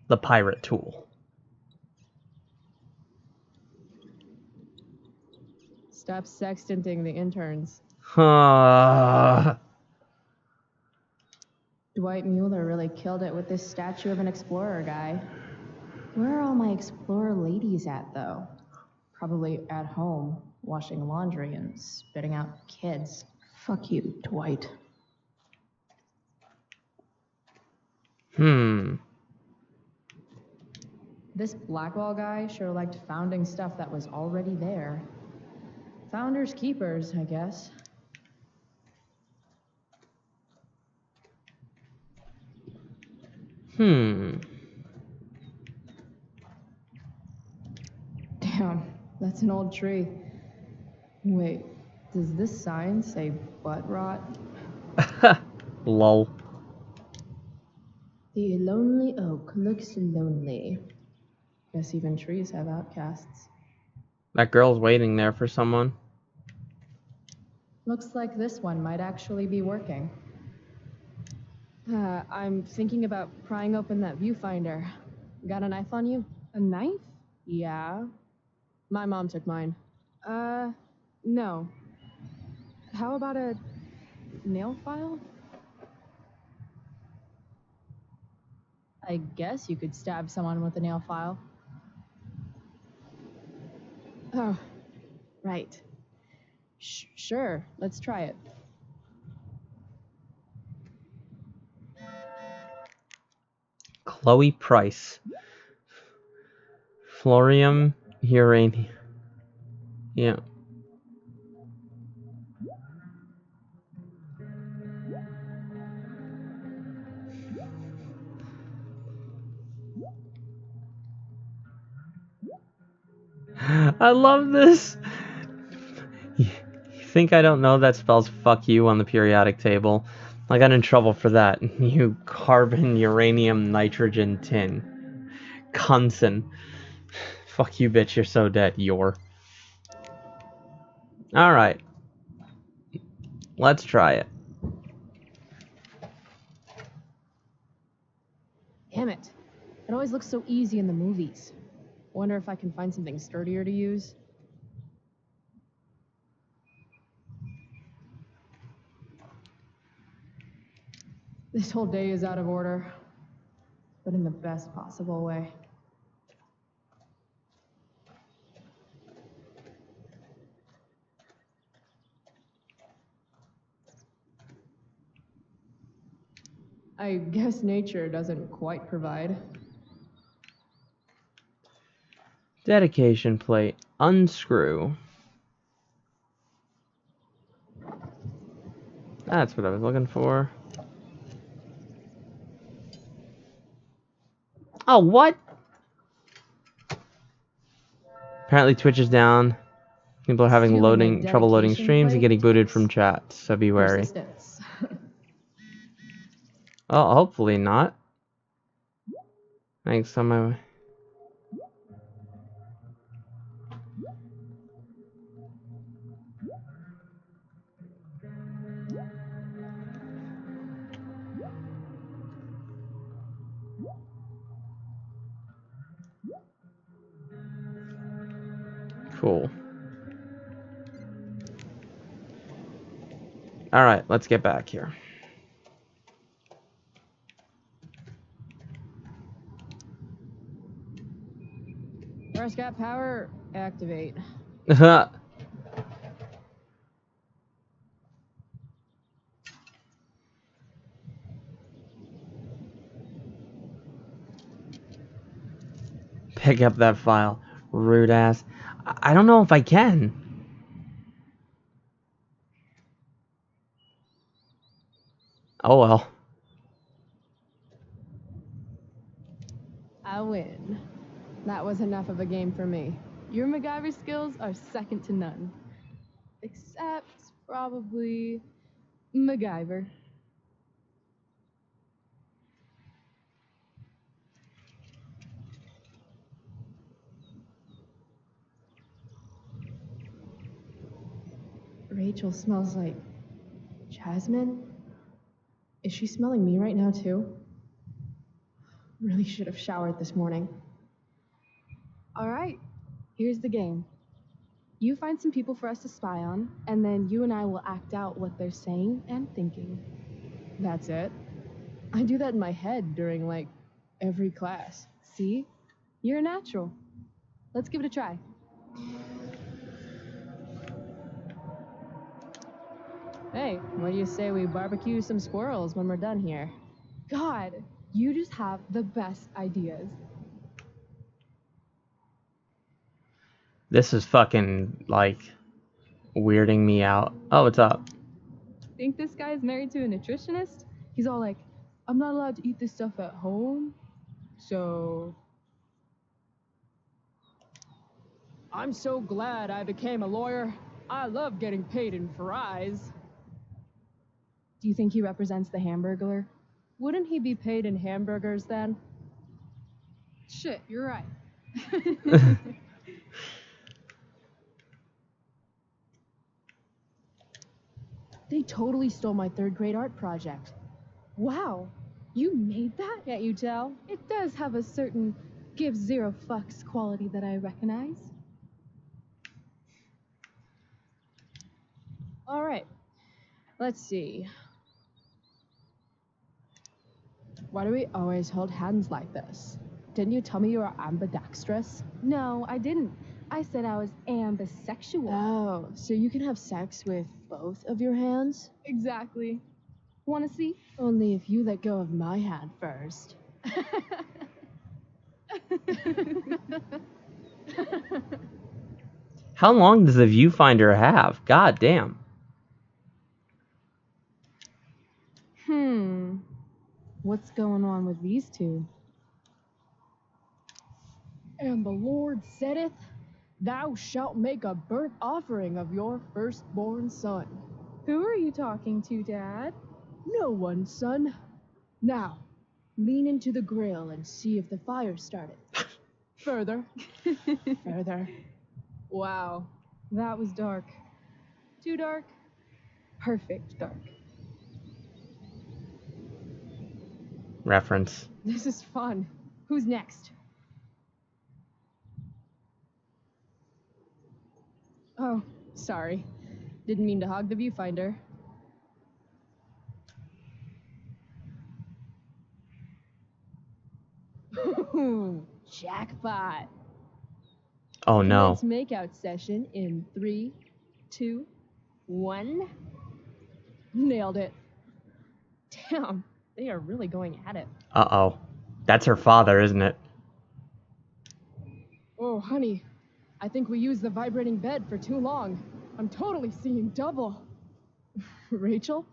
The pirate tool. Stop sextanting the interns. Dwight Mueller really killed it with this statue of an explorer guy. Where are all my explorer ladies at, though? Probably at home, washing laundry and spitting out kids. Fuck you, Dwight. This Blackwall guy sure liked founding stuff that was already there. Founders keepers, I guess. Damn, that's an old tree. Wait, does this sign say butt rot? Lol. The lonely oak looks lonely. Guess even trees have outcasts. That girl's waiting there for someone. Looks like this one might actually be working. I'm thinking about prying open that viewfinder. Got a knife on you? A knife? Yeah. My mom took mine. No. How about a nail file? I guess you could stab someone with a nail file. Oh, right. Sure, let's try it. Chloe Price. Florium uranium. Yeah. I love this. You think I don't know that spells fuck you on the periodic table? I got in trouble for that. You carbon, uranium, nitrogen, tin. Bunsen. Fuck you, bitch. You're so dead. Alright. Let's try it. Damn it. It always looks so easy in the movies. Wonder if I can find something sturdier to use. This whole day is out of order, but in the best possible way. I guess nature doesn't quite provide. Dedication plate. Unscrew. That's what I was looking for. Oh, what? Apparently Twitch is down. People are having trouble loading streams and getting booted from chat, so be wary. Oh, hopefully not. Thanks on my way. Cool. Alright, let's get back here. Prescott power, activate. Pick up that file. Rude ass. I don't know if I can. Oh well. I win. That was enough of a game for me. Your MacGyver skills are second to none. Except, probably, MacGyver. Rachel smells like jasmine? Is she smelling me right now, too? Really should have showered this morning. Alright, here's the game. You find some people for us to spy on, and then you and I will act out what they're saying and thinking. That's it? I do that in my head during, like, every class. See? You're a natural. Let's give it a try. Hey, what do you say we barbecue some squirrels when we're done here? God, you just have the best ideas. This is fucking, like, weirding me out. Oh, what's up? Think this guy's married to a nutritionist? He's all like, I'm not allowed to eat this stuff at home, so... I'm so glad I became a lawyer. I love getting paid in fries. Do you think he represents the Hamburglar? Wouldn't he be paid in hamburgers then? Shit, you're right. They totally stole my third grade art project. Wow, you made that? Can't you tell? It does have a certain give zero fucks quality that I recognize. All right, let's see. Why do we always hold hands like this? Didn't you tell me you were ambidextrous? No, I didn't. I said I was ambisexual. Oh, so you can have sex with both of your hands? Exactly. Want to see? Only if you let go of my hand first. How long does the viewfinder have? God damn. What's going on with these two? And the Lord saideth, Thou shalt make a burnt offering of your firstborn son. Who are you talking to, Dad? No one, son. Now, lean into the grill and see if the fire started. Further. Further. Wow, that was dark. Too dark? Perfect dark. Reference. This is fun. Who's next? Oh, sorry. Didn't mean to hog the viewfinder. Jackpot. Oh no. Let's make out session in 3, 2, 1. Nailed it. Damn, they are really going at it. Uh-oh. That's her father, isn't it? Oh, honey, I think we used the vibrating bed for too long. I'm totally seeing double. Rachel?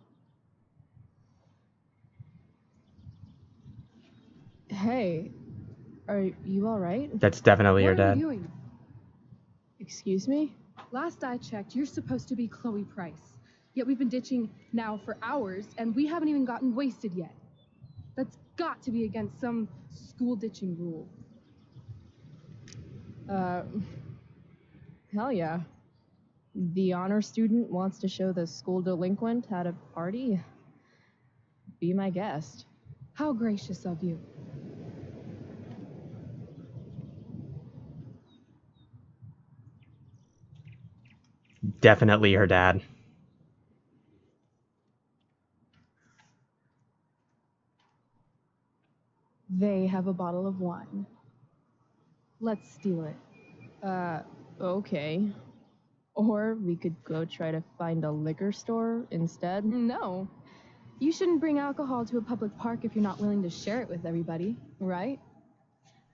Hey, are you all right? That's definitely your What are dad. you doing? Excuse me? Last I checked, you're supposed to be Chloe Price. Yet we've been ditching now for hours, and we haven't even gotten wasted yet. That's got to be against some school ditching rule. Hell yeah. The honor student wants to show the school delinquent how to party? Be my guest. How gracious of you. Definitely her dad. They have a bottle of wine. Let's steal it. Okay. Or we could go try to find a liquor store instead. No. You shouldn't bring alcohol to a public park if you're not willing to share it with everybody, right?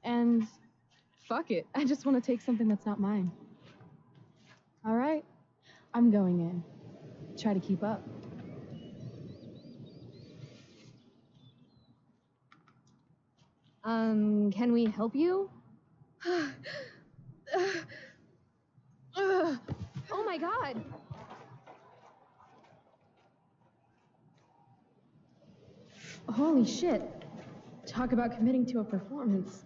And fuck it. I just want to take something that's not mine. All right. I'm going in. Try to keep up. Can we help you? Oh my god! Holy shit. Talk about committing to a performance.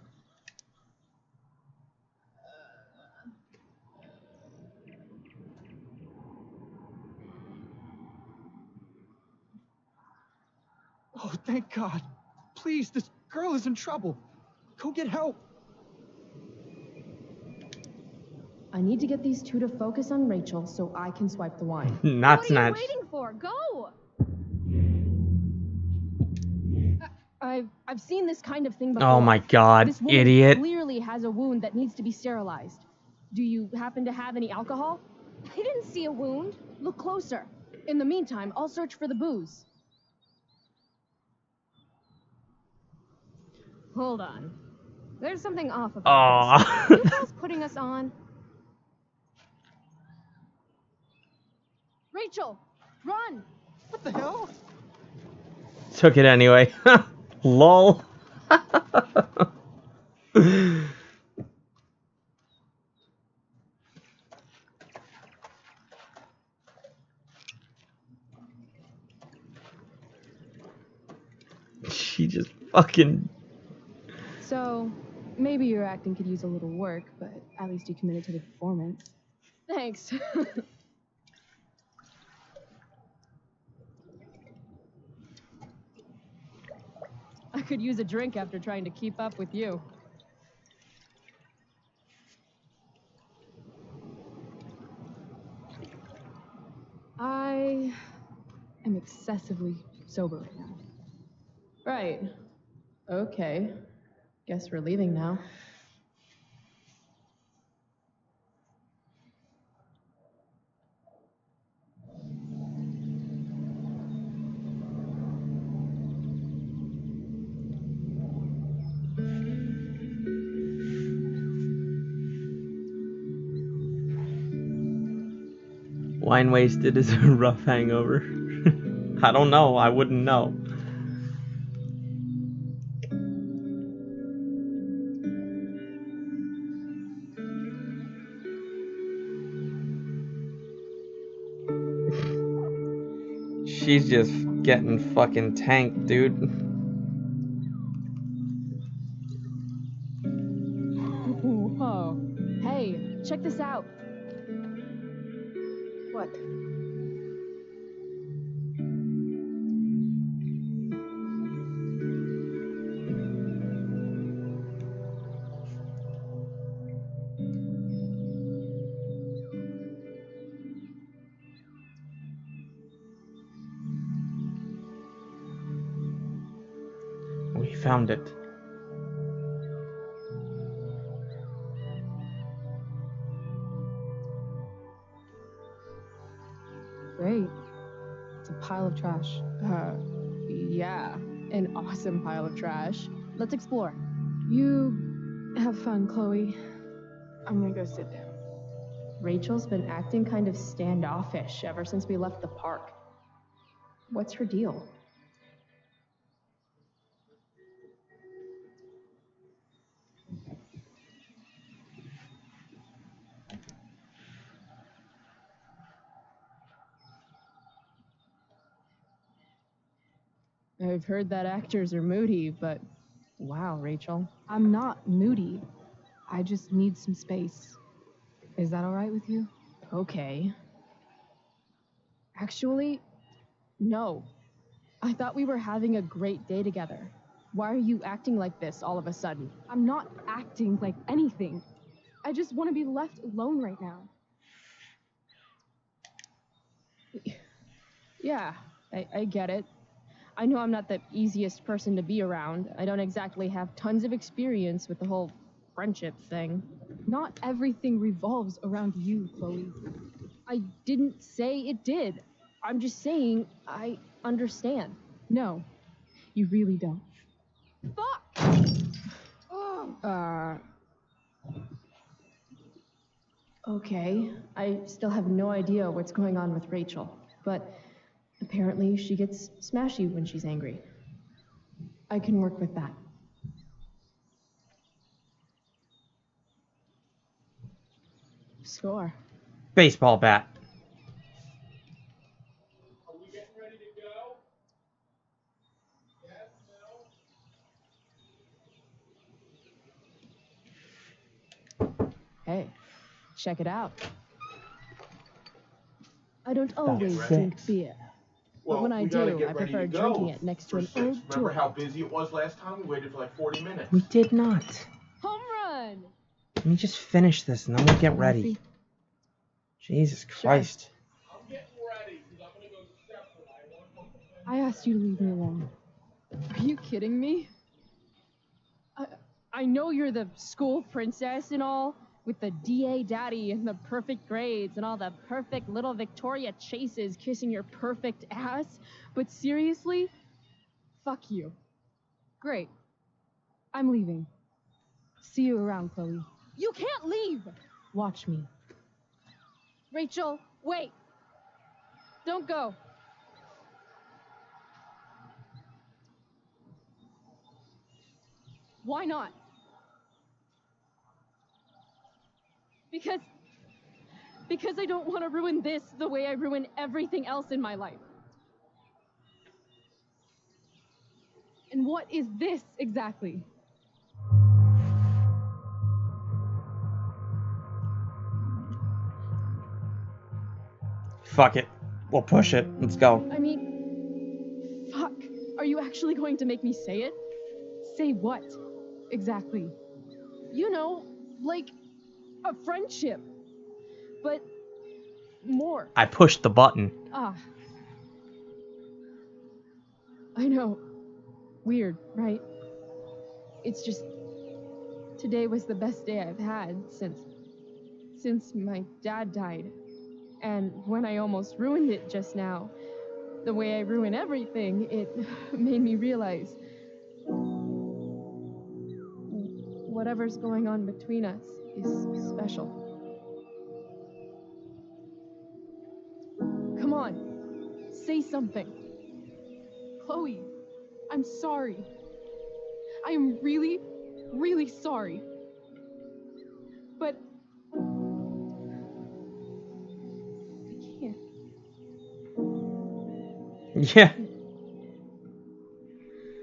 Oh, thank God. Please, this girl is in trouble. Go get help. I need to get these two to focus on Rachel so I can swipe the wine. Not What snatch. are you waiting for? Go! I've seen this kind of thing before. Oh my god, This woman idiot. clearly has a wound that needs to be sterilized. Do you happen to have any alcohol? I didn't see a wound. Look closer. In the meantime, I'll search for the booze. Hold on. There's something off about Aw. this. You guys putting us on? Rachel, run! What the hell? Took it anyway. Lol. She just fucking... So, maybe your acting could use a little work, but at least you committed to the performance. Thanks. I could use a drink after trying to keep up with you. I am excessively sober right now. Right. Okay. Guess we're leaving now. Wine wasted is a rough hangover. I don't know. I wouldn't know. she's just getting fucking tanked, dude. Whoa. Hey, check this out. What? We found it. Great. It's a pile of trash. Yeah, an awesome pile of trash. Let's explore. You have fun, Chloe. I'm gonna go sit down. Rachel's been acting kind of standoffish ever since we left the park. What's her deal? I've heard that actors are moody, but wow, Rachel. I'm not moody. I just need some space. Is that all right with you? Okay. Actually, no. I thought we were having a great day together. Why are you acting like this all of a sudden? I'm not acting like anything. I just want to be left alone right now. Yeah, I get it. I know I'm not the easiest person to be around. I don't exactly have tons of experience with the whole friendship thing. Not everything revolves around you, Chloe. I didn't say it did. I'm just saying I understand. No, you really don't. Fuck! Okay, I still have no idea what's going on with Rachel, but apparently she gets smashy when she's angry. I can work with that. Score. Baseball bat. Hey, check it out. I don't always drink beer. But when I do, I prefer drinking it next to an old Remember joint. how busy it was last time? We waited for like 40 minutes. We did not. Home run! Let me just finish this and then we'll get ready. Jesus Christ. I asked you to leave me alone. Are you kidding me? I know you're the school princess and all, with the DA daddy and the perfect grades and all the perfect little Victoria Chases kissing your perfect ass, but seriously? Fuck you. Great. I'm leaving. See you around, Chloe. You can't leave! Watch me. Rachel, wait! Don't go. Why not? Because I don't want to ruin this the way I ruin everything else in my life. And what is this exactly? Fuck it. We'll push it. Let's go. I mean, fuck. Are you actually going to make me say it? Say what? Exactly. You know, like a friendship. But more. I pushed the button. I know. Weird, right? It's just today was the best day I've had since my dad died. And when I almost ruined it just now, the way I ruin everything, it made me realize whatever's going on between us is special. Come on, say something. Chloe, I'm sorry. I am really, really sorry. But I can't. Yeah.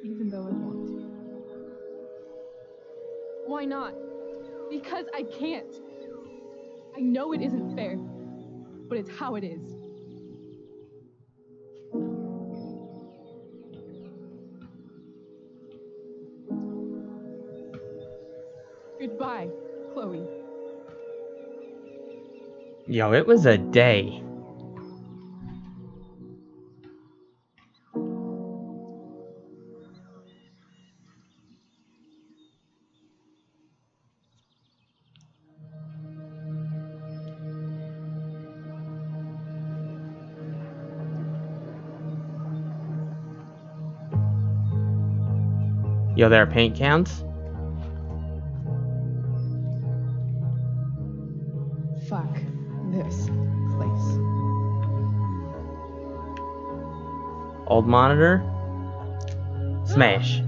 Even though I want to. Why not? Because I can't. I know it isn't fair, but it's how it is. Goodbye, Chloe. Yo, it was a day. Yo, there are paint cans? Fuck this place. Old monitor? Smash.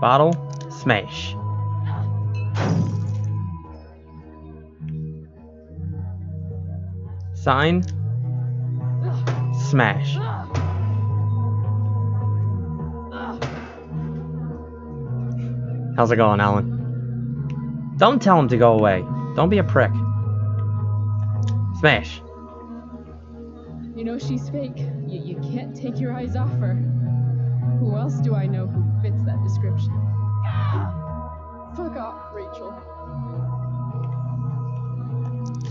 Bottle? Smash. Sign? Smash. How's it going, Alan? Don't tell him to go away. Don't be a prick. Smash. You know she's fake. You can't take your eyes off her. Who else do I know who fits that description? Fuck off, Rachel.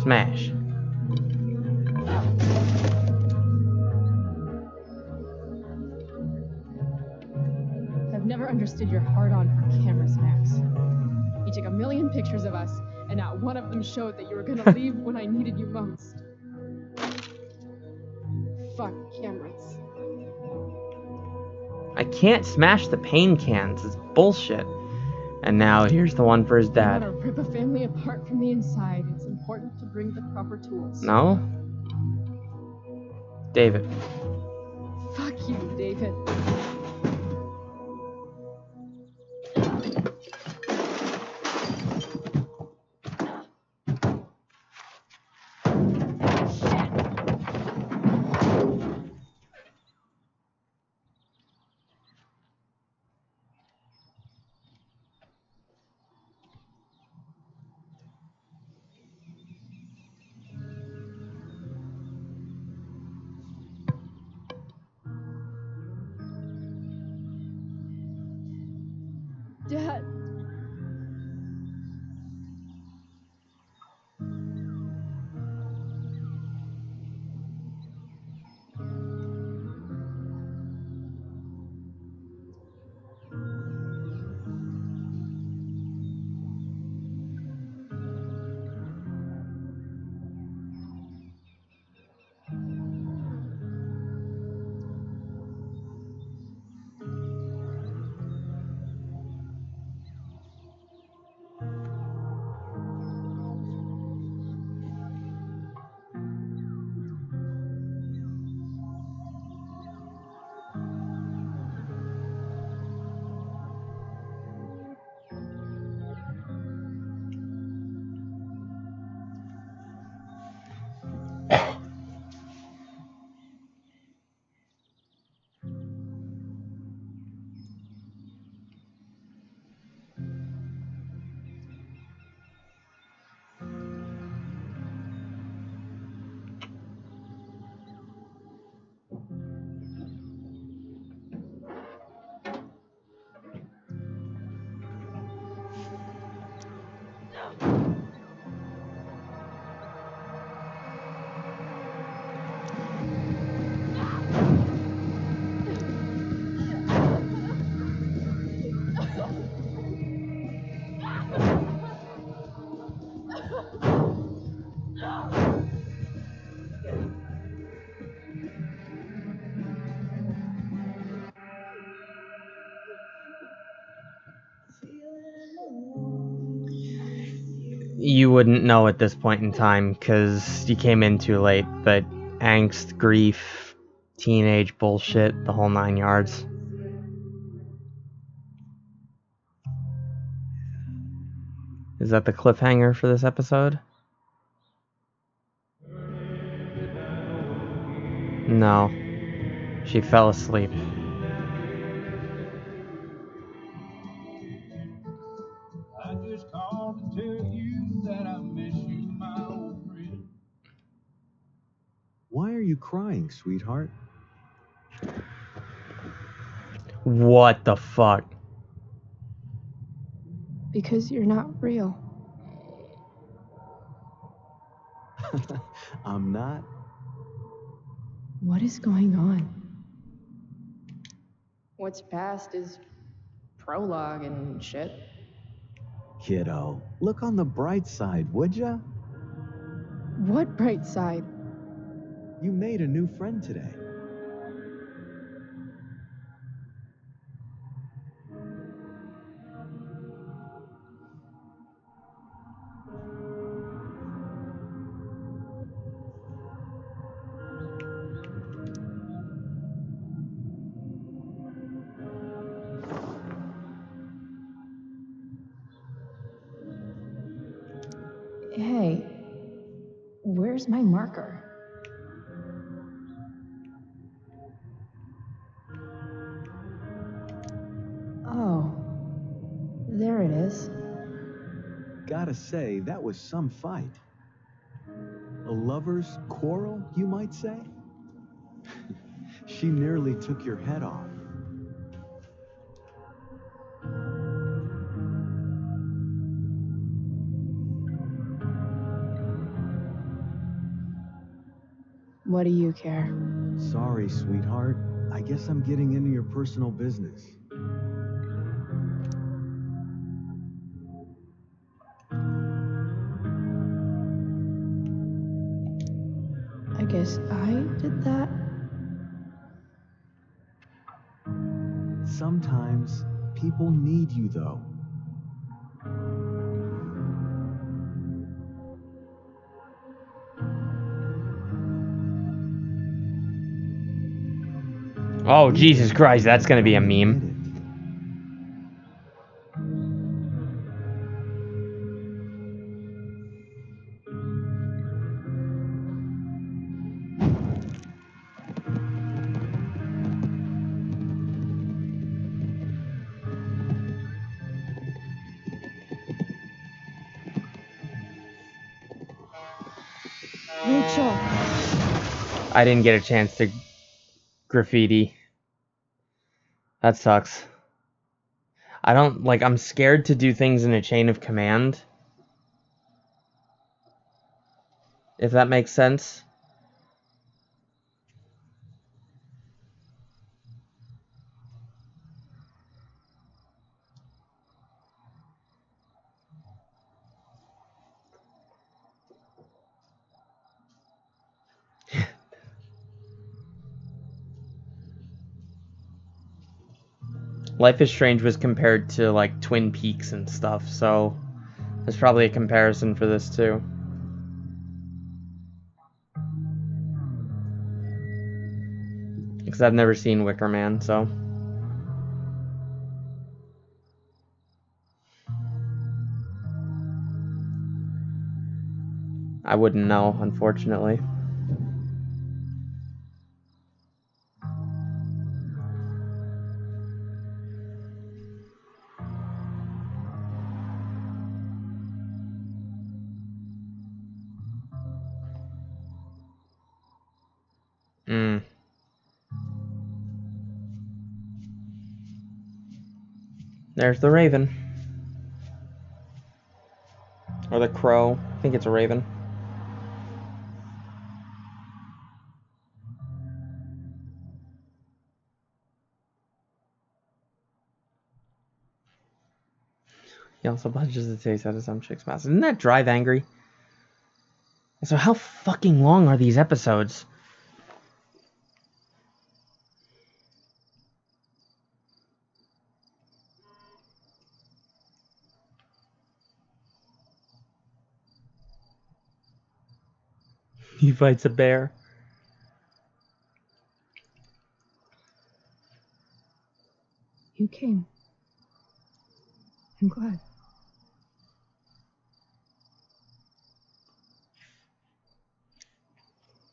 Smash. I've never understood your hard-on for cameras, Max. You took a million pictures of us, and not one of them showed that you were gonna leave when I needed you most. Fuck cameras. I can't smash the paint cans. It's bullshit. And now here's the one for his You dad. wanna rip a family apart from the inside, it's important to bring the proper tools. No? David. Fuck you, David. Dad. You wouldn't know at this point in time because you came in too late, but angst, grief, teenage bullshit, the whole 9 yards. Is that the cliffhanger for this episode? No. She fell asleep. I just called to tell you that I miss you, my old friend. Why are you crying, sweetheart? What the fuck? Because you're not real. I'm not. What is going on? What's past is prologue and shit. Kiddo, look on the bright side, would ya? What bright side? You made a new friend today. Hey, where's my marker? Oh, there it is. Gotta say, that was some fight. A lover's quarrel, you might say? She nearly took your head off. What do you care? Sorry, sweetheart. I guess I'm getting into your personal business. I guess I did that. Sometimes people need you, though. Oh, Jesus Christ, that's gonna be a meme. Rachel. I didn't get a chance to graffiti. That sucks. I'm scared to do things in a chain of command. If that makes sense. Life is Strange was compared to like Twin Peaks and stuff, so there's probably a comparison for this too. Because I've never seen Wicker Man, so. I wouldn't know, unfortunately. There's the raven. Or the crow. I think it's a raven. He also punches the taste out of some chick's mouth. Isn't that Drive Angry? So how fucking long are these episodes? He fights a bear. You came. I'm glad.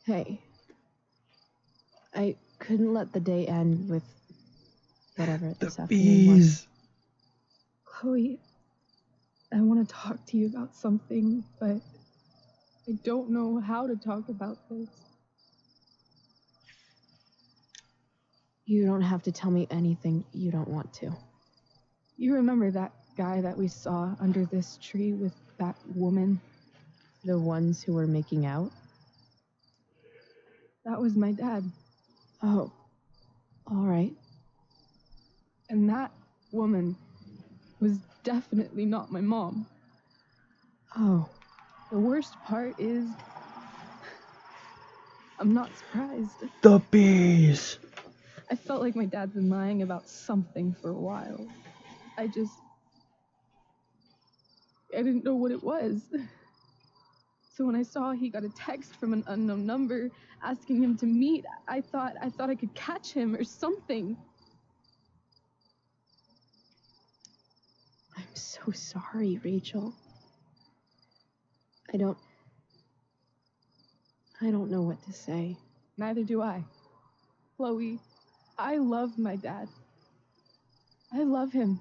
Hey. I couldn't let the day end with whatever this afternoon was. Chloe, I want to talk to you about something, but I don't know how to talk about this. You don't have to tell me anything you don't want to. You remember that guy that we saw under this tree with that woman? The ones who were making out? That was my dad. Oh, all right. And that woman was definitely not my mom. Oh. The worst part is, I'm not surprised. The bees! I felt like my dad's been lying about something for a while. I didn't know what it was. So when I saw he got a text from an unknown number asking him to meet, I thought I could catch him or something. I'm so sorry, Rachel. I don't know what to say. Neither do I. Chloe, I love my dad. I love him.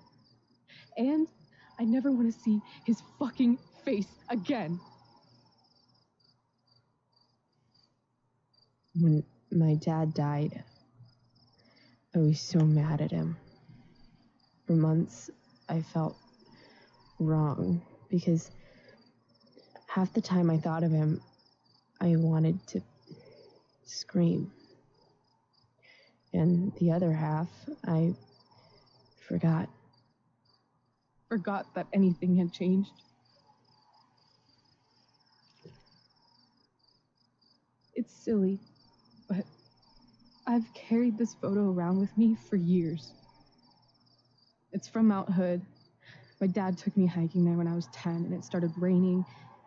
And I never want to see his fucking face again. When my dad died, I was so mad at him. For months, I felt wrong because half the time I thought of him, I wanted to scream. And the other half, I forgot. Forgot that anything had changed. It's silly, but I've carried this photo around with me for years. It's from Mount Hood. My dad took me hiking there when I was 10, and it started raining,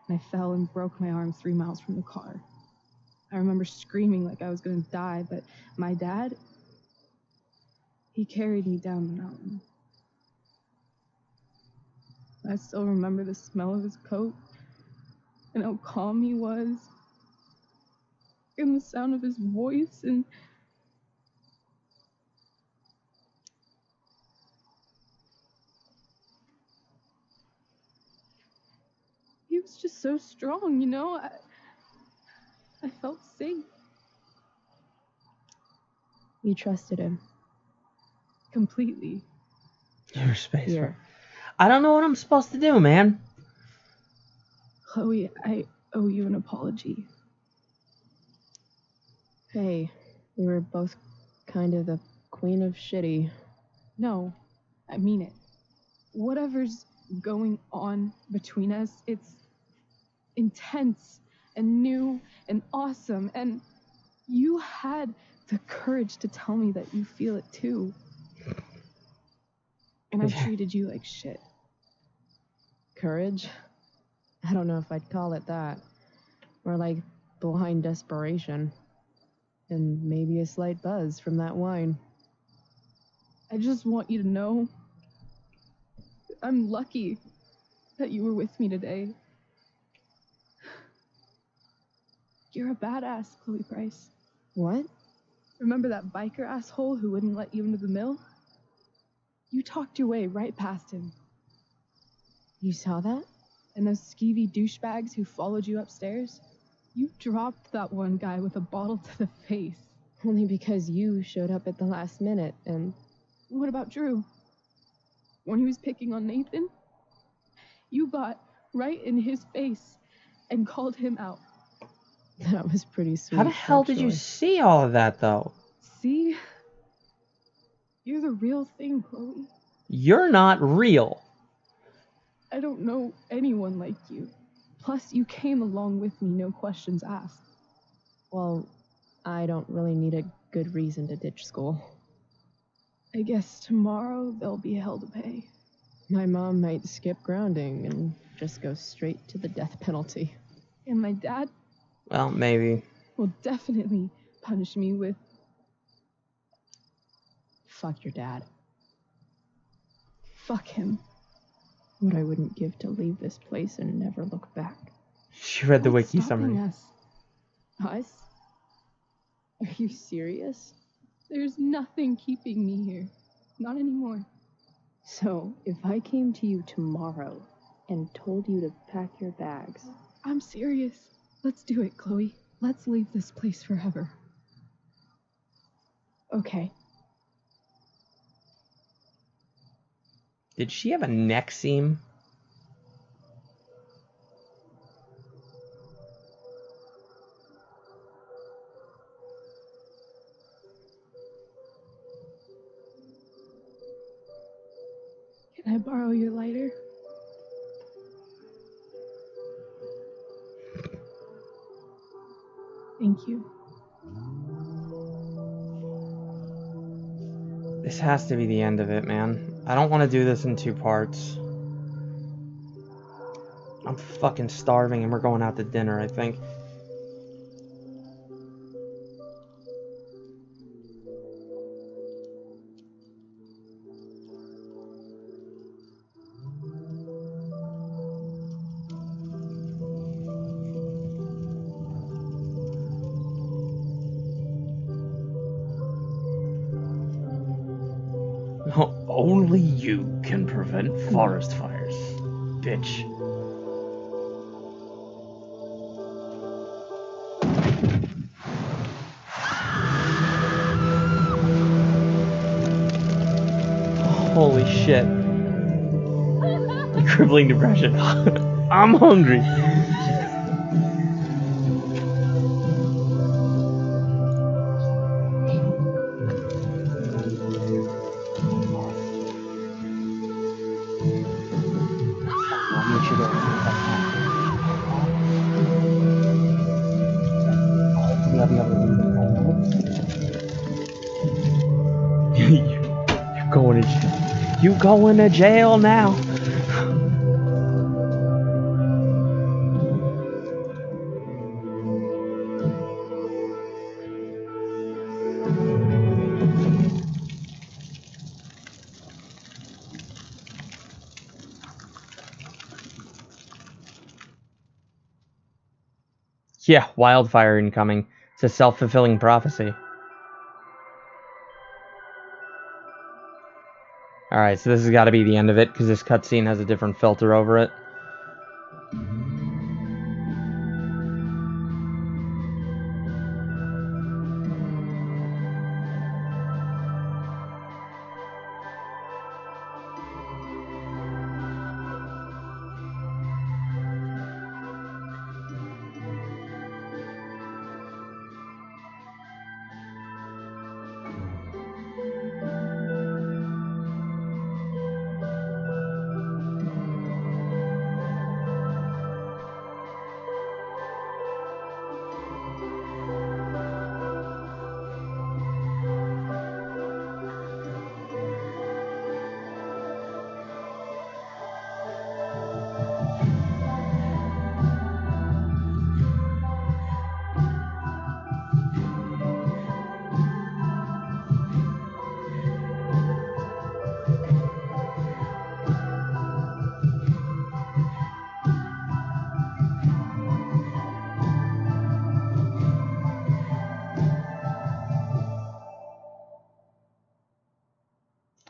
and I fell and broke my arm 3 miles from the car. I remember screaming like I was gonna die, but my dad, he carried me down the mountain. I still remember the smell of his coat, and how calm he was, and the sound of his voice, and he was just so strong, you know? I felt safe. You trusted him. Completely. You're space. Here. I don't know what I'm supposed to do, man. Chloe, I owe you an apology. Hey, we were both kind of the queen of shitty. No, I mean it. Whatever's going on between us, it's intense and new and awesome, and you had the courage to tell me that you feel it too. And I treated you like shit. Courage? I don't know if I'd call it that. More like blind desperation. And maybe a slight buzz from that wine. I just want you to know I'm lucky that you were with me today. You're a badass, Chloe Price. What? Remember that biker asshole who wouldn't let you into the mill? You talked your way right past him. You saw that? And those skeevy douchebags who followed you upstairs? You dropped that one guy with a bottle to the face. Only because you showed up at the last minute, and... What about Drew? When he was picking on Nathan? You got right in his face and called him out. That was pretty sweet. How the hell did you see all of that, though? See? You're the real thing, Chloe. You're not real. I don't know anyone like you. Plus, you came along with me, no questions asked. Well, I don't really need a good reason to ditch school. I guess tomorrow there'll be hell to pay. My mom might skip grounding and just go straight to the death penalty. And my dad Well, maybe. will definitely punish me with... Fuck your dad. Fuck him. What I wouldn't give to leave this place and never look back. She read the What's wiki stopping summary. us? Us? Are you serious? There's nothing keeping me here. Not anymore. So, if I came to you tomorrow and told you to pack your bags... I'm serious. Let's do it, Chloe. Let's leave this place forever. Okay. Did she have a neck seam? Can I borrow your lighter? Thank you. This has to be the end of it, man. I don't want to do this in 2 parts. I'm fucking starving and we're going out to dinner, I think. Only you can prevent forest fires, bitch. Holy shit. Crippling depression. I'm hungry. You going to jail now. Yeah, wildfire incoming. It's a self-fulfilling prophecy. Alright, so this has got to be the end of it, because this cutscene has a different filter over it.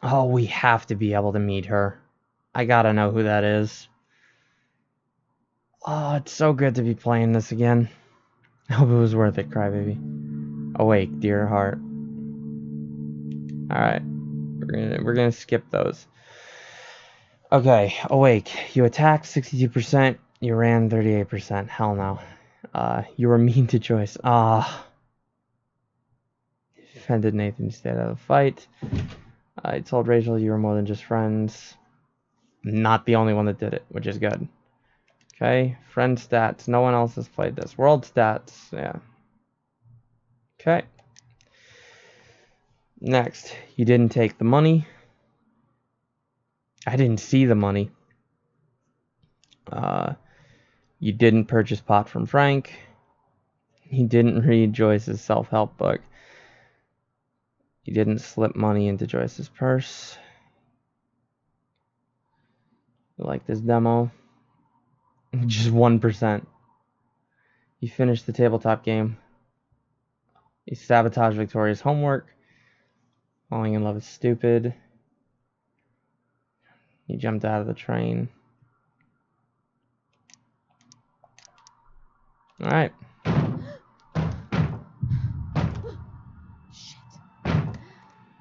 Oh, we have to be able to meet her. I gotta know who that is. Oh, it's so good to be playing this again. I hope it was worth it, Crybaby. Awake, dear heart. Alright. We're gonna skip those. Okay, awake. You attacked 62%. You ran 38%. Hell no. You were mean to Joyce. Defended Nathan, stayed out of the fight. I told Rachel you were more than just friends. Not the only one that did it, which is good. Okay, friend stats. No one else has played this. World stats, yeah. Okay. Next, you didn't take the money. I didn't see the money. You didn't purchase pot from Frank. You didn't read Joyce's self-help book. You didn't slip money into Joyce's purse. You like this demo? Just 1%. You finished the tabletop game. You sabotage Victoria's homework. Falling in love is stupid. You jumped out of the train. Alright.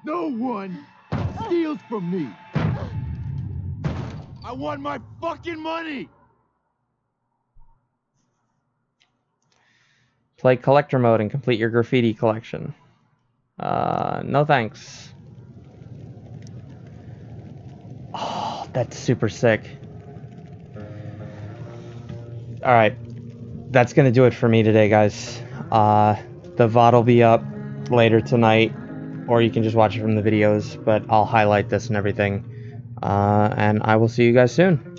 No one steals from me. I want my fucking money. Play collector mode and complete your graffiti collection. No thanks. Oh, that's super sick. Alright. That's going to do it for me today, guys. The VOD will be up later tonight, or you can just watch it from the videos, but I'll highlight this and everything. And I will see you guys soon.